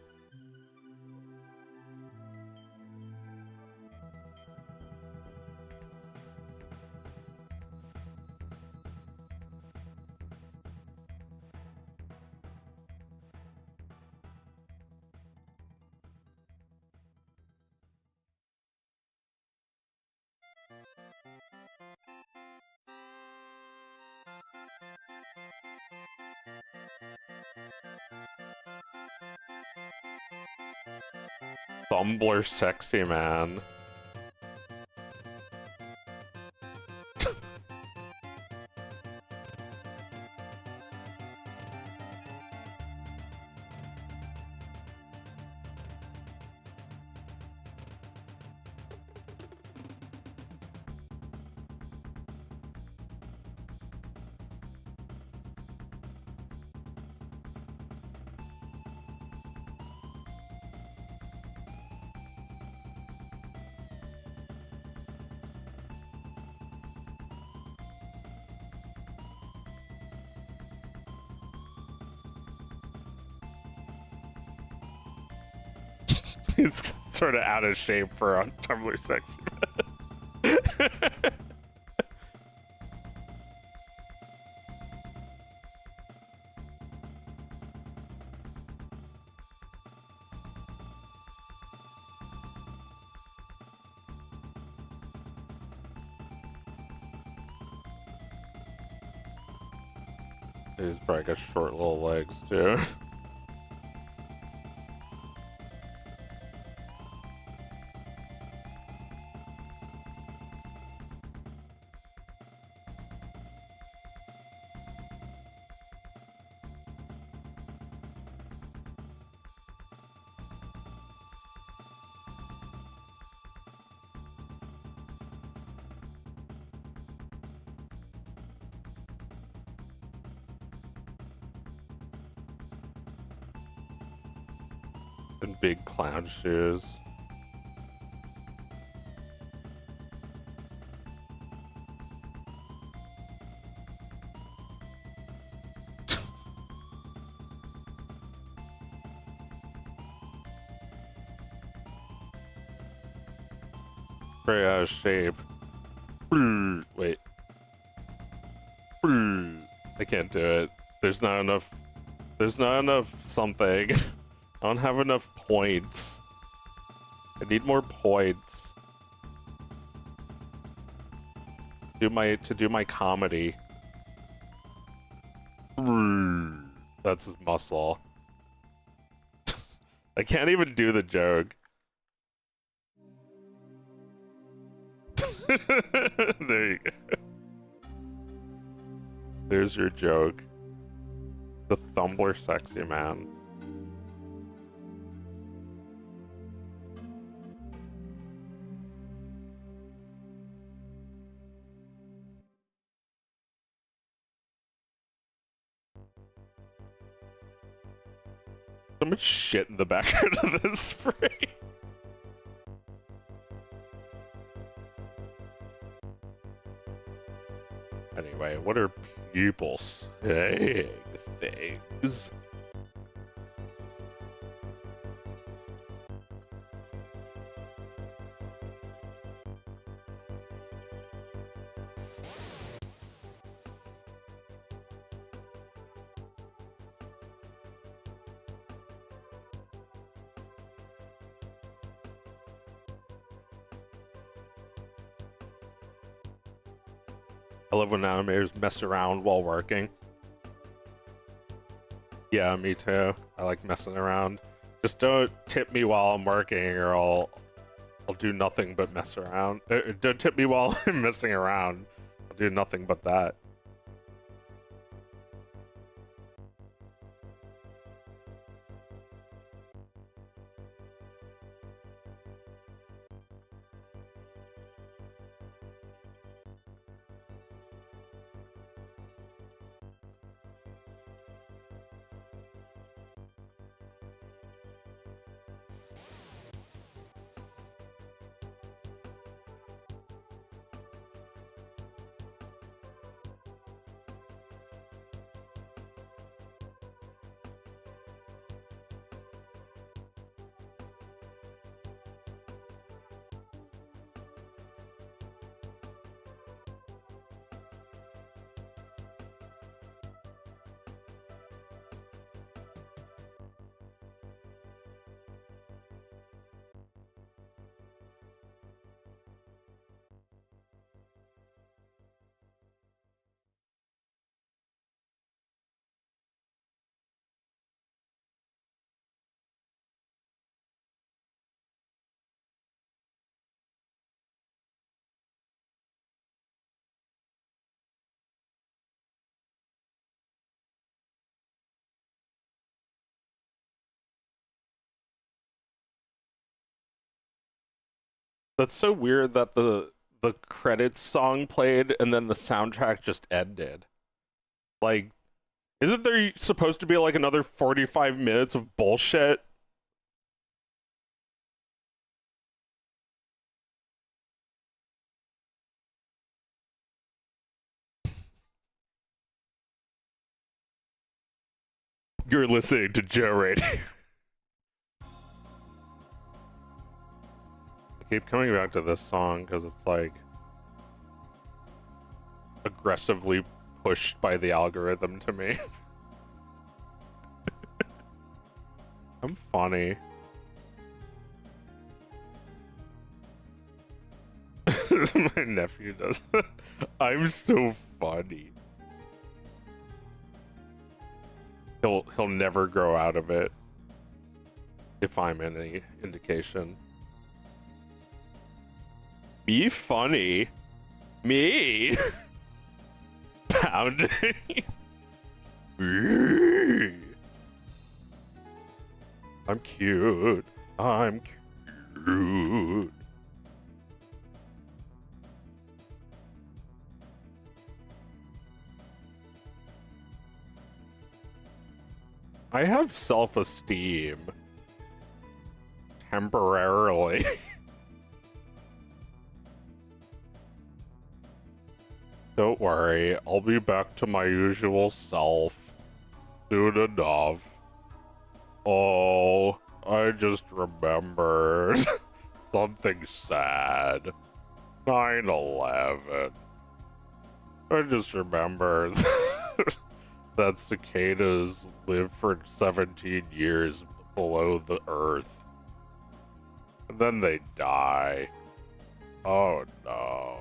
Tumblr sexy man. He's sort of out of shape for a Tumblr sexy man. He's probably got short little legs too. And big clown shoes. Very out of shape. Wait. I can't do it. There's not enough something. I don't have enough points. I need more points. To do my comedy. That's his muscle. I can't even do the joke. There you go. There's your joke. The Tumblr sexy man. So much shit in the background of this frame. Anyway, what are people saying things? I love when animators mess around while working. Yeah, me too. I like messing around. Just don't tip me while I'm working, or I'll do nothing but mess around. Don't tip me while I'm messing around. I'll do nothing but that. That's so weird that the credits song played and then the soundtrack just ended. Like, isn't there supposed to be like another 45 minutes of bullshit? You're listening to Joe Radio. I keep coming back to this song because it's like aggressively pushed by the algorithm to me. I'm funny. My nephew does that. I'm so funny. He'll never grow out of it, if I'm any indication. Be funny. Me? Pounding. I'm cute. I'm cute. I have self-esteem. Temporarily. Don't worry, I'll be back to my usual self soon enough. Oh, I just remembered something sad. 9/11. I just remembered that cicadas live for 17 years below the earth. And then they die. Oh no.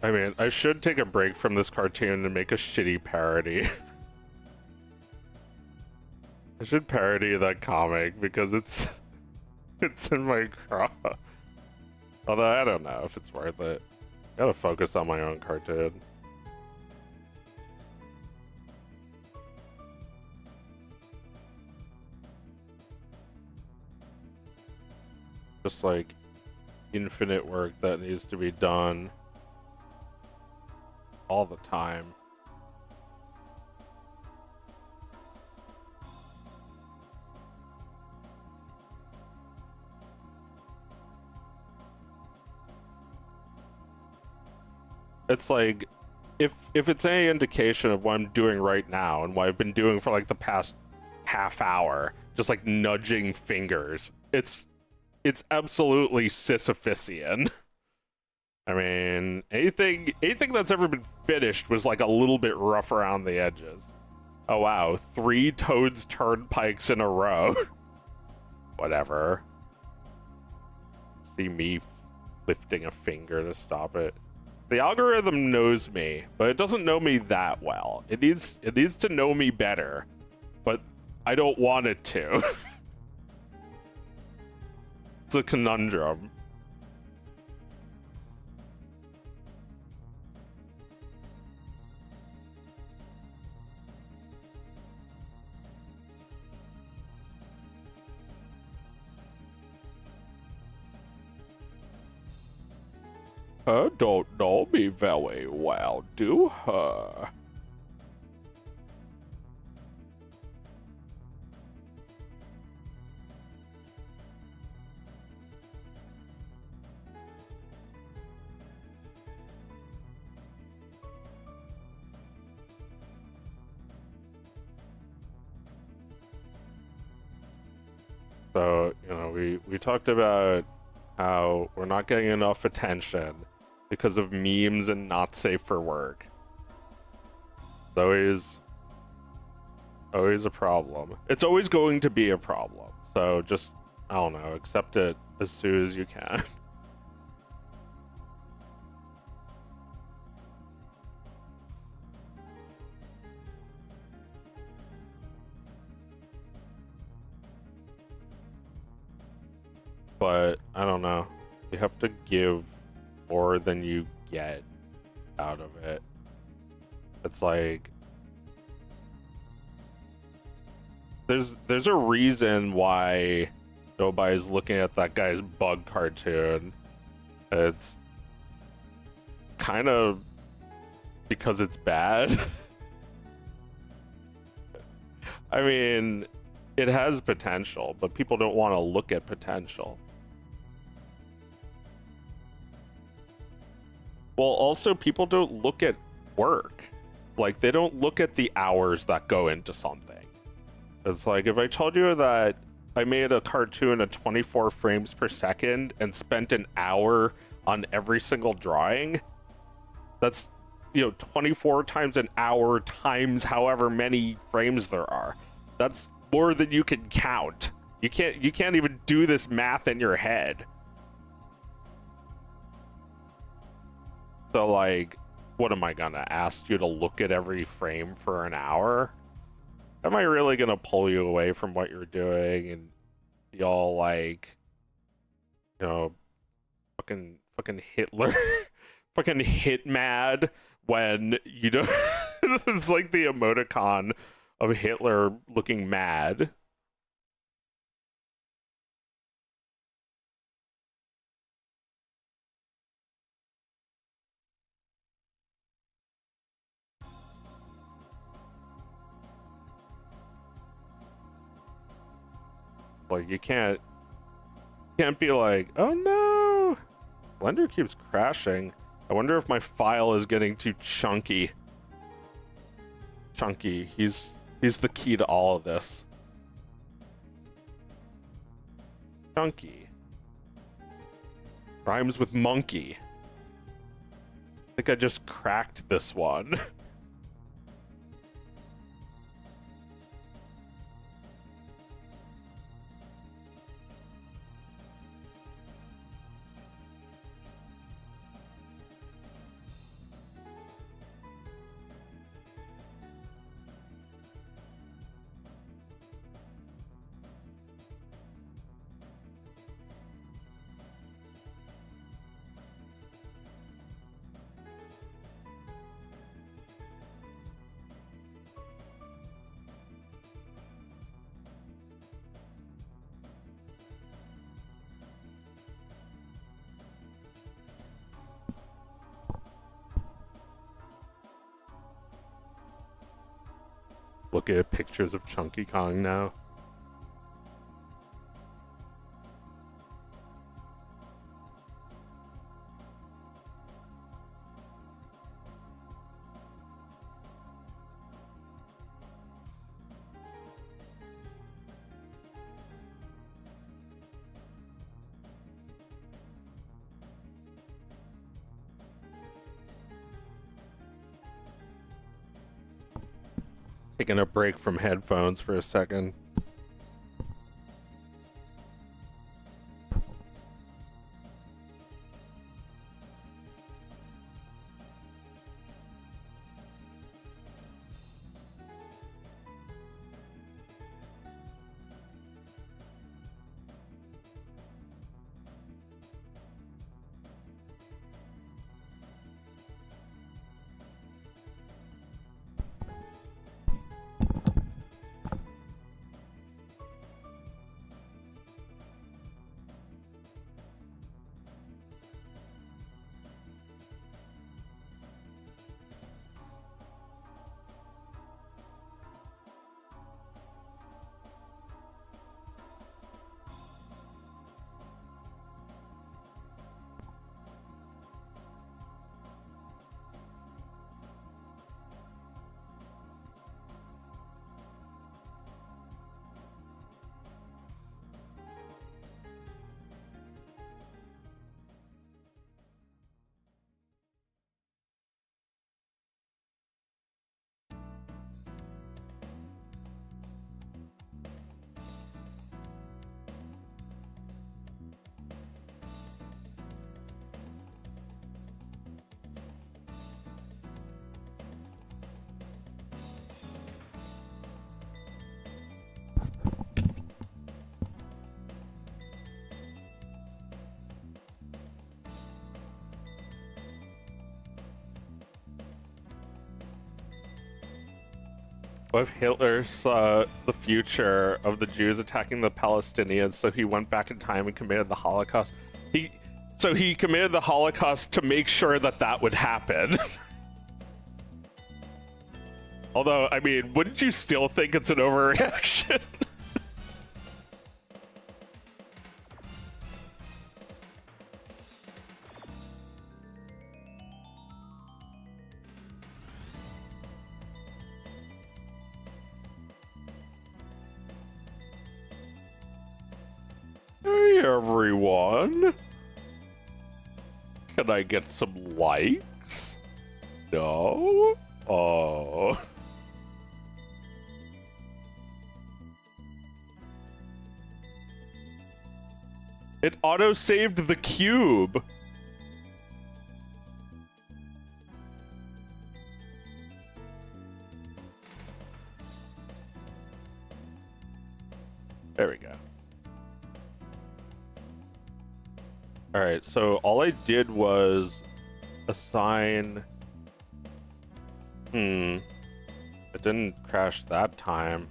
I mean, I should take a break from this cartoon and make a shitty parody. I should parody that comic because it's in my crop. Although I don't know if it's worth it. Gotta focus on my own cartoon. Just like infinite work that needs to be done all the time. It's like if it's any indication of what I'm doing right now and what I've been doing for like the past half hour, just like nudging fingers, it's absolutely Sisyphusian. I mean, anything that's ever been finished was like a little bit rough around the edges. Oh wow, 3 Toads Turnpikes in a row. Whatever. See me lifting a finger to stop it. The algorithm knows me, but it doesn't know me that well. It needs to know me better, but I don't want it to. It's a conundrum. Her don't know me very well, do her? So, you know, we talked about how we're not getting enough attention because of memes and not safe for work. It's always a problem. It's always going to be a problem. So just, I don't know, accept it as soon as you can. but I don't know. You have to give more than you get out of it. It's like there's a reason why nobody's looking at that guy's bug cartoon. It's kind of because it's bad. I mean, it has potential, but people don't want to look at potential. Well, also people don't look at work. Like, they don't look at the hours that go into something. It's like, if I told you that I made a cartoon at 24 frames per second and spent an hour on every single drawing, that's, 24 times an hour times however many frames there are. That's more than you can count. You can't even do this math in your head. So, like, what am I gonna ask you to look at every frame for an hour? Am I really gonna pull you away from what you're doing and be all like, fucking Hitler, fucking hit mad when you don't? It's like the emoticon of Hitler looking mad. Like, you can't be like, oh no, Blender keeps crashing. I wonder if my file is getting too chunky. Chunky, he's the key to all of this. Chunky rhymes with monkey. I think I just cracked this one. Look at pictures of Chunky Kong now. Taking a break from headphones for a second. What if Hitler saw the future of the Jews attacking the Palestinians, so he went back in time and committed the Holocaust? So he committed the Holocaust to make sure that that would happen. Although, I mean, wouldn't you still think it's an overreaction? Hey, everyone. Can I get some likes? No? Oh. It auto-saved the cube. There we go. All right, so all I did was assign... It didn't crash that time.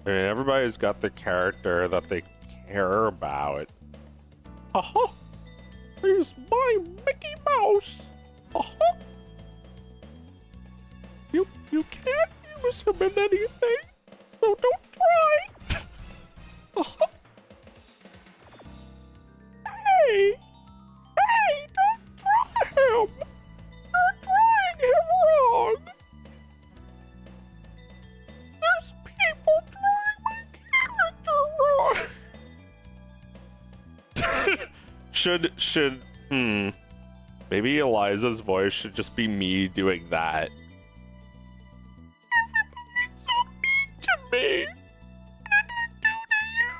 I mean, everybody's got the character that they care about. Uh-huh. Here's my Mickey Mouse. Uh-huh. You can't use him in anything, so don't try. Uh-huh. Hey! Hey, don't try him! You're trying him wrong! There's people trying my character wrong! Should, maybe Eliza's voice should just be me doing that. Everybody's so mean to me! What did I do to you?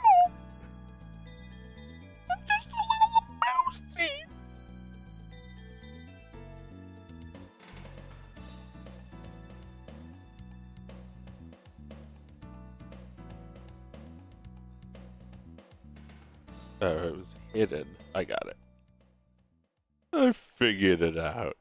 I'm just a little mousey. Oh, it was hidden. I got it. I figured it out.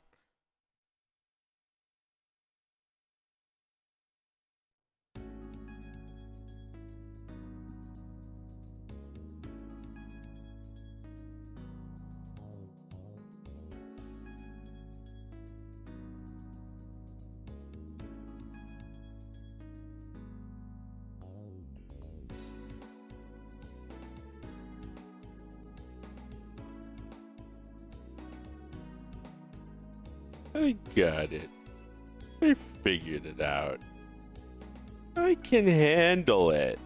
I got it. I figured it out. I can handle it.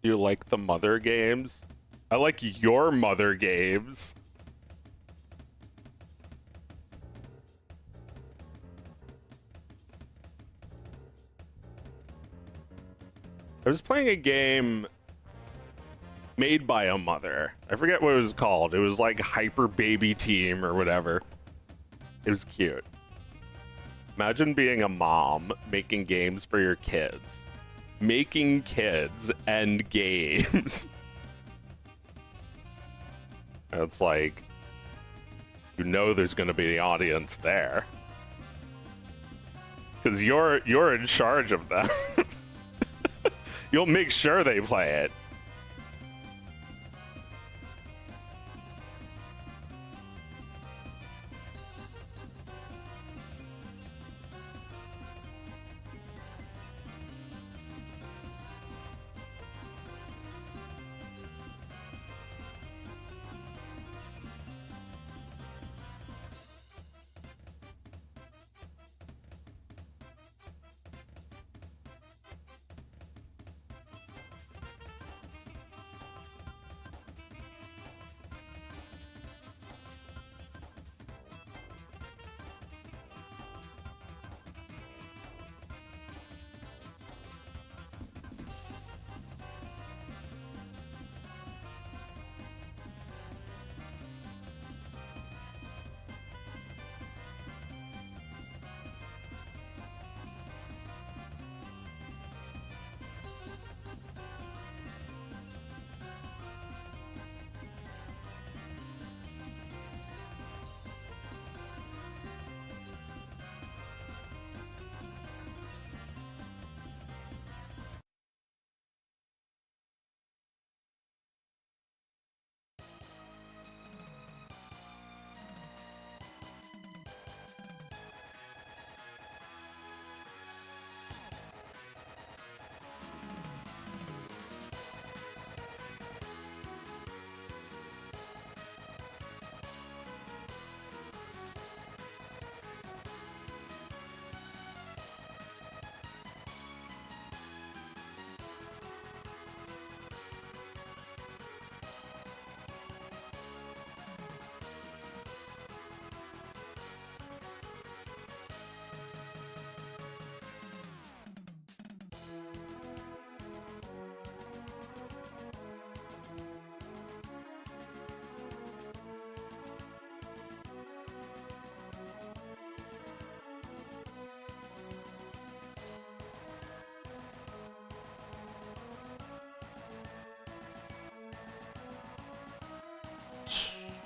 Do you like the Mother games? I like your Mother games. I was playing a game made by a mother. I forget what it was called. It was like Hyper Baby Team or whatever. It was cute. Imagine being a mom making games for your kids. Making kids and games. It's like, you know there's going to be the audience there. Because you're in charge of them. You'll make sure they play it.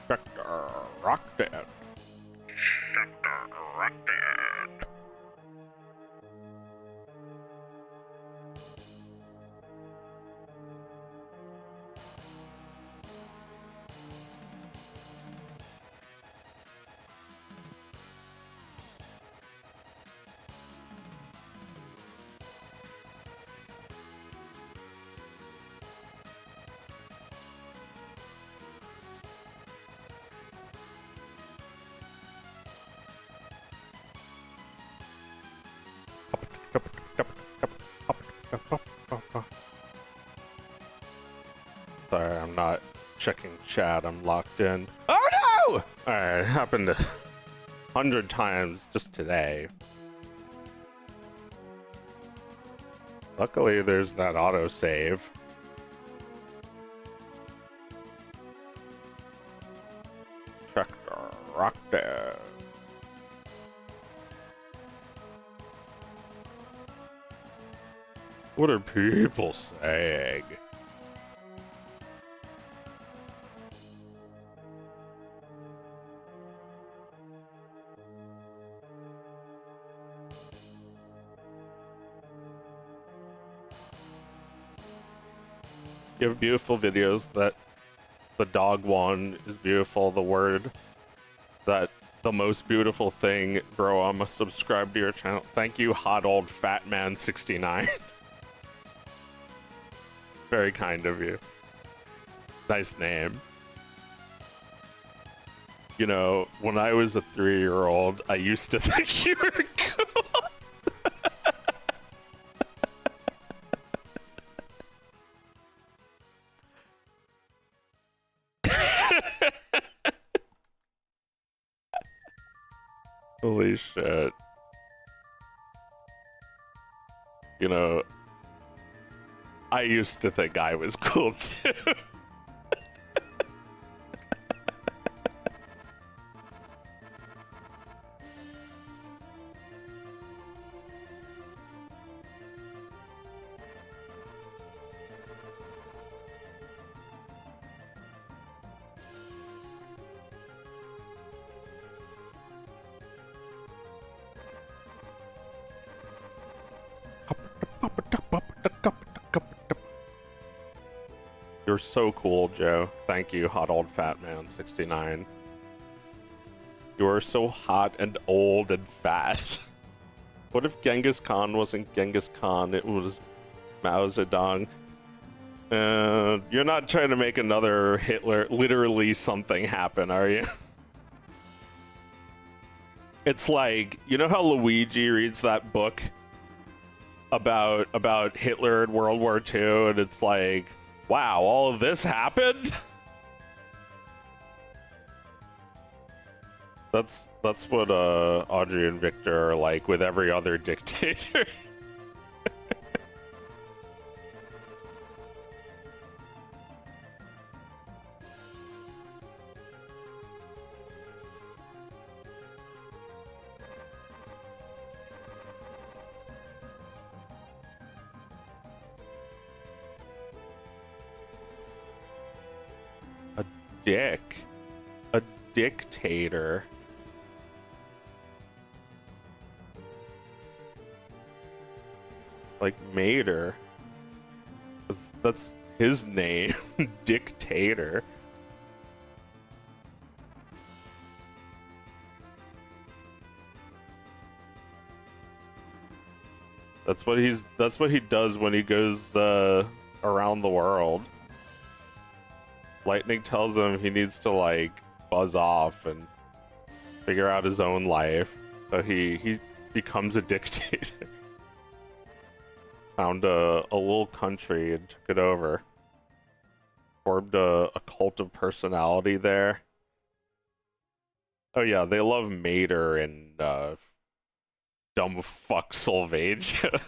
Sector Rocket. Sector Rocket. Sorry, I'm not checking chat. I'm locked in. Oh no! Alright, it happened 100 times just today. Luckily, there's that autosave. Check the rock there. What are people saying? You have beautiful videos. That the dog one is beautiful. The word that the most beautiful thing, bro. I'm gonna subscribe to your channel. Thank you, hot old fat man 69. Very kind of you. Nice name. You know, when I was a 3-year-old, I used to think you were cool. Holy shit. You know, I used to think I was cool too. You're so cool, Joe. Thank you, hot old fat man 69. You are so hot and old and fat. What if Genghis Khan wasn't Genghis Khan? It was Mao Zedong. You're not trying to make another Hitler, literally something happen, are you? It's like, you know how Luigi reads that book about Hitler in World War II, and it's like, wow, all of this happened? That's what Audrey and Victor are like with every other dictator. A dictator. Like Mater. That's his name. Dictator. That's what he does when he goes around the world. Lightning tells him he needs to like buzz off and figure out his own life. So he becomes a dictator. Found a little country and took it over. Formed a cult of personality there. Oh yeah, they love Mater and dumb fuck Sylvagia.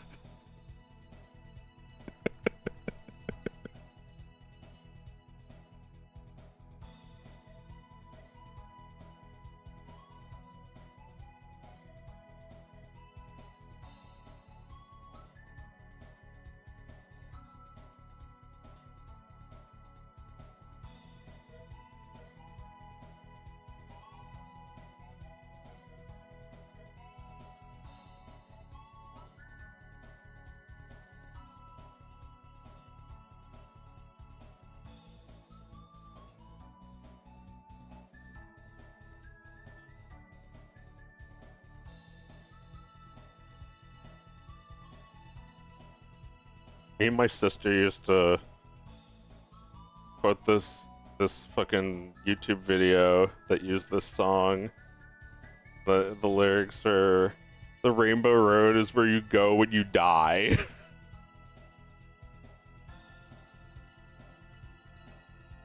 Me and my sister used to quote this fucking YouTube video that used this song. The lyrics are, "The rainbow road is where you go when you die."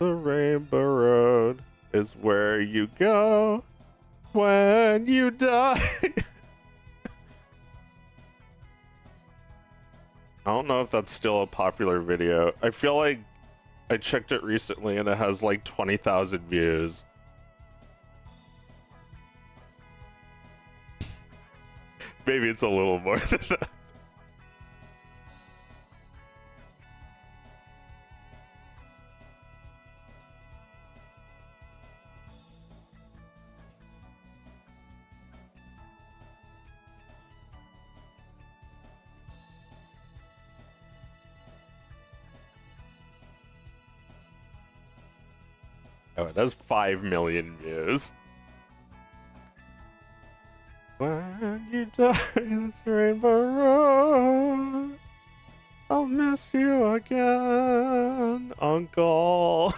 The rainbow road is where you go when you die. I don't know if that's still a popular video. I feel like I checked it recently and it has like 20,000 views. Maybe it's a little more than that. Oh, it has 5 million views. When you die this rainbow road, I'll miss you again, Uncle.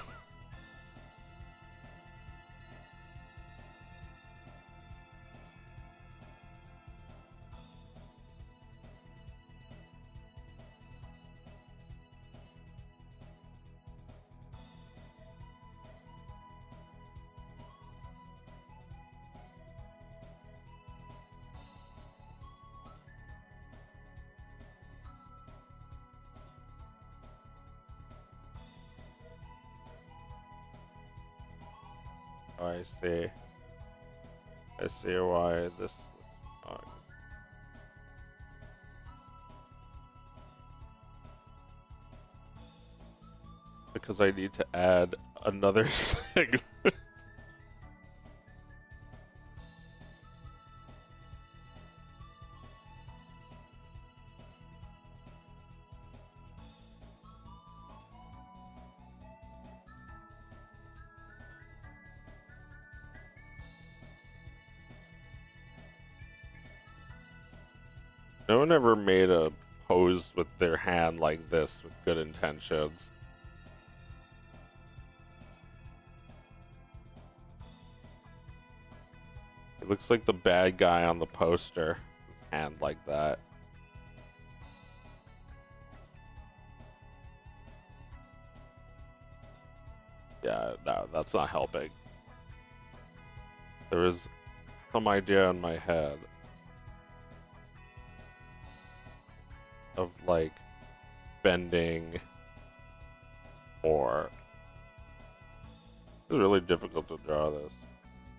Oh, I see. I see why this. Oh. Because I need to add another segment. No one ever made a pose with their hand like this with good intentions. It looks like the bad guy on the poster. His hand like that. Yeah, no, that's not helping. There was some idea in my head of like bending or it's really difficult to draw this.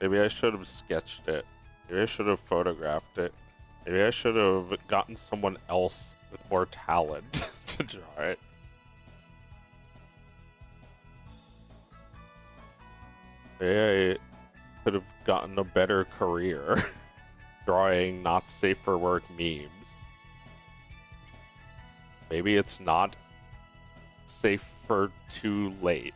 Maybe I should have sketched it. Maybe I should have photographed it. Maybe I should have gotten someone else with more talent to draw it. Maybe I could have gotten a better career drawing not safe for work memes. Maybe it's not safe for too late.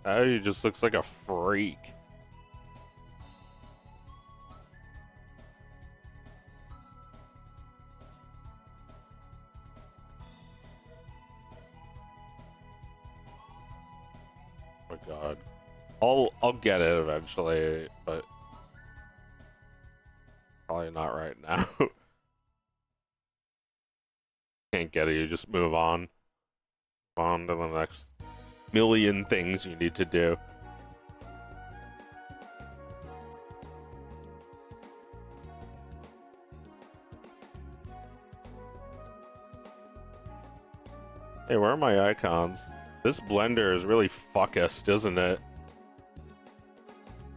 Now he just looks like a freak. Oh my god. I'll get it eventually, but probably not right now. Can't get it, you just move on. On to the next million things you need to do. Hey, where are my icons? This blender is really fuckest, isn't it?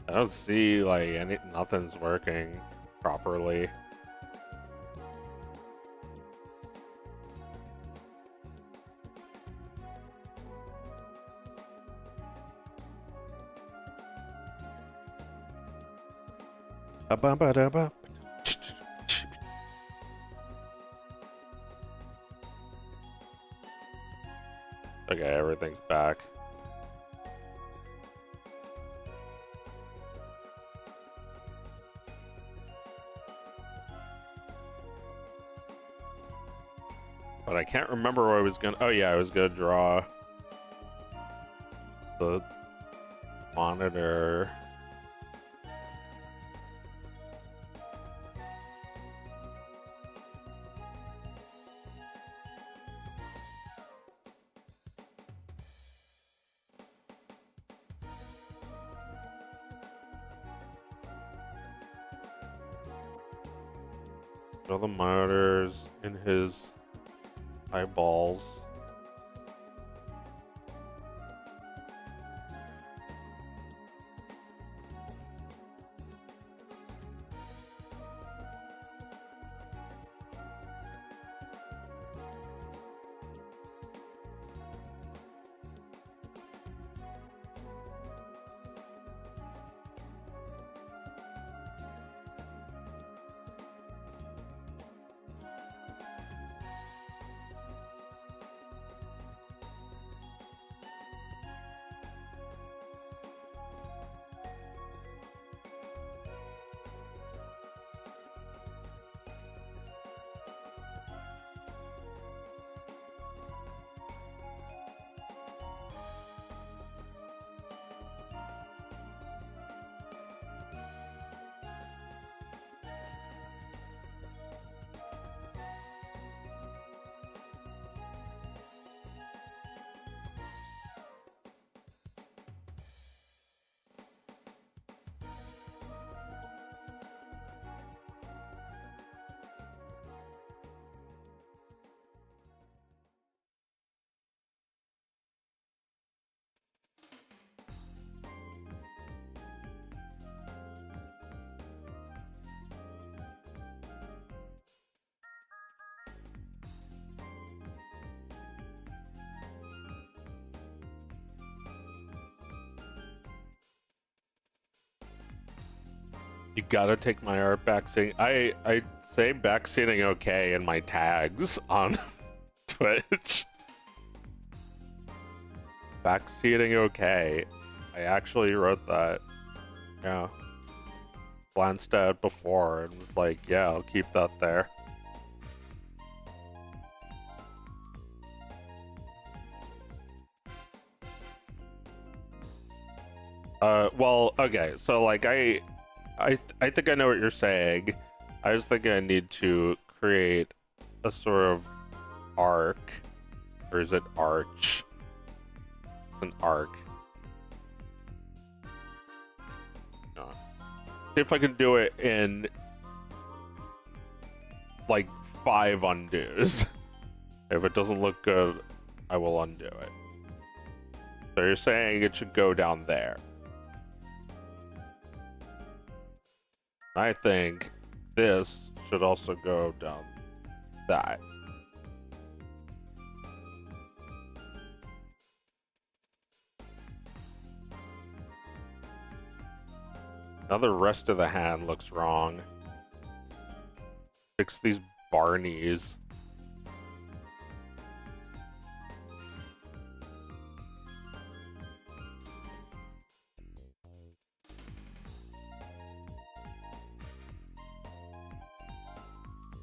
I don't see like nothing's working properly. Ba-ba-ba-da-ba. Okay, everything's back. But I can't remember what I was gonna. Oh yeah, I was gonna draw the monitor. All the monitors in his eyeballs. You gotta take my art backseating. I say backseating okay in my tags on Twitch. Backseating okay. I actually wrote that. Yeah. Glanced at it before and was like, yeah, I'll keep that there. Well, okay, so like I think I know what you're saying. I was thinking I need to create a sort of arc, or is it arch? An arc. No. See if I can do it in like 5 undos. If it doesn't look good, I will undo it. So you're saying it should go down there. I think this should also go down that. Now the rest of the hand looks wrong. Fix these Barneys.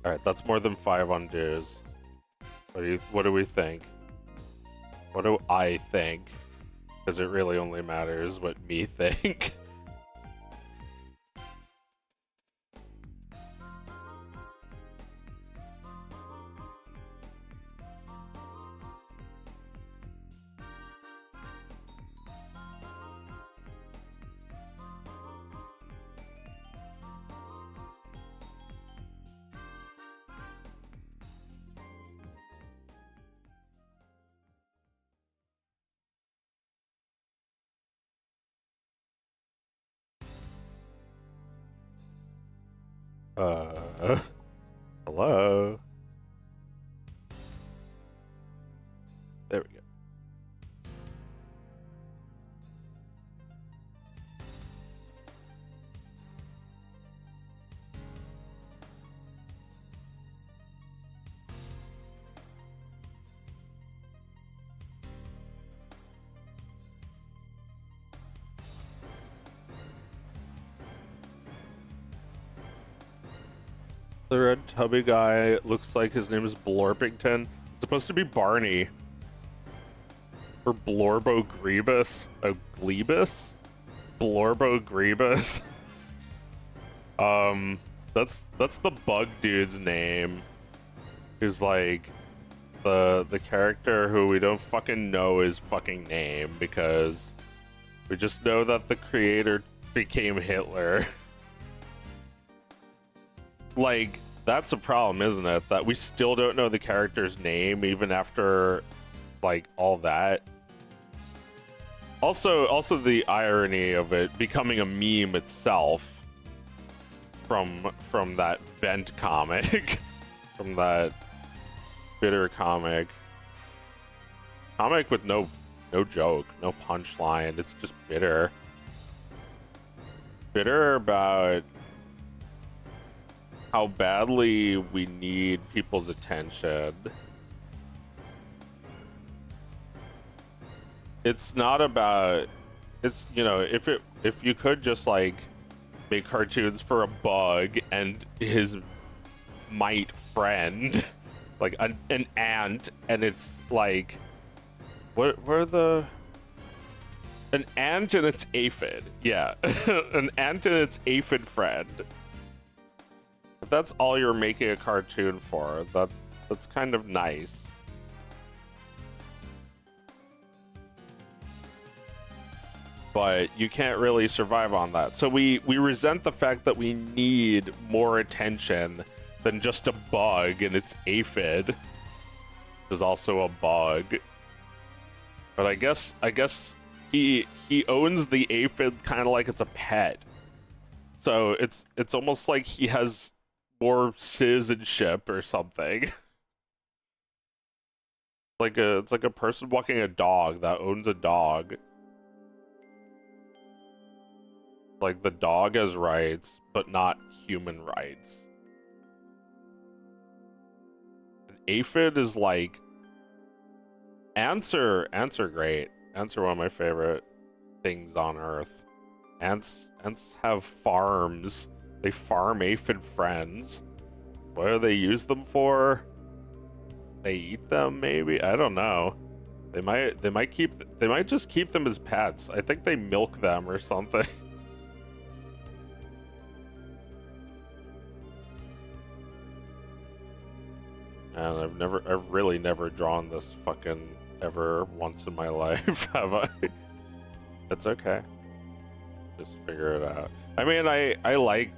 Alright, that's more than 5 undos. What do we think? What do I think? Because it really only matters what me think. Hello? There we go. The red tubby guy looks like his name is Blorpington. It's supposed to be Barney. Or Blorbogrebus. Oh, Glebus? Blorbogrebus. That's the bug dude's name. Who's like the character who we don't fucking know his fucking name because we just know that the creator became Hitler. Like, that's a problem, isn't it? That we still don't know the character's name even after, like, all that. Also the irony of it becoming a meme itself from that Vent comic, from that bitter comic with no joke, no punchline. It's just bitter about how badly we need people's attention. It's not about, it's, you know, if you could just like make cartoons for a bug and his mite friend, like an ant, and it's like, what are the, an ant and its aphid, yeah. An ant and its aphid friend. If that's all you're making a cartoon for, that's kind of nice. But you can't really survive on that. So we resent the fact that we need more attention than just a bug and its aphid, which is also a bug. But I guess he owns the aphid kind of like it's a pet. So it's almost like he has more citizenship or something. It's like a person walking a dog that owns a dog. like the dog has rights, but not human rights. An aphid is like ants are great. Ants are one of my favorite things on Earth. Ants have farms. They farm aphid friends. What do they use them for? They eat them, maybe? I don't know. They might just keep them as pets. I think they milk them or something. And I've really never drawn this fucking ever once in my life, have I? It's okay. Just figure it out. I mean, I like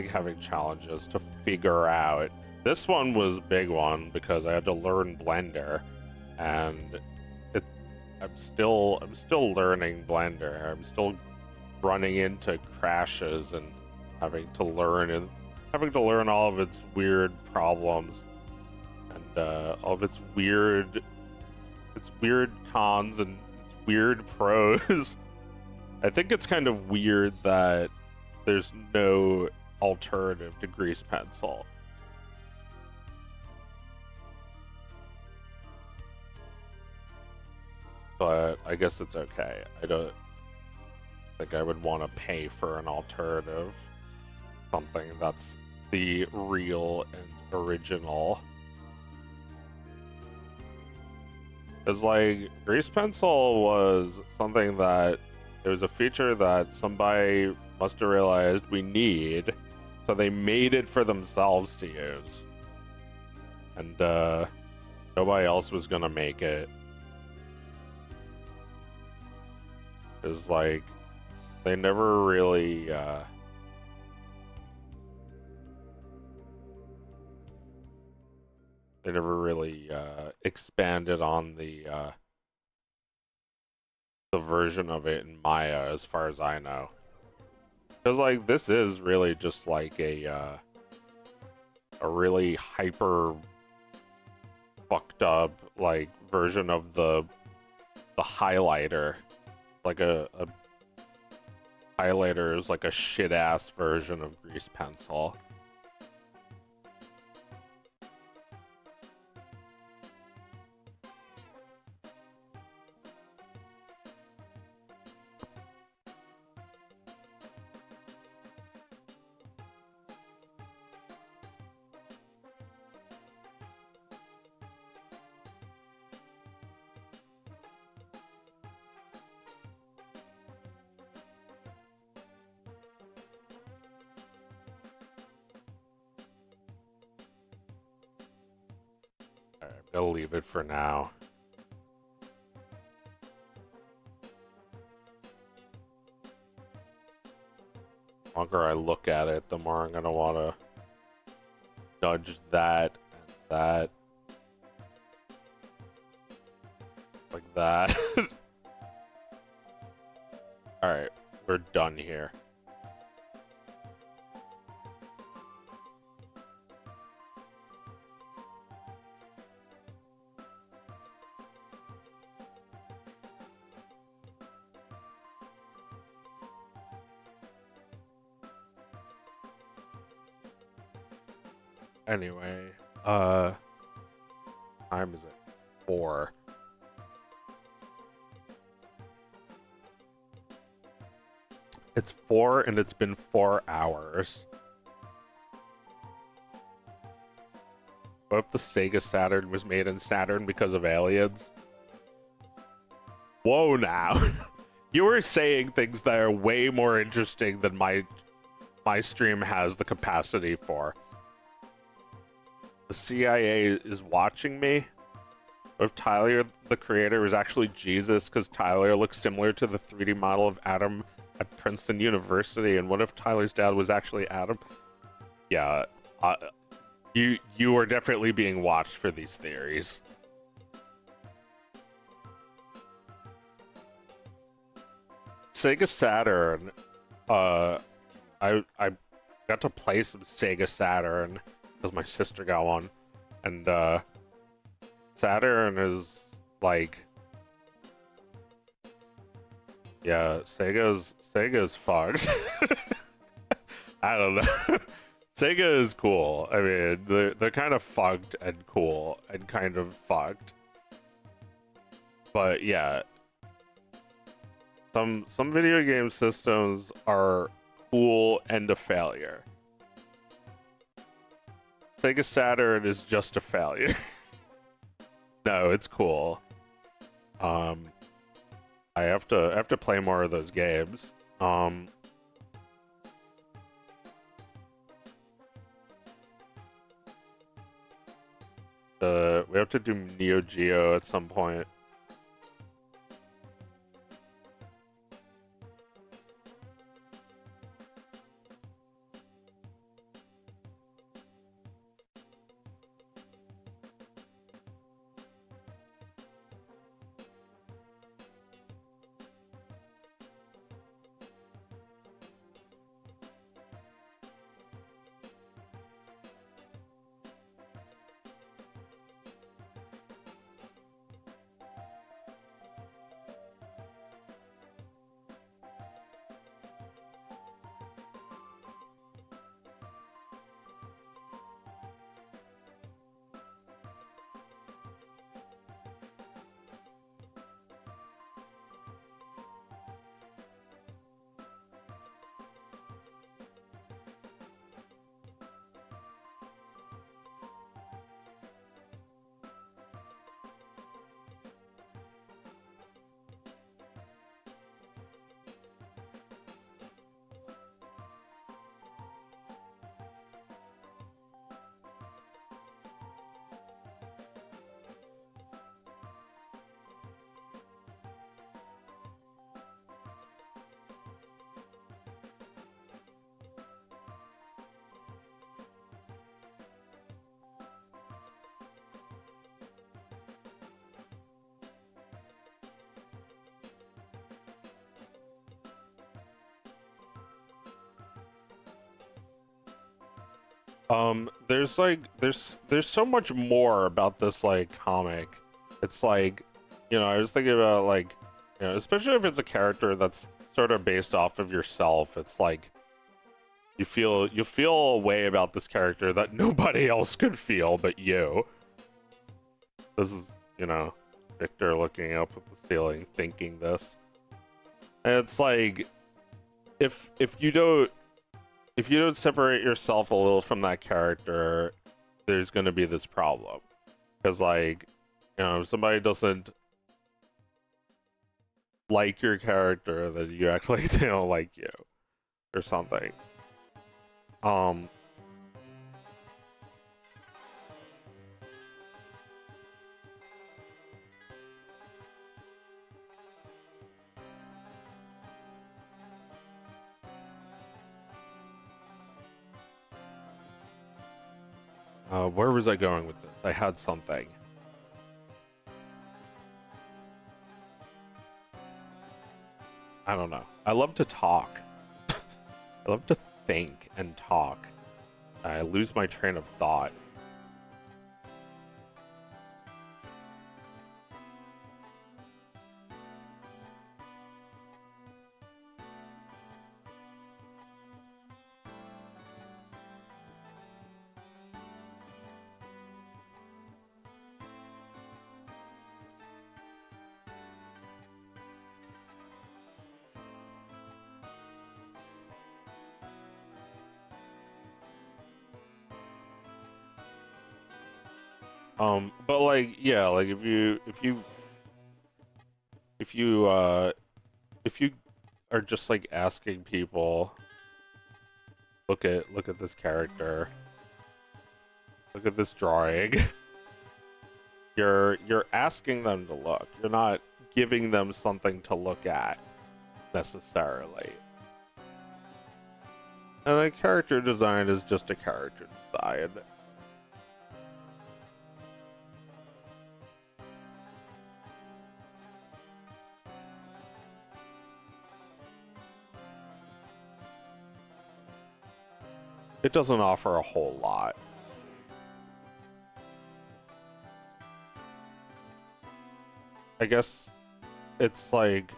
having challenges to figure out. This one was a big one because I had to learn Blender, and I'm still learning Blender. I'm still running into crashes and having to learn all of its weird problems and all of its weird cons and its weird pros. I think it's kind of weird that there's no alternative to grease pencil. But I guess it's okay. I don't think I would want to pay for an alternative. Something that's the real and original. Because, like, grease pencil was something that it was a feature that somebody must have realized we need, so they made it for themselves to use. And nobody else was gonna make it. It's like they never really expanded on the version of it in Maya, as far as I know. Because, like, this is really just like a really hyper fucked up, like, version of the highlighter. Like a highlighter is like a shit ass version of grease pencil. I'll leave it for now. The longer I look at it, the more I'm gonna want to nudge that and that. Like that. Alright, we're done here. Anyway, time is it? 4. It's 4 and it's been 4 hours. What if the Sega Saturn was made in Saturn because of aliens? Whoa now. You were saying things that are way more interesting than my stream has the capacity for. The CIA is watching me? What if Tyler, the creator, was actually Jesus because Tyler looks similar to the 3D model of Adam at Princeton University? And what if Tyler's dad was actually Adam? Yeah, you are definitely being watched for these theories. Sega Saturn, I got to play some Sega Saturn because my sister got one, and Saturn is like Yeah, Sega's fucked. I don't know. Sega is cool. I mean, they're kind of fucked and cool and kind of fucked. But yeah, some video game systems are cool and a failure. Sega Saturn is just a failure. No, it's cool. I have to play more of those games. We have to do Neo Geo at some point. There's so much more about this like comic. It's like, I was thinking about like, especially if it's a character that's sort of based off of yourself. It's like you feel a way about this character that nobody else could feel but you. This is, Victor looking up at the ceiling, thinking this. And it's like if you don't separate yourself a little from that character, there's going to be this problem. Because, like, if somebody doesn't like your character, then you act like they don't like you. Or something. Where was I going with this? I had something. I don't know. I love to talk. I love to think and talk. I lose my train of thought. But like, yeah, like if you are just like asking people, look at this character, look at this drawing, you're asking them to look. You're not giving them something to look at necessarily. And a character design is just a character design. It doesn't offer a whole lot. I guess it's like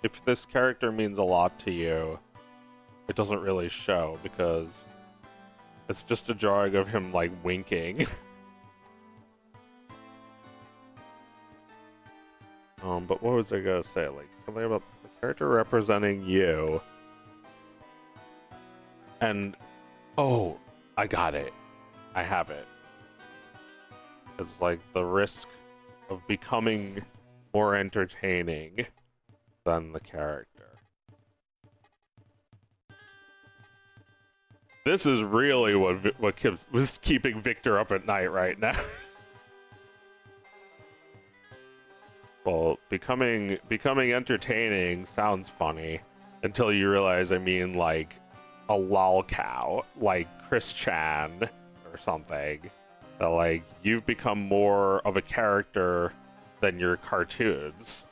if this character means a lot to you, it doesn't really show because it's just a drawing of him like winking. But what was I gonna say? Like something about the character representing you. And oh, I got it. I have it. It's like the risk of becoming more entertaining than the character. This is really what was keeping Victor up at night right now. Well, becoming entertaining sounds funny until you realize I mean like a lol cow, like Chris Chan or something. That like you've become more of a character than your cartoons.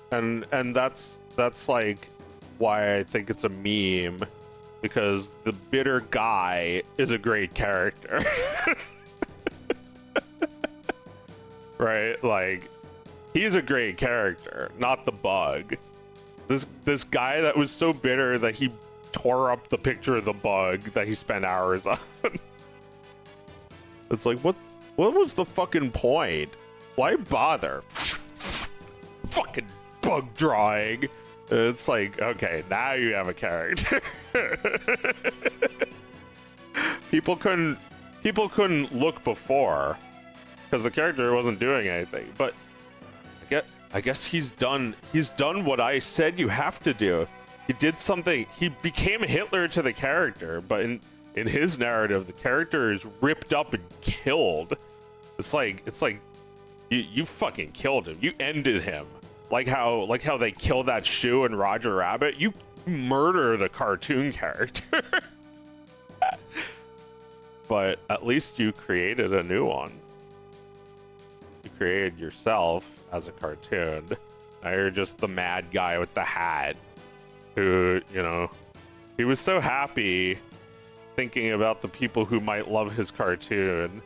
And that's like why I think it's a meme, because the bitter guy is a great character. Right? Like he's a great character, not the bug. This guy that was so bitter that he tore up the picture of the bug that he spent hours on. It's like what was the fucking point? Why bother? Fucking bug drawing. It's like, okay, now you have a character. people couldn't look before because the character wasn't doing anything. But I guess he's done what I said you have to do. He did something. He became Hitler to the character, but in his narrative, the character is ripped up and killed. It's like you fucking killed him. You ended him. Like how they kill that shoe in Roger Rabbit. You murder the cartoon character. But at least you created a new one. You created yourself as a cartoon. Now you're just the mad guy with the hat who, you know, he was so happy thinking about the people who might love his cartoon,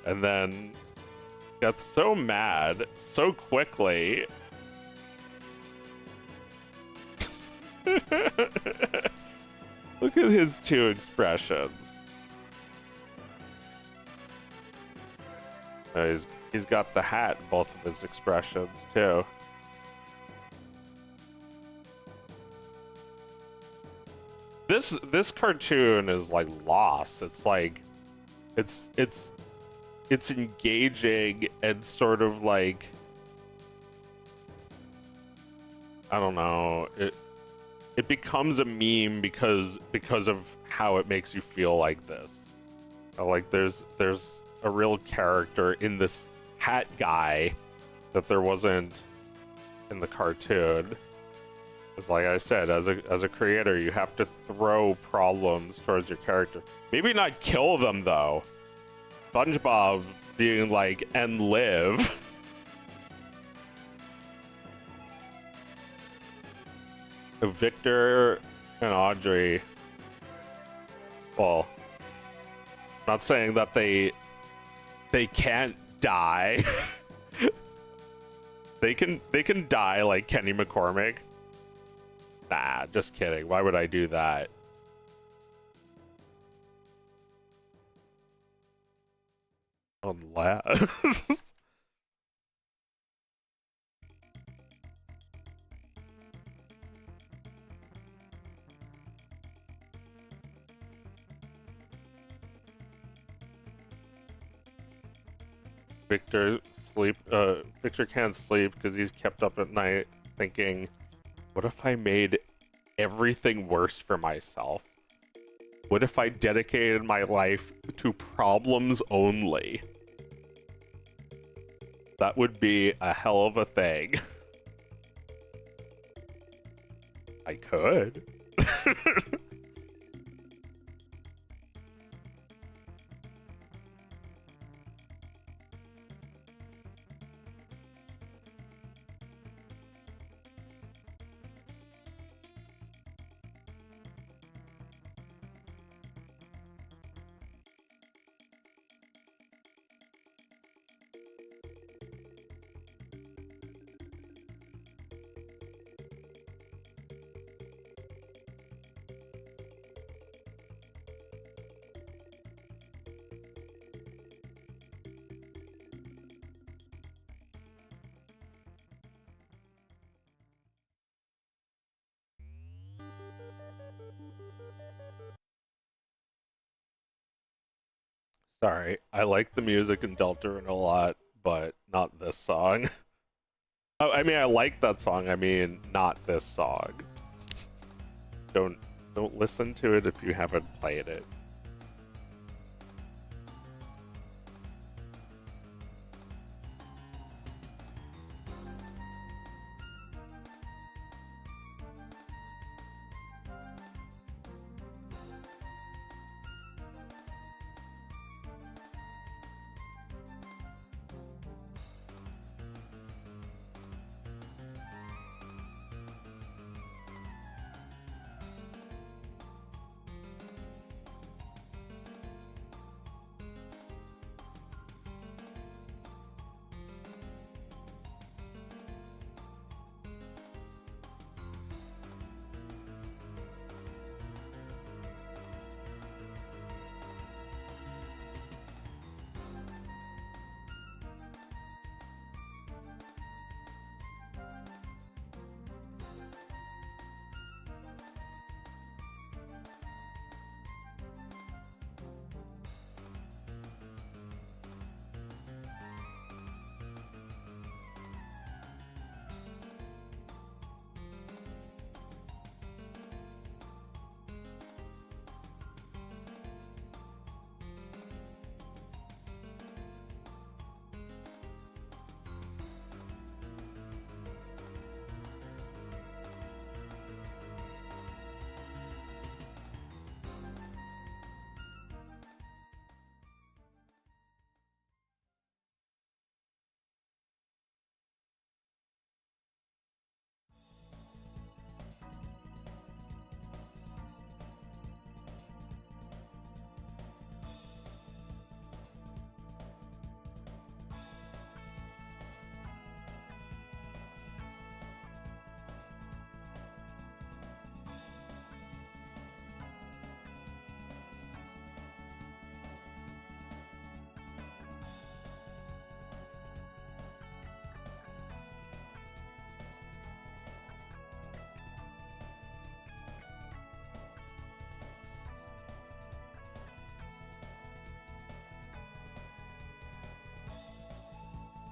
and then got so mad so quickly. Look at his two expressions. He's got the hat in both of his expressions too. This cartoon is like lost. It's like it's engaging and sort of like, I don't know, it becomes a meme because of how it makes you feel like this. Like there's a real character in this hat guy that there wasn't in the cartoon. It's like I said, as a creator, you have to throw problems towards your character. Maybe not kill them though. SpongeBob being like, and live. Victor and Audrey, well, not saying that they can't die. they can die like Kenny McCormick. Nah, just kidding. Why would I do that? Unless Victor can't sleep because he's kept up at night thinking, what if I made everything worse for myself? What if I dedicated my life to problems only? That would be a hell of a thing. I could. Sorry, I like the music in Deltarune a lot, but not this song. Oh, I mean, I like that song. I mean, not this song. Don't listen to it if you haven't played it.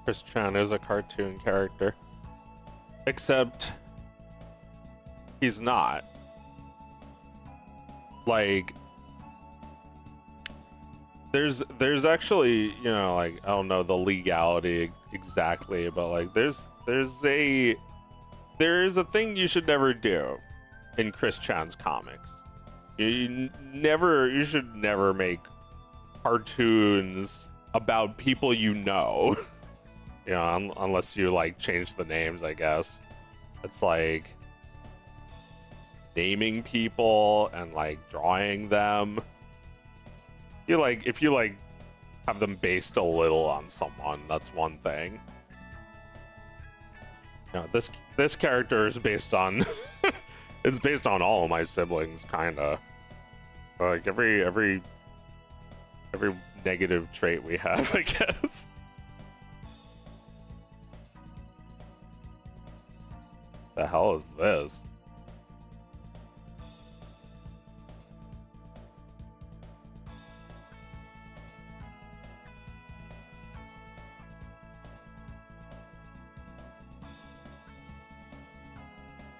Chris Chan is a cartoon character. Except he's not. Like there's actually, you know, like I don't know the legality exactly, but like there's a thing you should never do in Chris Chan's comics. You should never make cartoons about people you know. You know, unless you like change the names, I guess. It's like naming people and like drawing them. If you like have them based a little on someone, that's one thing. You know, this character is based on it's based on all of my siblings, kinda. Like every negative trait we have, I guess. The hell is this?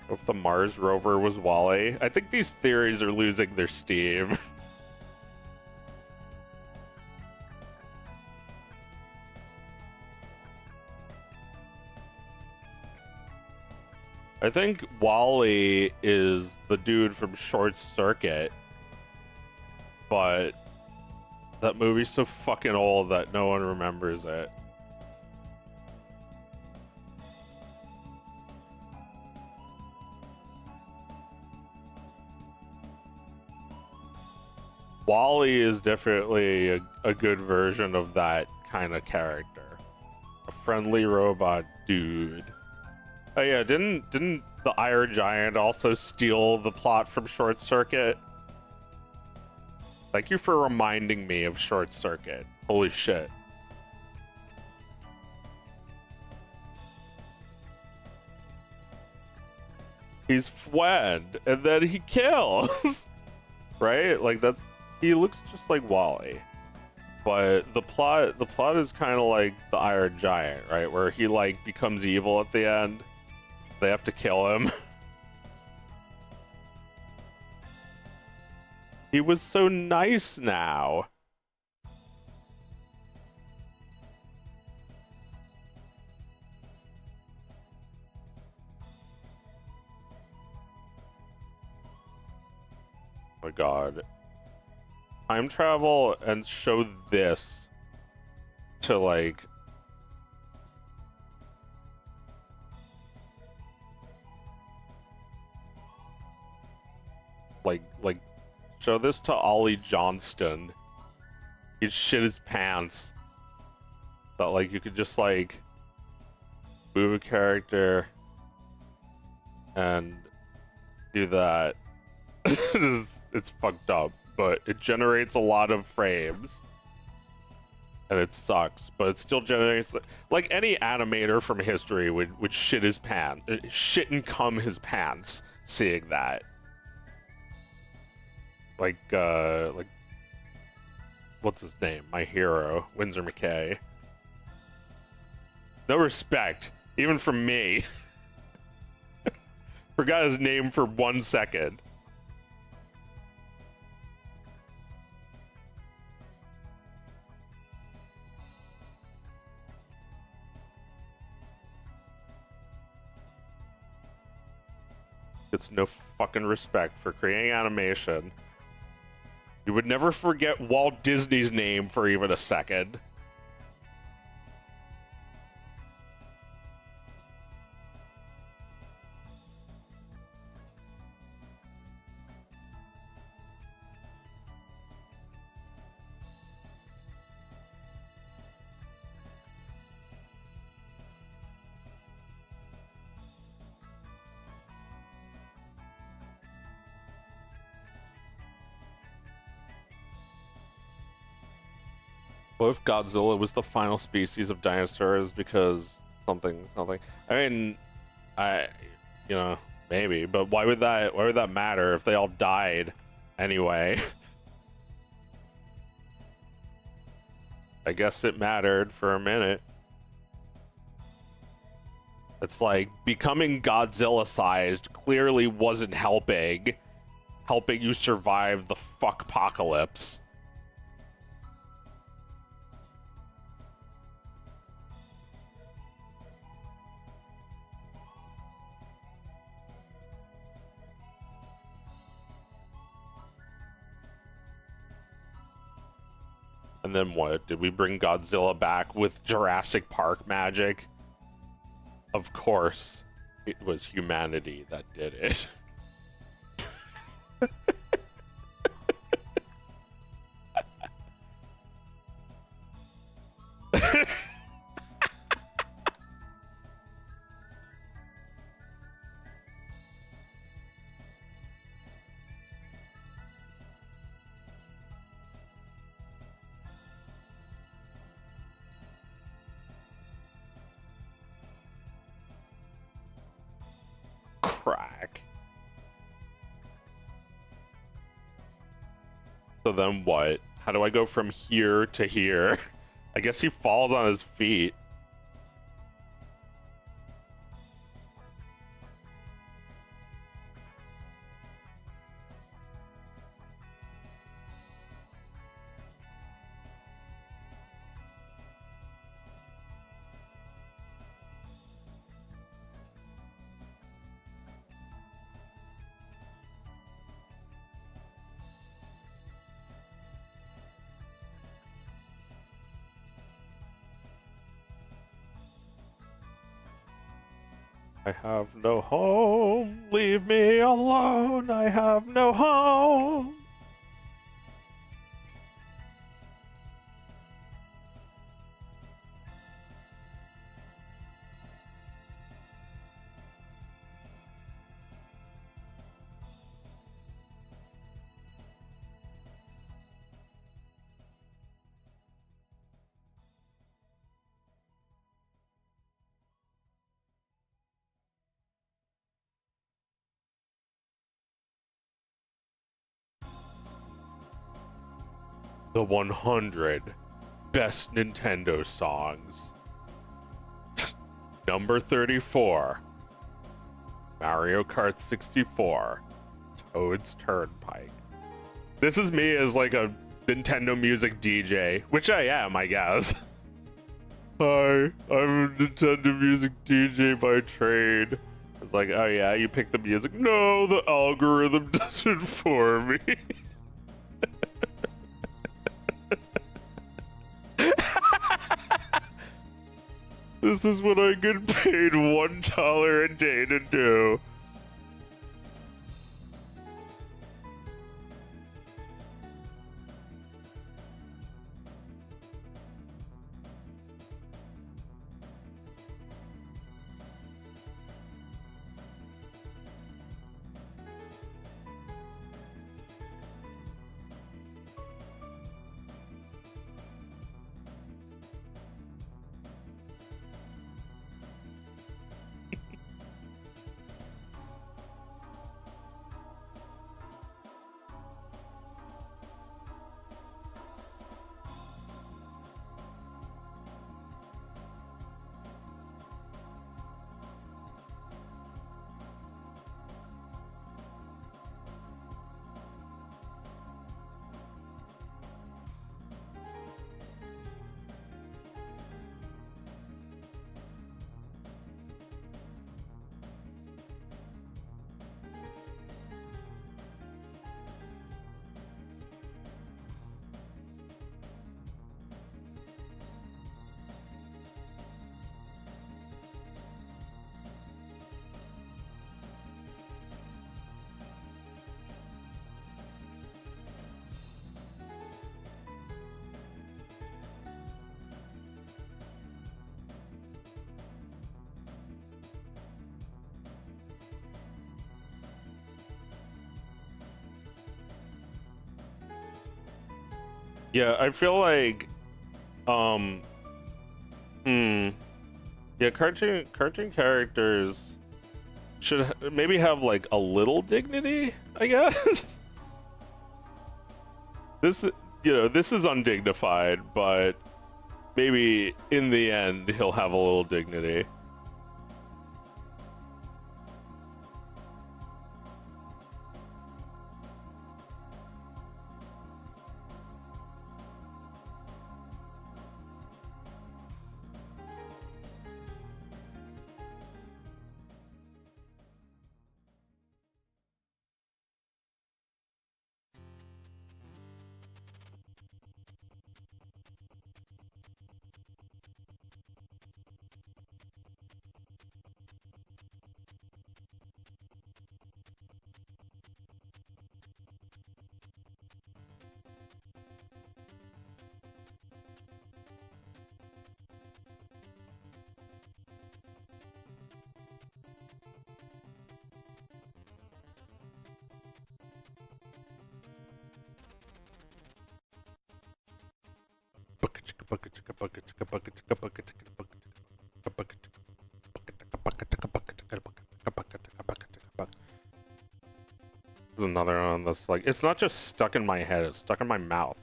If the Mars rover was Wally. I think these theories are losing their steam. I think Wally is the dude from Short Circuit, but that movie's so fucking old that no one remembers it. Wally is definitely a good version of that kind of character. A friendly robot dude. Oh yeah, didn't the Iron Giant also steal the plot from Short Circuit? Thank you for reminding me of Short Circuit. Holy shit. He's friend, and then he kills. Right? Like he looks just like Wally. But the plot is kind of like the Iron Giant, right? Where he like becomes evil at the end. They have to kill him. He was so nice now. Oh my god. Time travel and show this to like show this to Ollie Johnston. He'd shit his pants. That like you could just like move a character and do that. It's fucked up, but it generates a lot of frames. And it sucks, but it still generates like any animator from history would shit his pants, shit and cum his pants seeing that. Like what's his name? My hero, Windsor McKay. No respect, even from me. Forgot his name for 1 second. Gets no fucking respect for creating animation. You would never forget Walt Disney's name for even a second. What if Godzilla was the final species of dinosaurs because something? I mean, you know, maybe, but why would that matter if they all died anyway? I guess it mattered for a minute. It's like becoming Godzilla-sized clearly wasn't helping you survive the fuckpocalypse. And then what? Did we bring Godzilla back with Jurassic Park magic? Of course, it was humanity that did it. Crack. So then what? How do I go from here to here? I guess he falls on his feet. I have no home, leave me alone, I have no home. The 100. Best Nintendo songs. Number 34. Mario Kart 64. Toad's Turnpike. This is me as like a Nintendo music DJ, which I am, I guess. Hi, I'm a Nintendo music DJ by trade. It's like, oh yeah, you pick the music. No, the algorithm does it for me. This is what I get paid $1 a day to do. Yeah, I feel like, yeah, cartoon characters should maybe have like a little dignity, I guess. This, this is undignified, but maybe in the end he'll have a little dignity. There's another one that's like, it's not just stuck in my head, it's stuck in my mouth.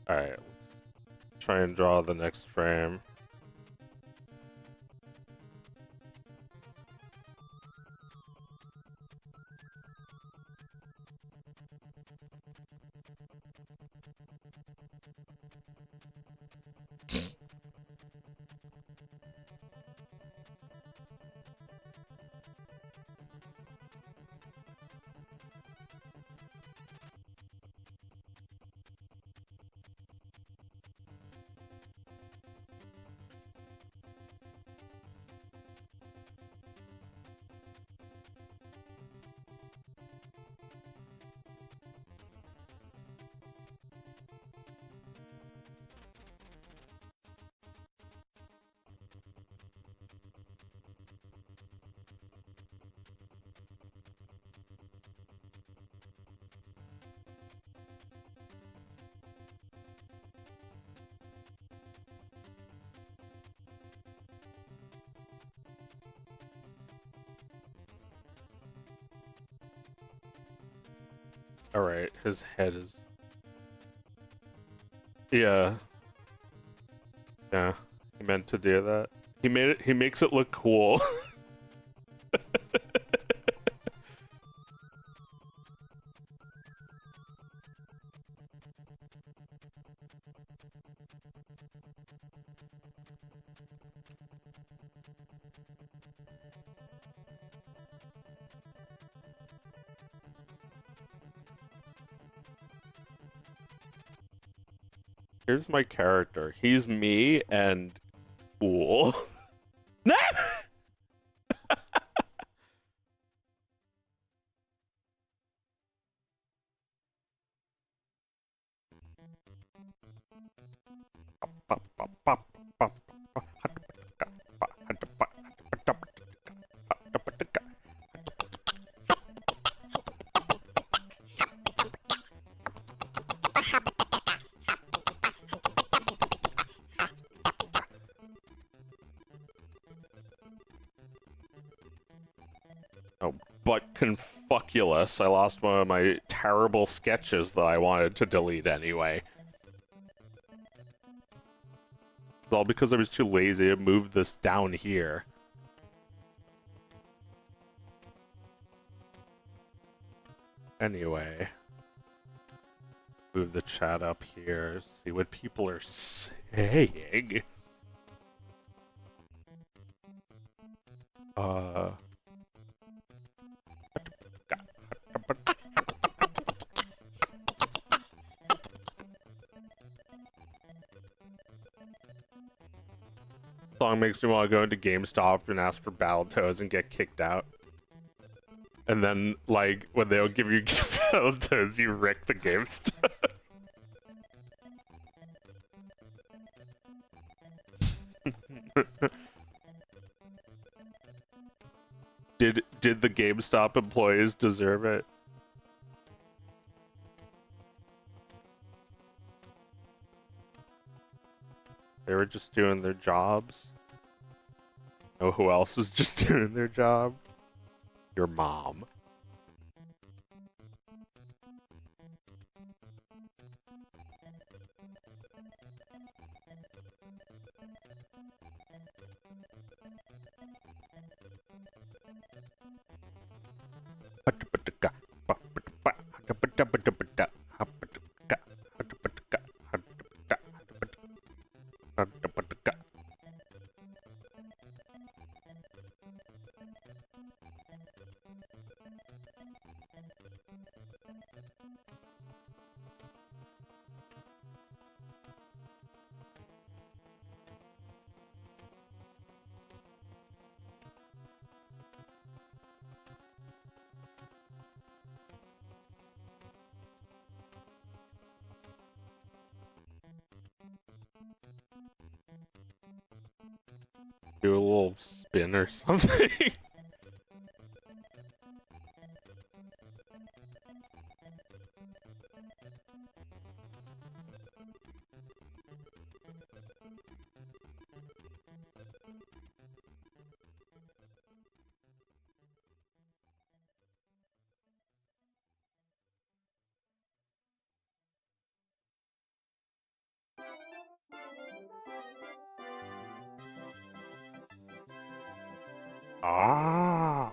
Alright, let's try and draw the next frame. Alright, his head is... Yeah. Yeah, he meant to do that. He makes it look cool. Here's my character. He's me and cool. Oh, but confuculous. I lost one of my terrible sketches that I wanted to delete anyway. It's all because I was too lazy to move this down here. Anyway. Move the chat up here, see what people are saying. Song makes me want to go into GameStop and ask for Battletoads and get kicked out. And then, like, when they'll give you Battletoads, you wreck the GameStop. Did the GameStop employees deserve it? They were just doing their jobs. Know who else was just doing their job? Your mom. Do a little spin or something. Ah.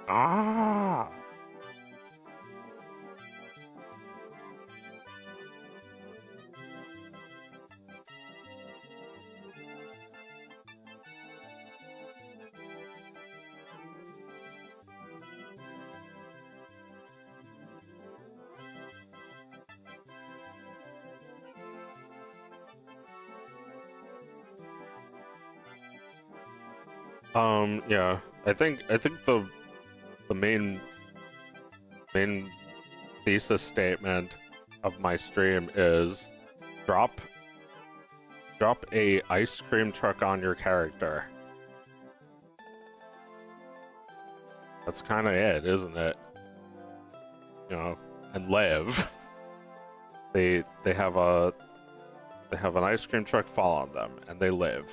Ah. Yeah. I think the main thesis statement of my stream is drop a ice cream truck on your character. That's kind of it, isn't it? You know, and live. They have an ice cream truck fall on them and they live.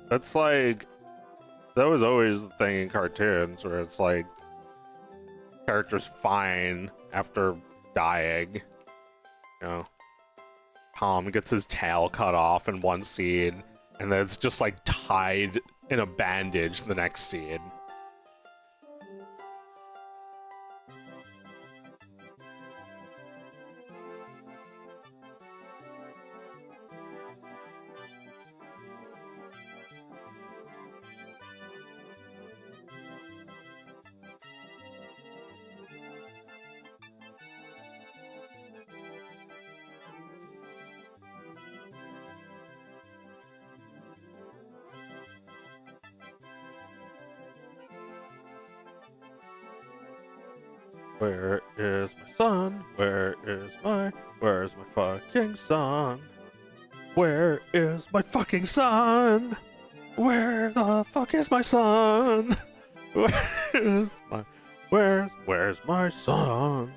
That's like, that was always the thing in cartoons where it's like character's fine after dying. You know, Tom gets his tail cut off in one scene, and then it's just like tied in a bandage the next scene. Where is my son? Where's my fucking son? Where is my fucking son? Where the fuck is my son? Where's my son?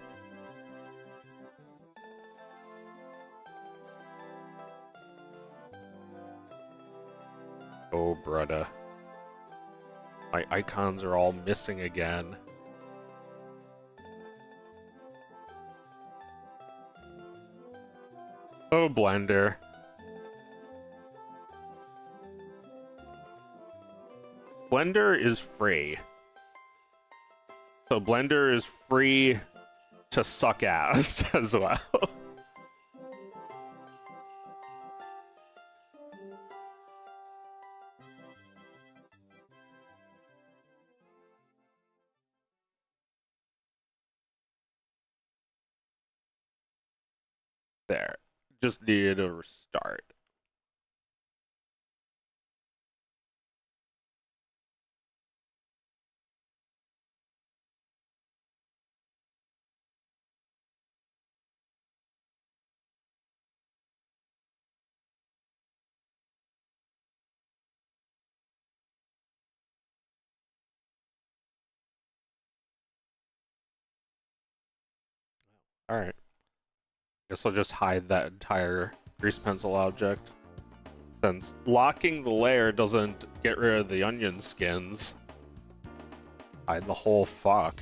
Oh, brother. My icons are all missing again. Oh, Blender. Blender is free. So Blender is free to suck ass as well. There. Just needed a restart. Alright. Guess I'll just hide that entire grease pencil object. Since locking the layer doesn't get rid of the onion skins. Hide the whole fuck.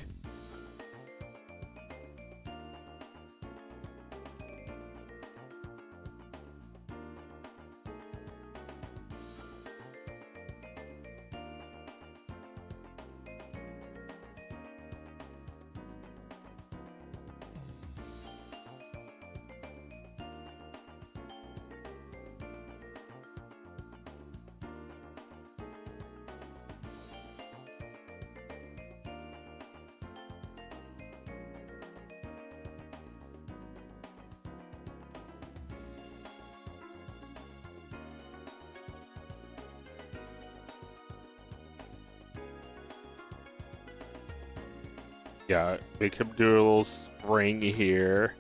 Yeah, we could do a little spring here.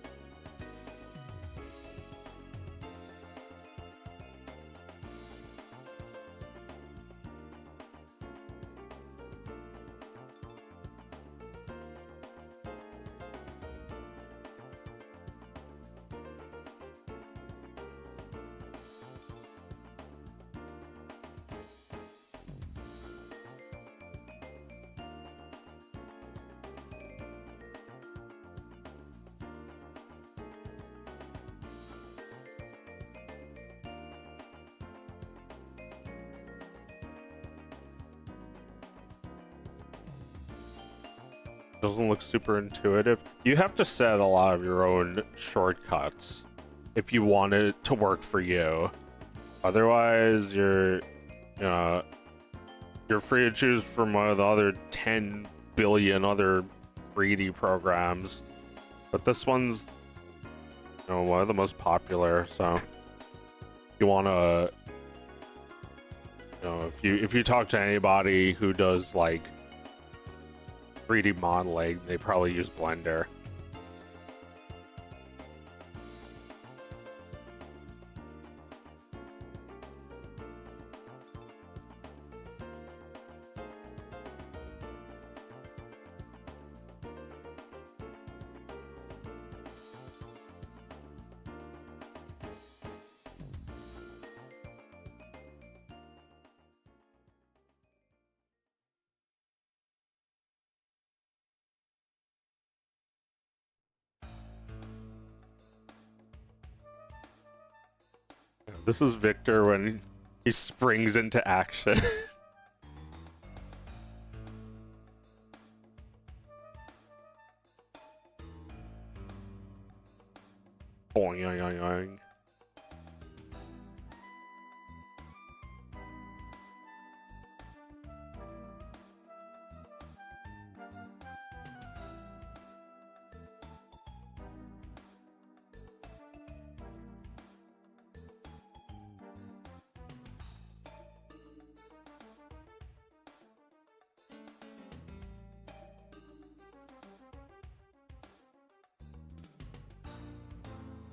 Doesn't look super intuitive. You have to set a lot of your own shortcuts if you want it to work for you. Otherwise, you're free to choose from one of the other 10 billion other 3D programs. But this one's, one of the most popular. So you want to, if you talk to anybody who does like 3D modeling, they probably use Blender. This is Victor when he springs into action. Boing, yoing, yoing, yoing.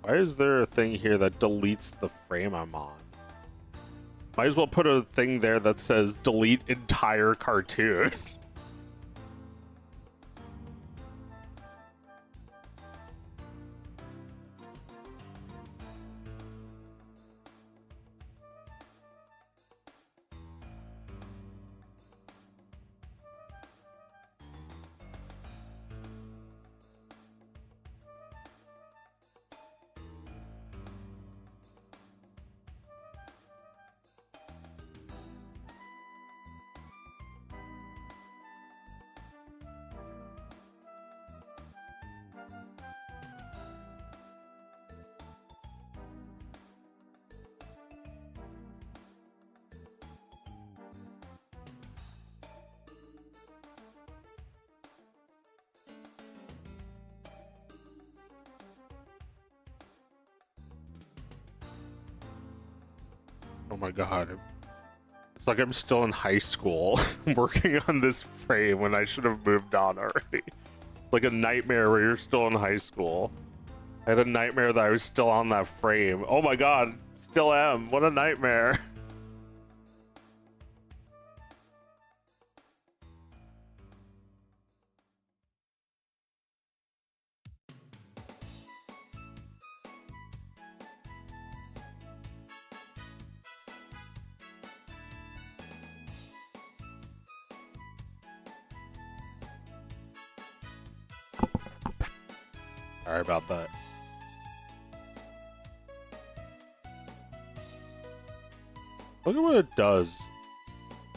Why is there a thing here that deletes the frame I'm on? Might as well put a thing there that says delete entire cartoon. Oh my god. It's like I'm still in high school working on this frame when I should have moved on already. Like a nightmare where you're still in high school. I had a nightmare that I was still on that frame. Oh my god, still am. What a nightmare. Sorry about that. Look at what it does.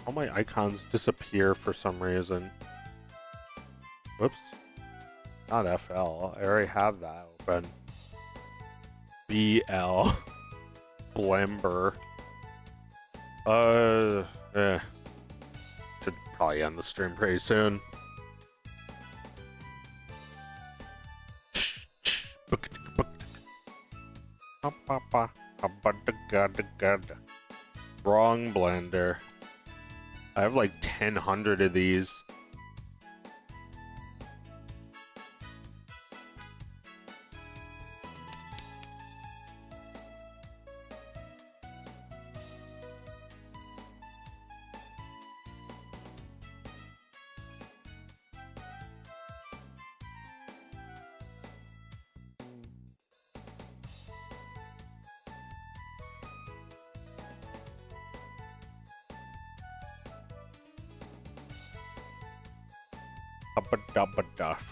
All my icons disappear for some reason. Whoops. Not FL. I already have that open. BL. Blember. Should probably end the stream pretty soon. Wrong blender. I have like 1,000 of these.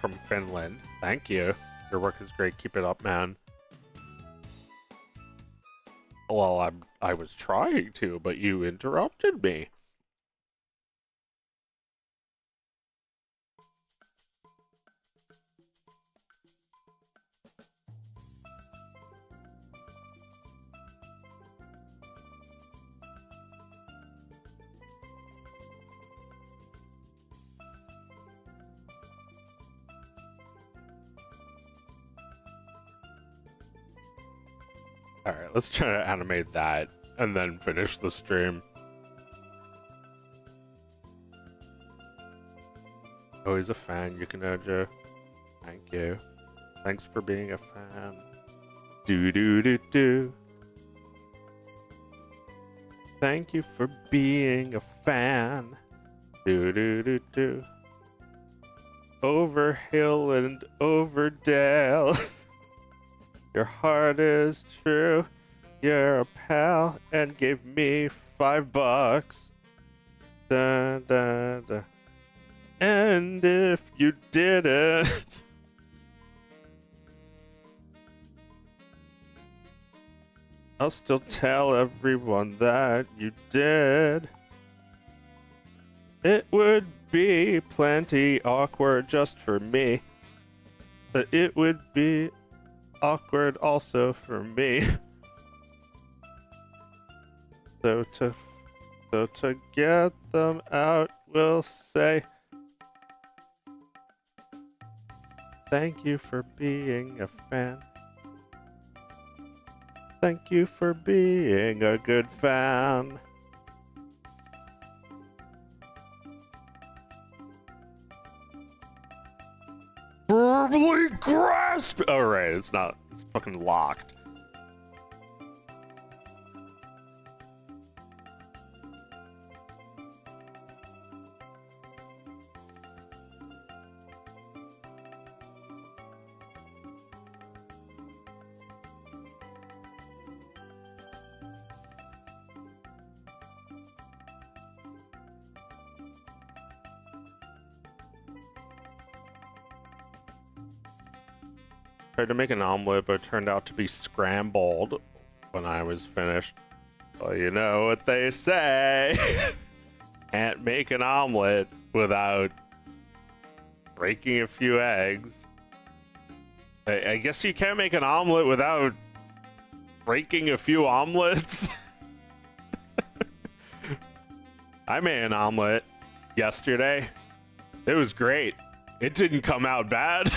From Finland. Thank you. Your work is great. Keep it up, man. Well, I was trying to, but you interrupted me. Alright, let's try to animate that and then finish the stream. Always a fan, Yukinojo. Thank you. Thanks for being a fan. Do do do do. Thank you for being a fan. Do do do do. Over hill and over dale. Your heart is true. You're a pal and gave me $5. Da, da, da. And if you didn't, I'll still tell everyone that you did. It would be plenty awkward just for me, but it would be awkward also for me. So to get them out, we'll say thank you for being a fan. Thank you for being a good fan. Verbally grasp. Oh, right, it's not. It's fucking locked. Tried to make an omelet, but it turned out to be scrambled when I was finished. Well, you know what they say. Can't make an omelet without breaking a few eggs. I guess you can't make an omelet without breaking a few omelets. I made an omelet yesterday. It was great. It didn't come out bad.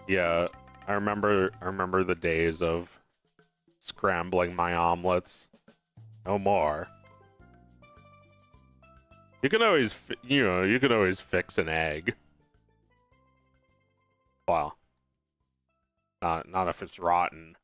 Yeah, I remember the days of scrambling my omelets. No more. You can always, you can always fix an egg. Well, not if it's rotten.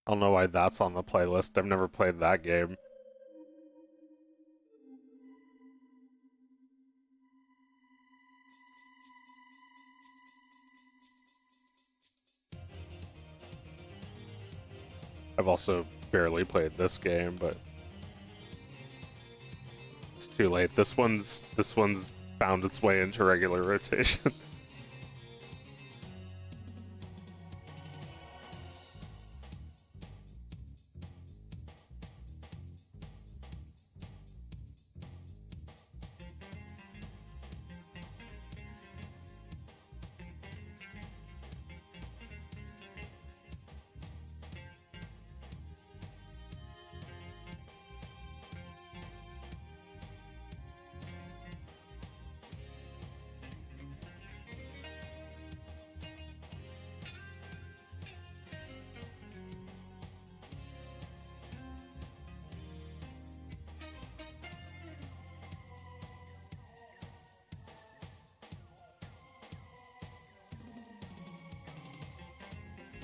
I don't know why that's on the playlist. I've never played that game. I've also barely played this game, but it's too late. This one's found its way into regular rotation.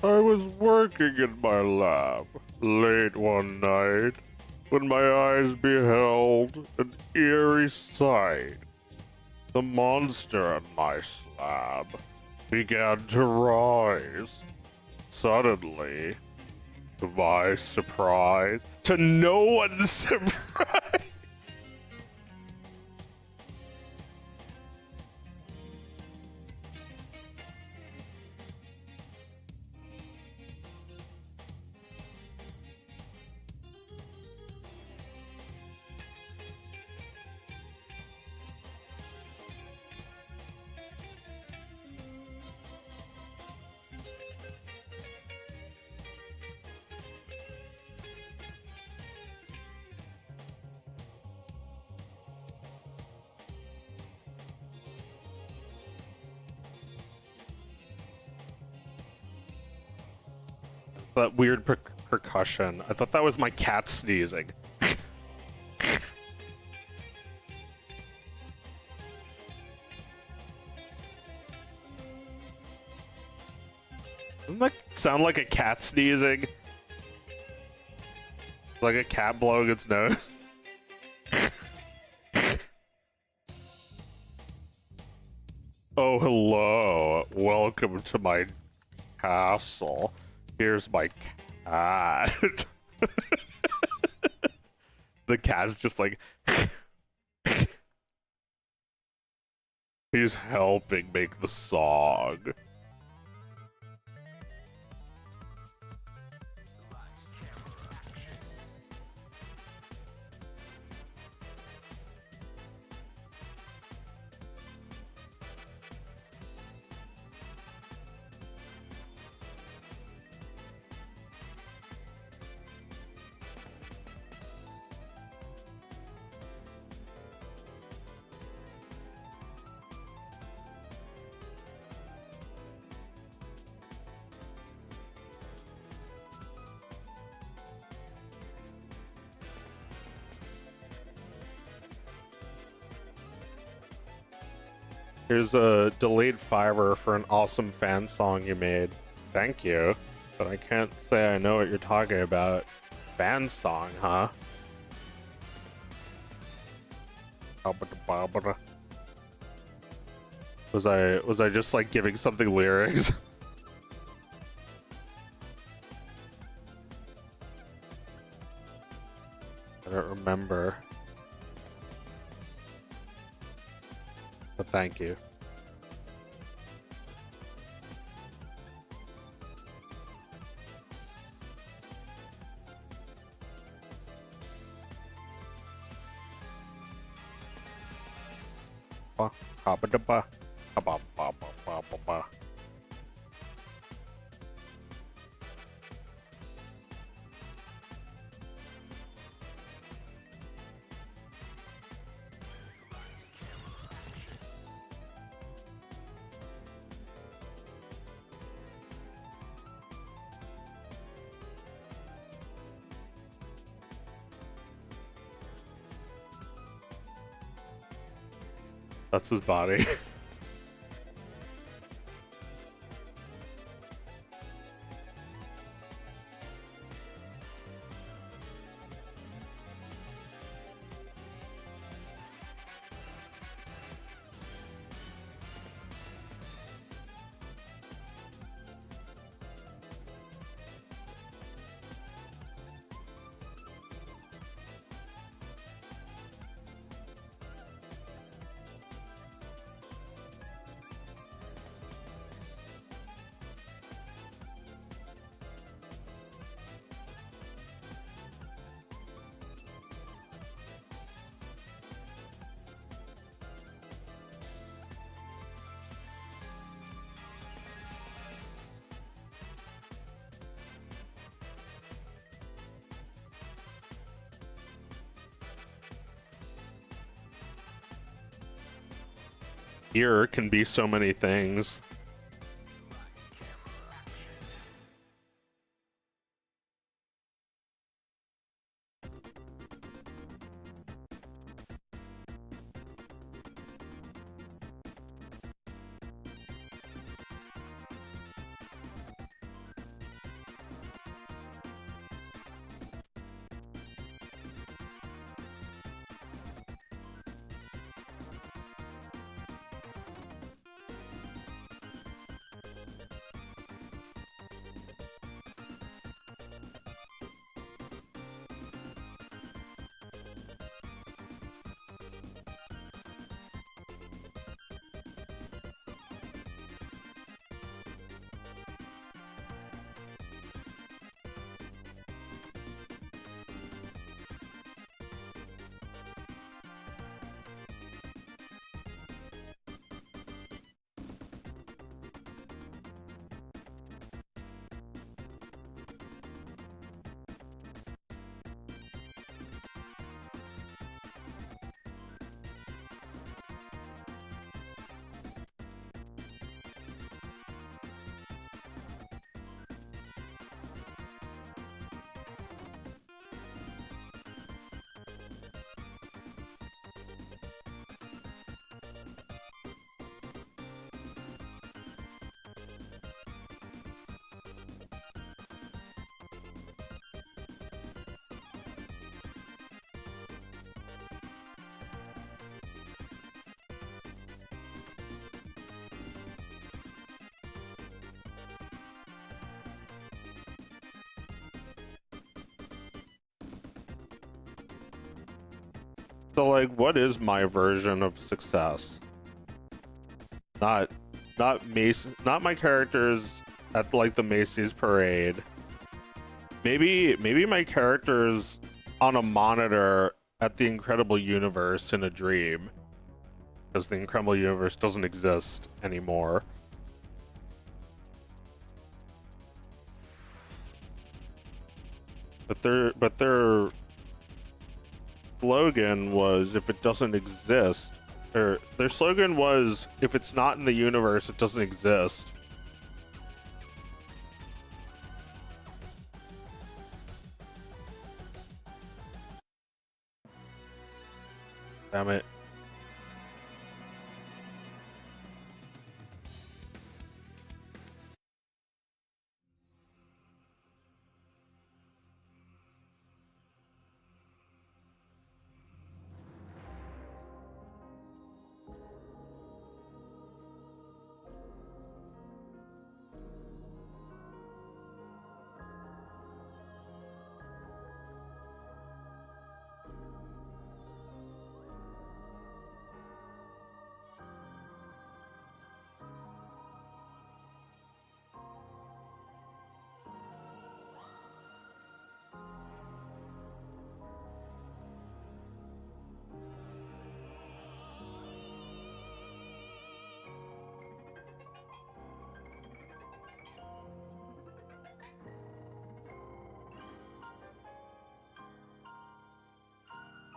I was working in my lab late one night when my eyes beheld an eerie sight. The monster in my slab began to rise. Suddenly, to my surprise, to no one's surprise, that weird percussion. I thought that was my cat sneezing. Doesn't that sound like a cat sneezing? Like a cat blowing its nose? welcome to my castle. Here's my cat. The cat's just like he's helping make the song. Here's a delayed $5 for an awesome fan song you made. Thank you. But I can't say I know what you're talking about. Fan song, huh? Was I just like giving something lyrics? I don't remember. But thank you. That's his body. Here can be so many things. So like, what is my version of success? Not Mason, not my characters at like the Macy's parade. Maybe my characters on a monitor at the Incredible Universe in a dream, because the Incredible Universe doesn't exist anymore. But their slogan was, if it doesn't exist, or their slogan was, if it's not in the universe, it doesn't exist. Damn it.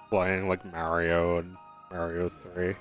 Playing like Mario and Mario 3.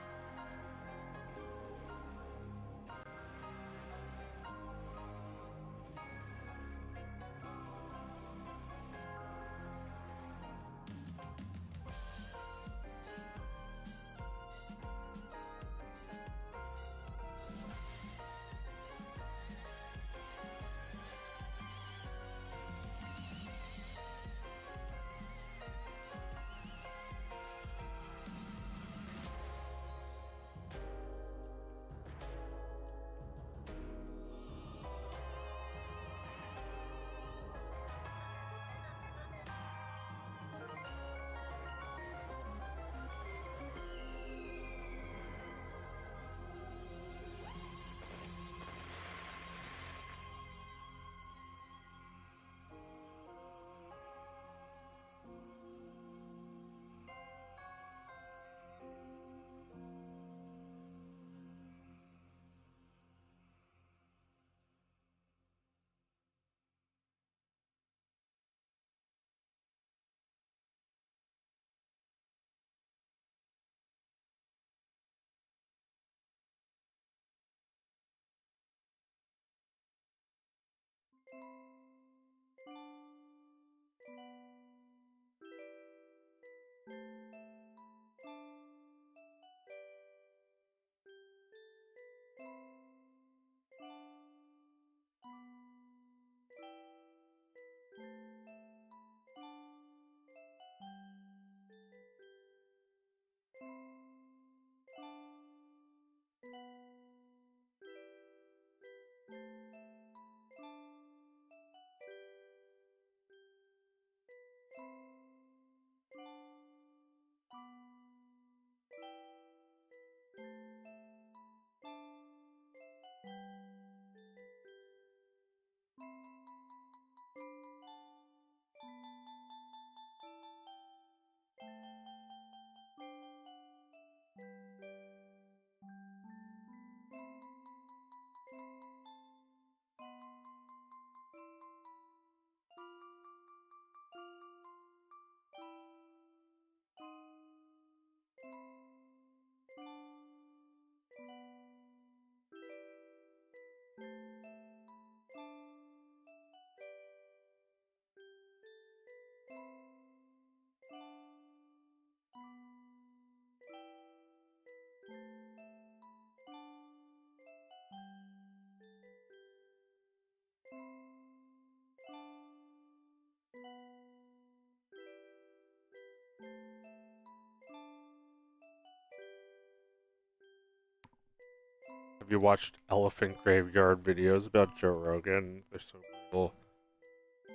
Have you watched Elephant Graveyard videos about Joe Rogan? They're so cool.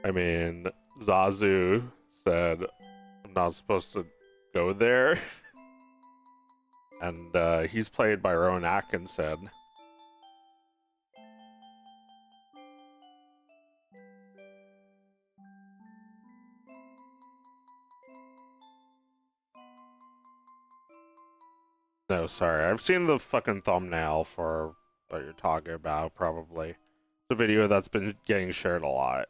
I mean, Zazu said I'm not supposed to go there. and he's played by Rowan Atkinson. No, sorry. I've seen the fucking thumbnail for what you're talking about, probably. It's a video that's been getting shared a lot.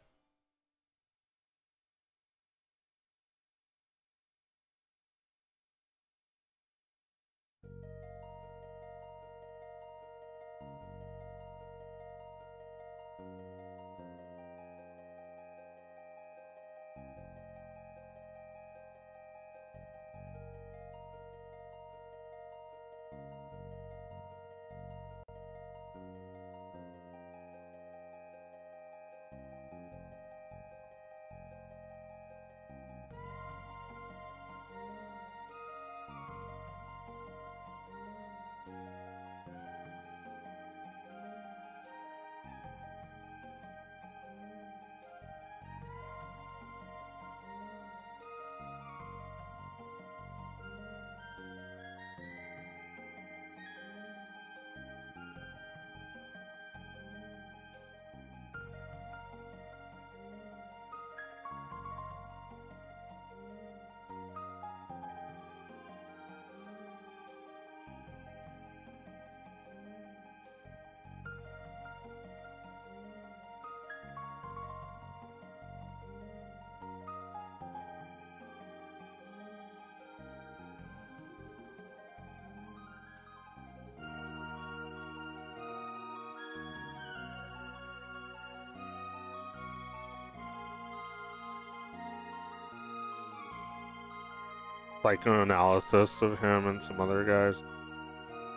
Psychoanalysis of him and some other guys.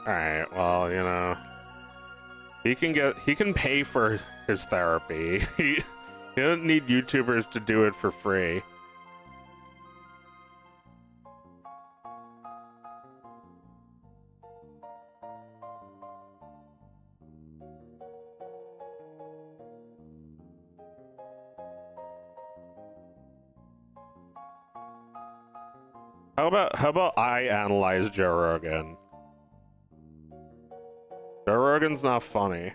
Alright, well, you know, he can pay for his therapy. He doesn't need YouTubers to do it for free. How about I analyze Joe Rogan? Joe Rogan's not funny.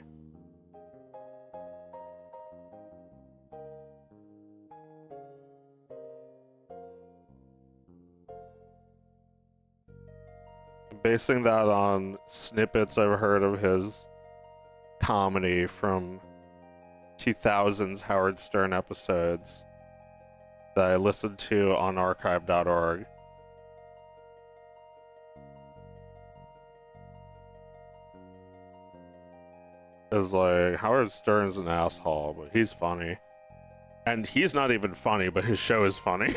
I'm basing that on snippets I've heard of his comedy from 2000s Howard Stern episodes that I listened to on archive.org. Is like, Howard Stern's an asshole, but he's funny. And he's not even funny, but his show is funny.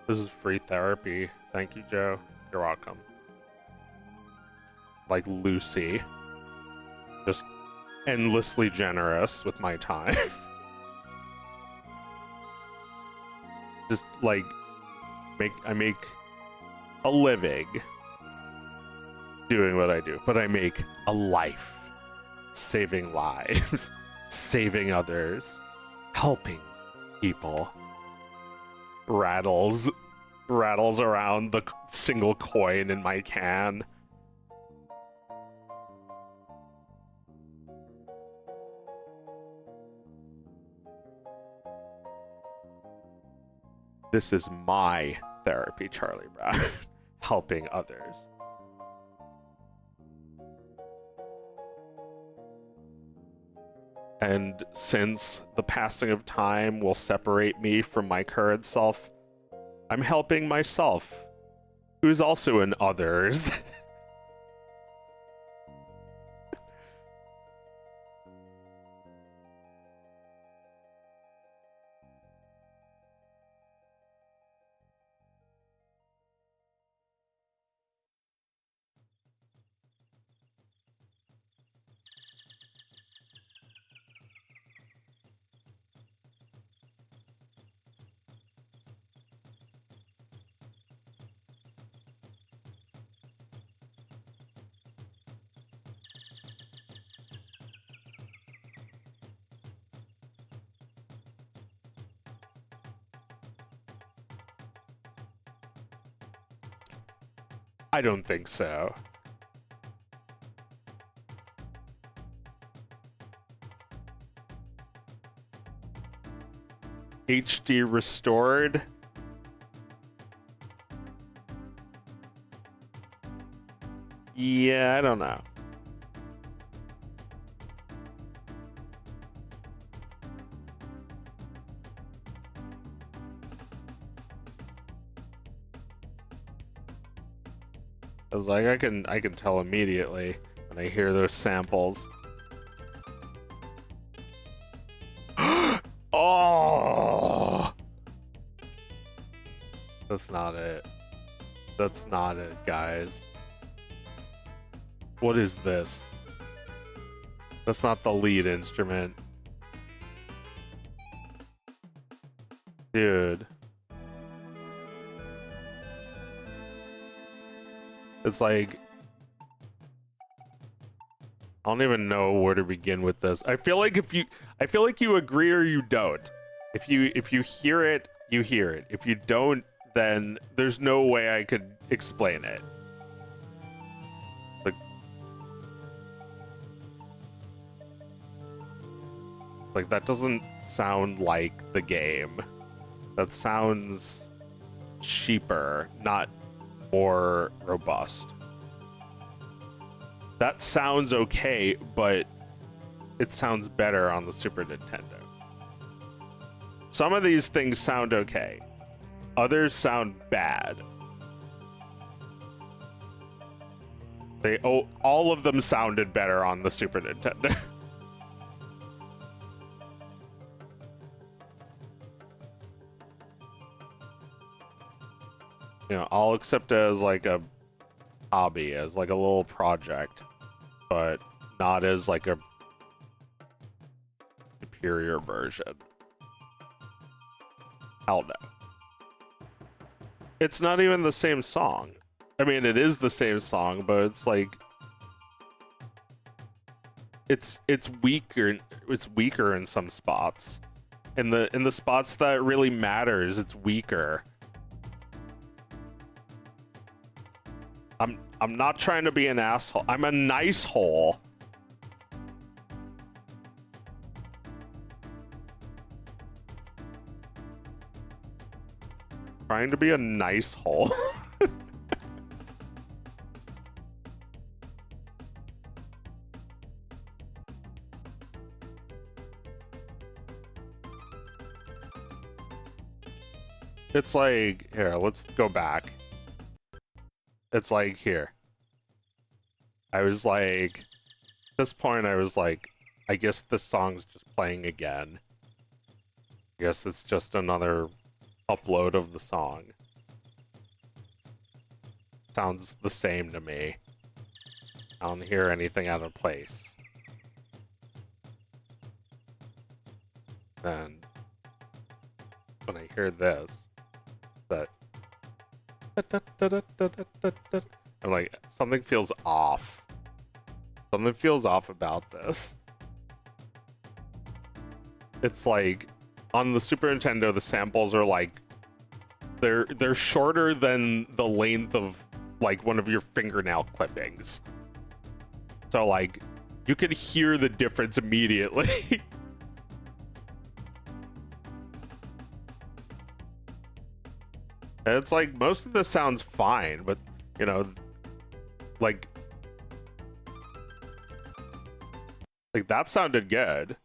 This is free therapy. Thank you, Joe. You're welcome. Like Lucy. Just endlessly generous with my time. Just like I make a living doing what I do, but I make a life saving lives, saving others, helping people. Rattles around the single coin in my can. This is my therapy, Charlie Brown. Helping others. And since the passing of time will separate me from my current self, I'm helping myself, who's also in others. I don't think so. HD restored. Yeah, I don't know. I was like, I can tell immediately when I hear those samples. Oh, that's not it. That's not it, guys. What is this? That's not the lead instrument. Dude. It's like, I don't even know where to begin with this. I feel like you agree or you don't. If you hear it, you hear it. If you don't, then there's no way I could explain it. Like that doesn't sound like the game. That sounds cheaper, not more robust. That sounds okay, but it sounds better on the Super Nintendo. Some of these things sound okay. Others sound bad. All of them sounded better on the Super Nintendo. You know, I'll accept it as like a hobby, as like a little project, but not as like a superior version. Hell no. It's not even the same song. I mean, it is the same song, but it's like it's weaker. It's weaker in some spots. In the spots that really matters, it's weaker. I'm not trying to be an asshole. I'm a nice hole. Trying to be a nice hole. It's like, here, let's go back. It's like, here. I was like, at this point I was like, I guess this song's just playing again. I guess it's just another upload of the song. Sounds the same to me. I don't hear anything out of place. Then when I hear this, that I'm like, something feels off. Something feels off about this. It's like on the Super Nintendo, the samples are like they're shorter than the length of like one of your fingernail clippings. So like you can hear the difference immediately. And it's like most of this sounds fine, but you know, like that sounded good.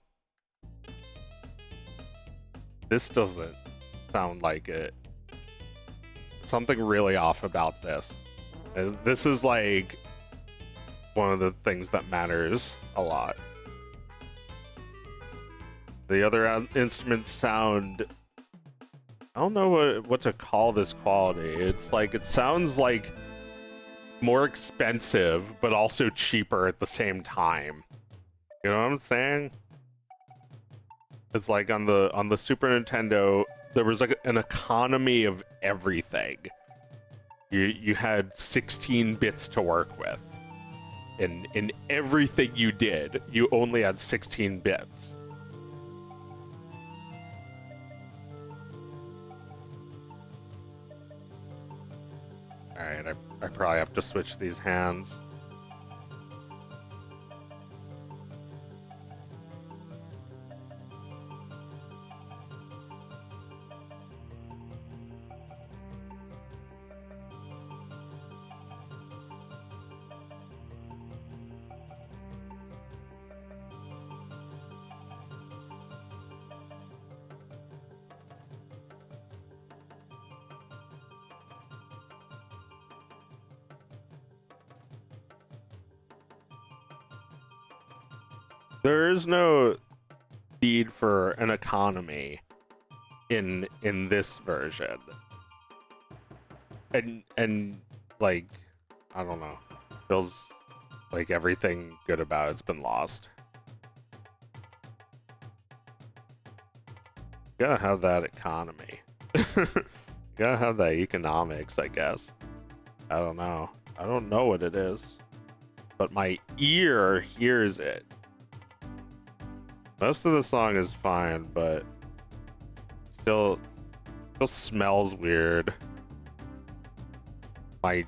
This doesn't sound like it. Something really off about this. This is like one of the things that matters a lot. The other instruments sound, I don't know what to call this quality. It's like, it sounds like more expensive, but also cheaper at the same time. You know what I'm saying? It's like on the Super Nintendo, there was like an economy of everything. You had 16 bits to work with. In everything you did, you only had 16 bits. Alright, I probably have to switch these hands. There is no need for an economy in this version. And like, I don't know. Feels like everything good about it's been lost. Gotta have that economy. Gotta have that economics, I guess. I don't know. I don't know what it is. But my ear hears it. Most of the song is fine, but still smells weird. My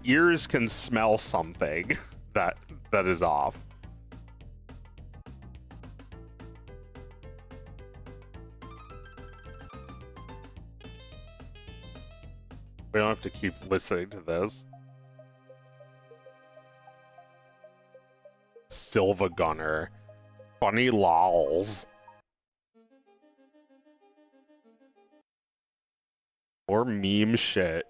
ears can smell something that is off. We don't have to keep listening to this. Silva Gunner. Funny lols. Or meme shit.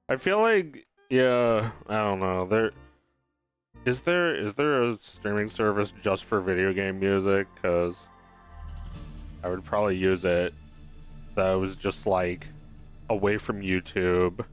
I feel like, yeah, I don't know. Is there a streaming service just for video game music? Because I would probably use it. That was just like away from YouTube.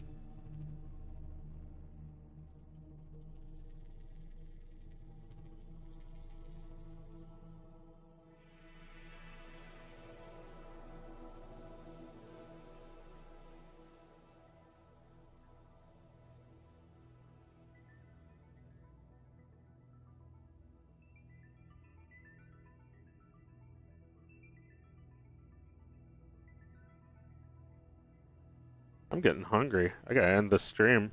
I'm getting hungry. I gotta end the stream.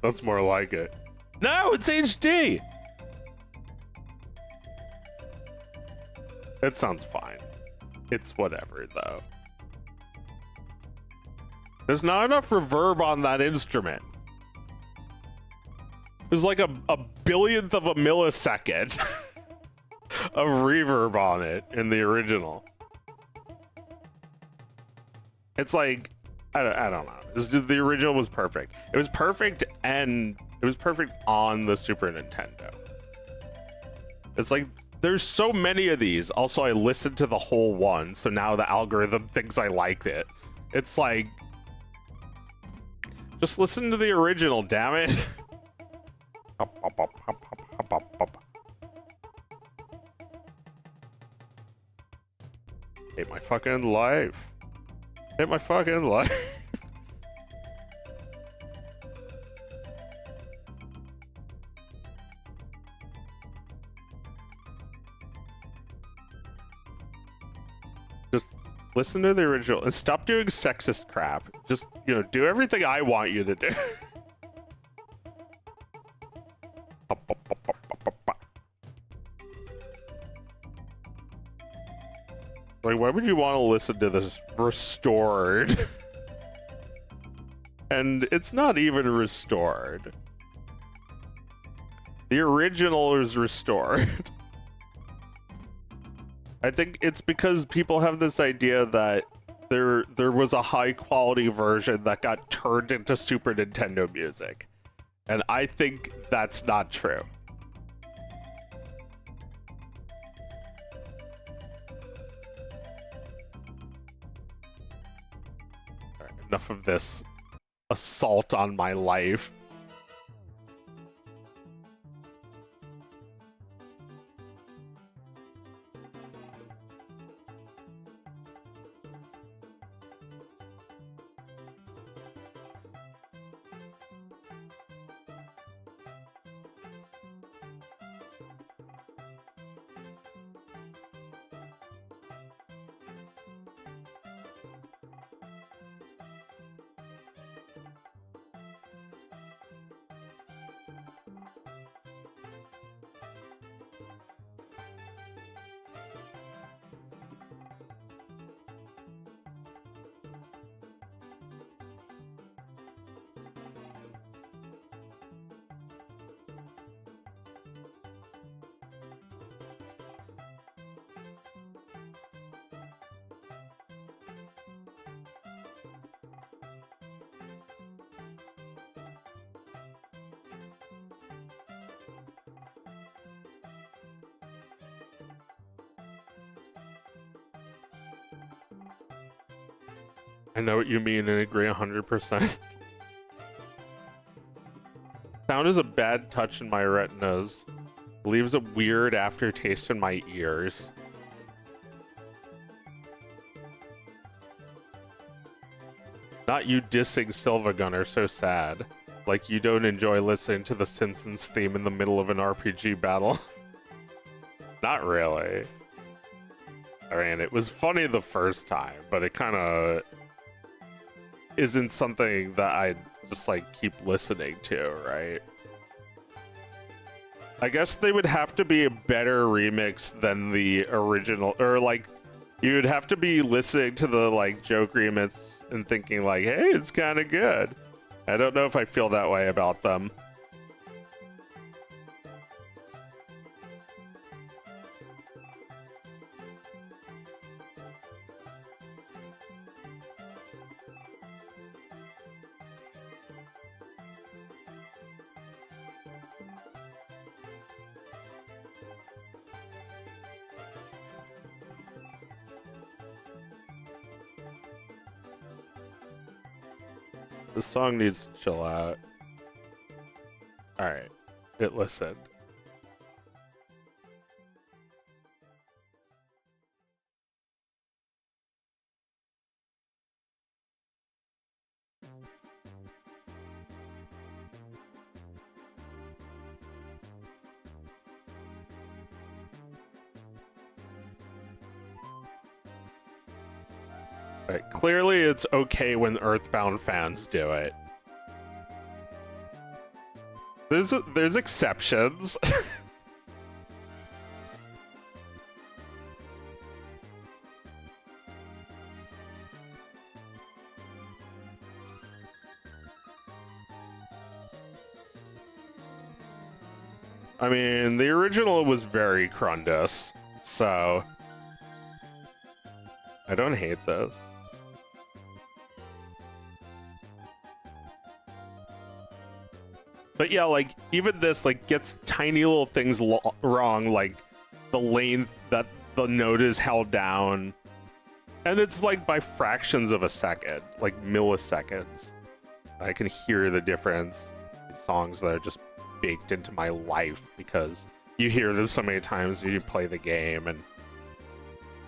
That's more like it. No, it's HD! It sounds fine. It's whatever, though. There's not enough reverb on that instrument. There's like a billionth of a millisecond of reverb on it in the original. It's like, I don't know. It's just, the original was perfect. It was perfect, and it was perfect on the Super Nintendo. It's like, there's so many of these. Also, I listened to the whole one, so now the algorithm thinks I liked it. It's like, just listen to the original, damn it. Hate my fucking life. Hate my fucking life. Just listen to the original and stop doing sexist crap. Just, you know, do everything I want you to do. Like, why would you want to listen to this restored? And it's not even restored. The original is restored. I think it's because people have this idea that there was a high quality version that got turned into Super Nintendo music. And I think that's not true. All right, enough of this assault on my life. I know what you mean and agree 100%. Sound is a bad touch in my retinas. Leaves a weird aftertaste in my ears. Not you dissing Silva Gunner, so sad. Like you don't enjoy listening to the Simpsons theme in the middle of an RPG battle. Not really. I mean, it was funny the first time, but it kind of isn't something that I just like keep listening to, right? I guess they would have to be a better remix than the original, or like you'd have to be listening to the like joke remix and thinking like, hey, it's kind of good. I don't know if I feel that way about them. The song needs to chill out. Alright, it listened. Right, clearly it's okay when Earthbound fans do it. There's exceptions. I mean, the original was very Crundus, so I don't hate this. But yeah, like, even this, like, gets tiny little things wrong, like the length that the note is held down. And it's, like, by fractions of a second, like milliseconds. I can hear the difference. Songs that are just baked into my life because you hear them so many times when you play the game, and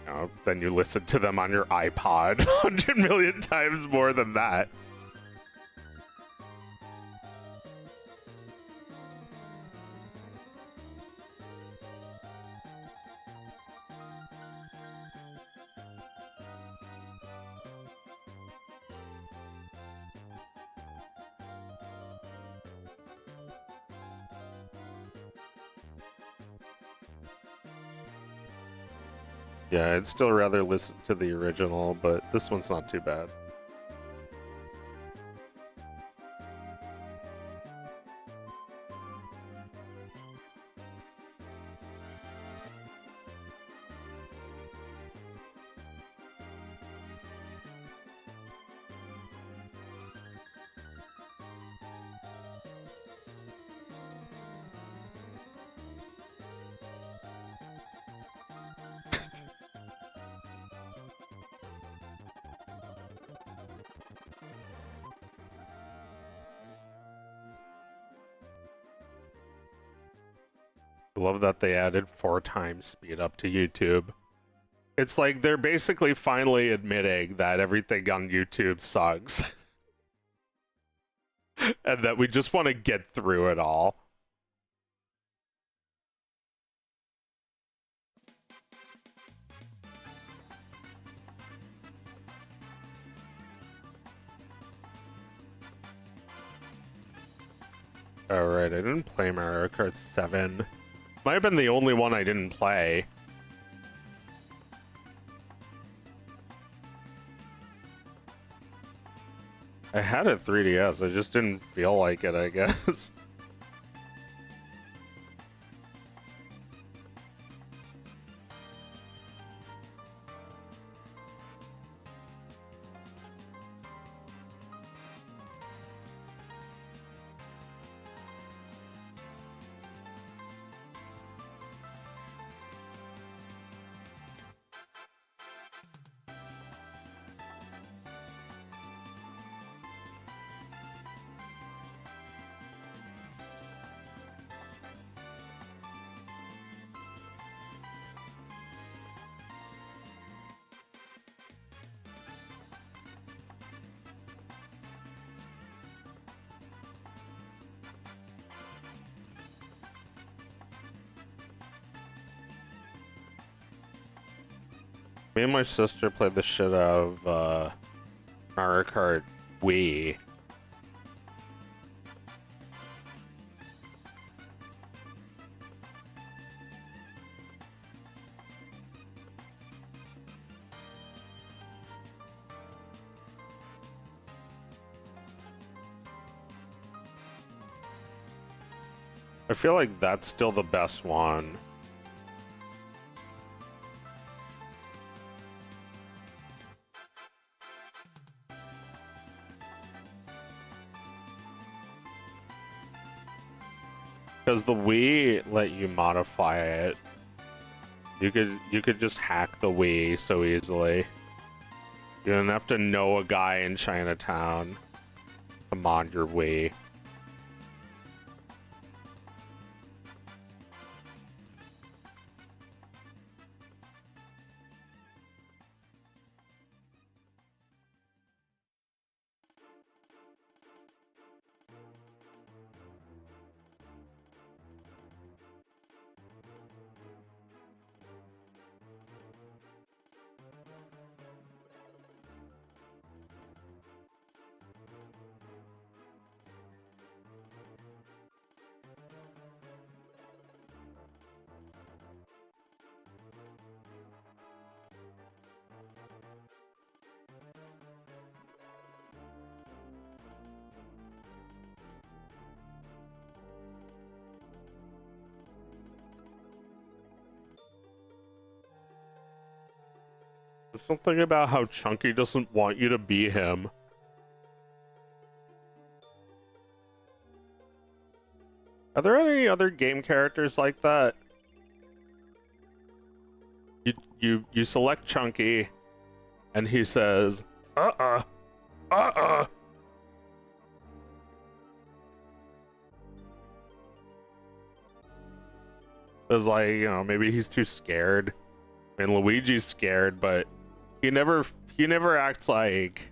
you know, then you listen to them on your iPod 100 million times more than that. Yeah, I'd still rather listen to the original, but this one's not too bad. I love that they added 4 times speed up to YouTube. It's like they're basically finally admitting that everything on YouTube sucks. And that we just want to get through it all. Alright, I didn't play Mario Kart 7. Might have been the only one I didn't play. I had a 3DS, I just didn't feel like it, I guess. Me and my sister played the shit out of Mario Kart Wii. I feel like that's still the best one. Because the Wii let you modify it. You could just hack the Wii so easily. You didn't have to know a guy in Chinatown to mod your Wii. There's something about how Chunky doesn't want you to be him. Are there any other game characters like that? You select Chunky, and he says, uh-uh, uh-uh. It's like, you know, maybe he's too scared. I mean, Luigi's scared, but he never acts like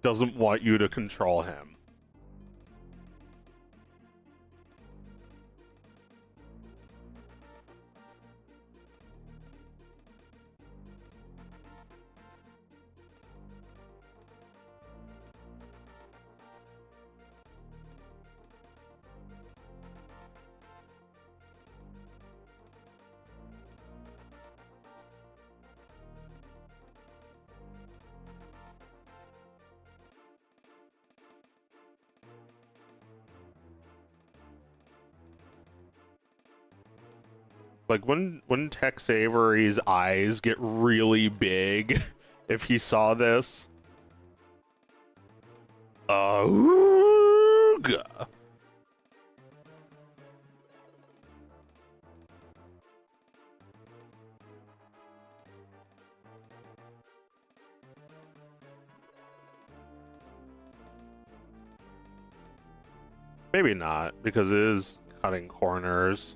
doesn't want you to control him. Like, wouldn't Tex Avery's eyes get really big if he saw this? Ooga. Maybe not, because it is cutting corners.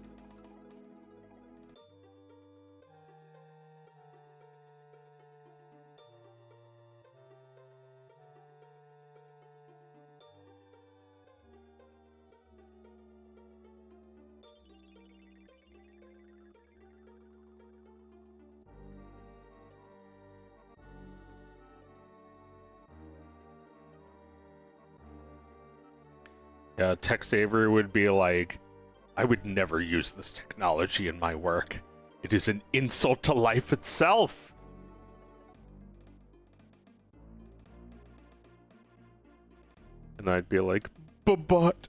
Yeah, Tex Avery would be like, I would never use this technology in my work. It is an insult to life itself. And I'd be like, but.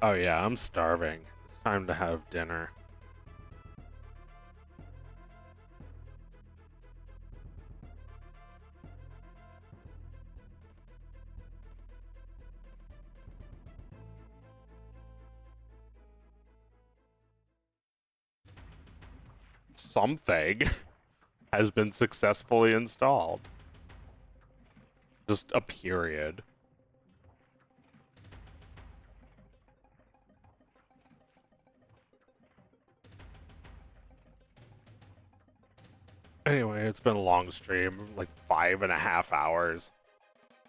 Oh yeah, I'm starving. It's time to have dinner. Something has been successfully installed. Just a period. Anyway, it's been a long stream, like 5.5 hours.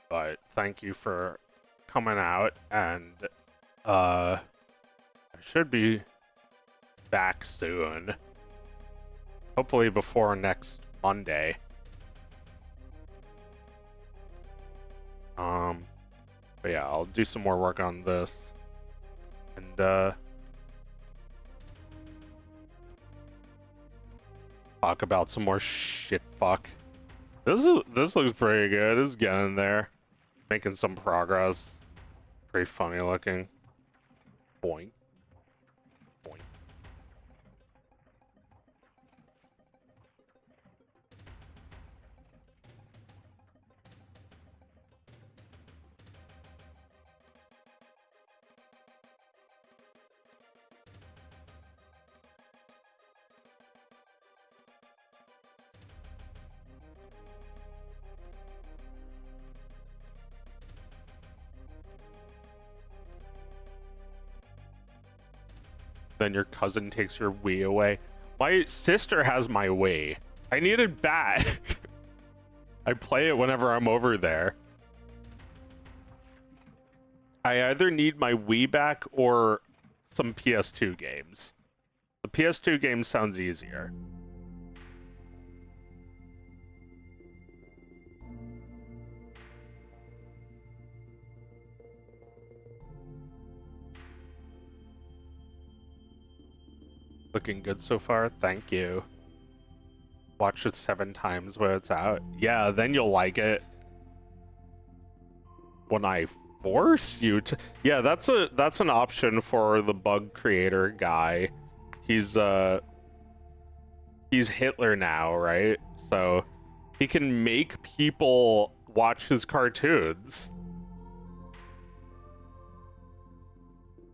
But thank you for coming out, and I should be back soon. Hopefully before next Monday. But yeah, I'll do some more work on this. And talk about some more shit fuck. This looks pretty good. It's getting there. Making some progress. Pretty funny looking. Boing. Then your cousin takes your Wii away. My sister has my Wii. I need it back. I play it whenever I'm over there. I either need my Wii back or some PS2 games. The PS2 game sounds easier. Looking good so far, thank you. Watch it 7 times when it's out. Yeah, then you'll like it. When I force you to... Yeah, that's an option for the bug creator guy. He's Hitler now, right? So he can make people watch his cartoons.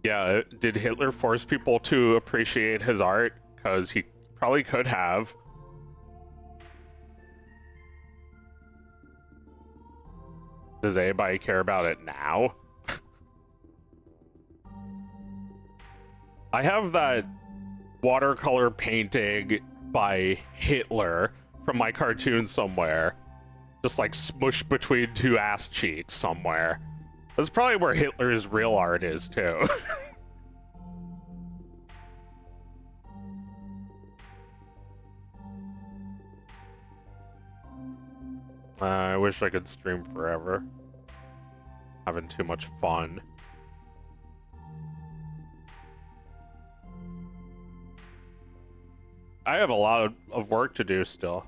Yeah, did Hitler force people to appreciate his art? Because he probably could have. Does anybody care about it now? I have that watercolor painting by Hitler from my cartoon somewhere. Just like smushed between 2 ass cheeks somewhere. That's probably where Hitler's real art is, too. I wish I could stream forever. Having too much fun. I have a lot of work to do still.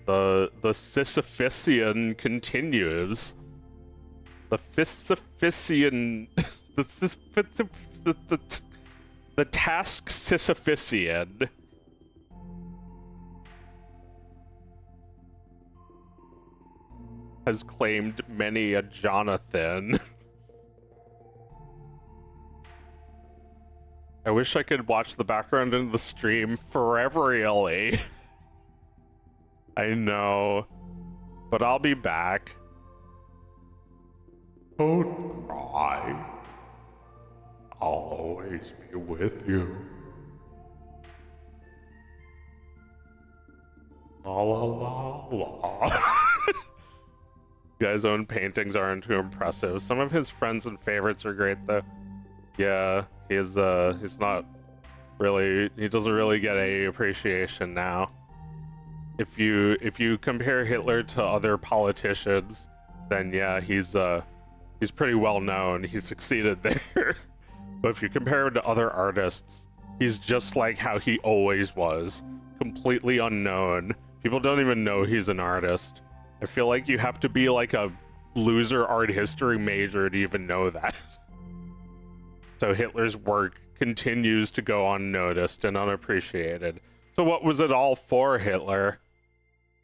The Sisyphean continues. The Sisyphean... the task Sisyphean. Has claimed many a Jonathan. I wish I could watch the background in the stream foreverly. I know, but I'll be back. Don't cry. I'll always be with you. La la la la. You guys' own paintings aren't too impressive. Some of his friends and favorites are great though. Yeah, he's not really, he doesn't really get any appreciation now. If you compare Hitler to other politicians, then yeah, he's pretty well known. He succeeded there. But if you compare him to other artists, he's just like how he always was, completely unknown. People don't even know he's an artist. I feel like you have to be like a loser art history major to even know that. So Hitler's work continues to go unnoticed and unappreciated. So what was it all for, Hitler?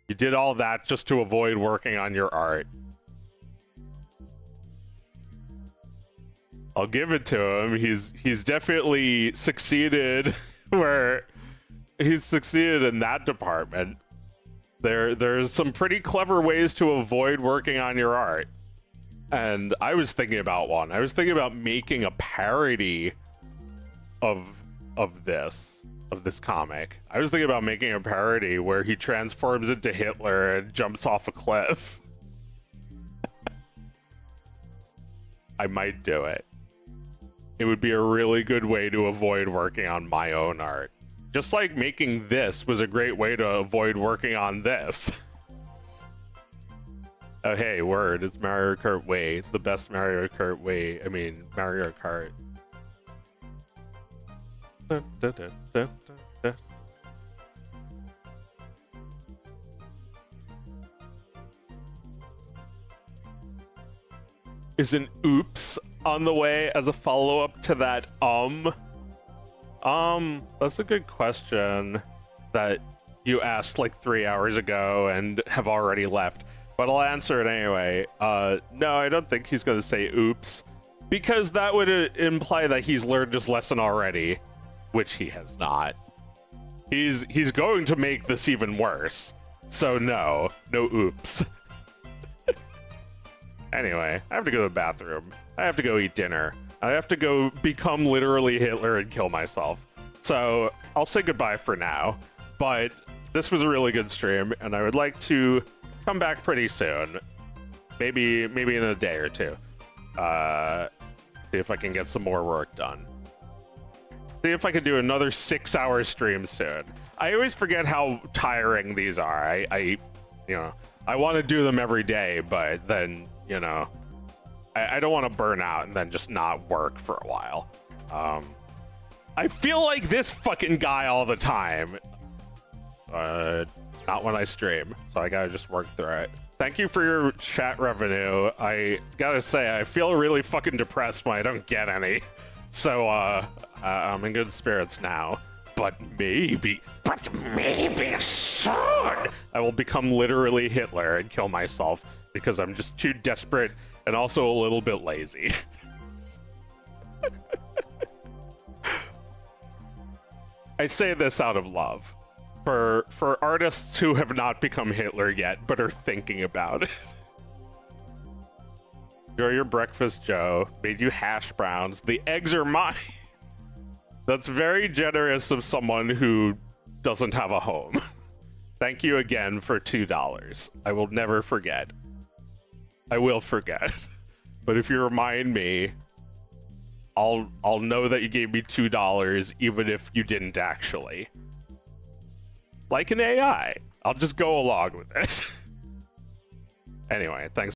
You did all that just to avoid working on your art. I'll give it to him. He's definitely succeeded where he's succeeded in that department. There's some pretty clever ways to avoid working on your art. And I was thinking about one. I was thinking about making a parody of this comic. I was thinking about making a parody where he transforms into Hitler and jumps off a cliff. I might do it. It would be a really good way to avoid working on my own art. Just like making this was a great way to avoid working on this. Oh, hey, word, it's Mario Kart Wii. The best Mario Kart Wii. I mean, Mario Kart. Dun, dun, dun, dun, dun. Is an oops on the way as a follow-up to that that's a good question that you asked like 3 hours ago and have already left, but I'll answer it anyway. No, I don't think he's gonna say oops, because that would imply that he's learned his lesson already, which he has not. He's going to make this even worse. So no oops. Anyway, I have to go to the bathroom. I have to go eat dinner. I have to go become literally Hitler and kill myself. So I'll say goodbye for now, but this was a really good stream, and I would like to come back pretty soon. Maybe in a day or two. See if I can get some more work done. See if I can do another 6-hour stream soon. I always forget how tiring these are. I want to do them every day, but then, I don't want to burn out and then just not work for a while. I feel like this fucking guy all the time. Not when I stream, so I gotta just work through it. Thank you for your chat revenue. I gotta say, I feel really fucking depressed when I don't get any. So, I'm in good spirits now. But maybe soon, I will become literally Hitler and kill myself because I'm just too desperate and also a little bit lazy. I say this out of love. For artists who have not become Hitler yet, but are thinking about it. Enjoy your breakfast, Joe. Made you hash browns. The eggs are mine. That's very generous of someone who doesn't have a home. Thank you again for $2. I will never forget. I will forget. But if you remind me, I'll know that you gave me $2 even if you didn't actually. Like an AI. I'll just go along with it. Anyway, thanks.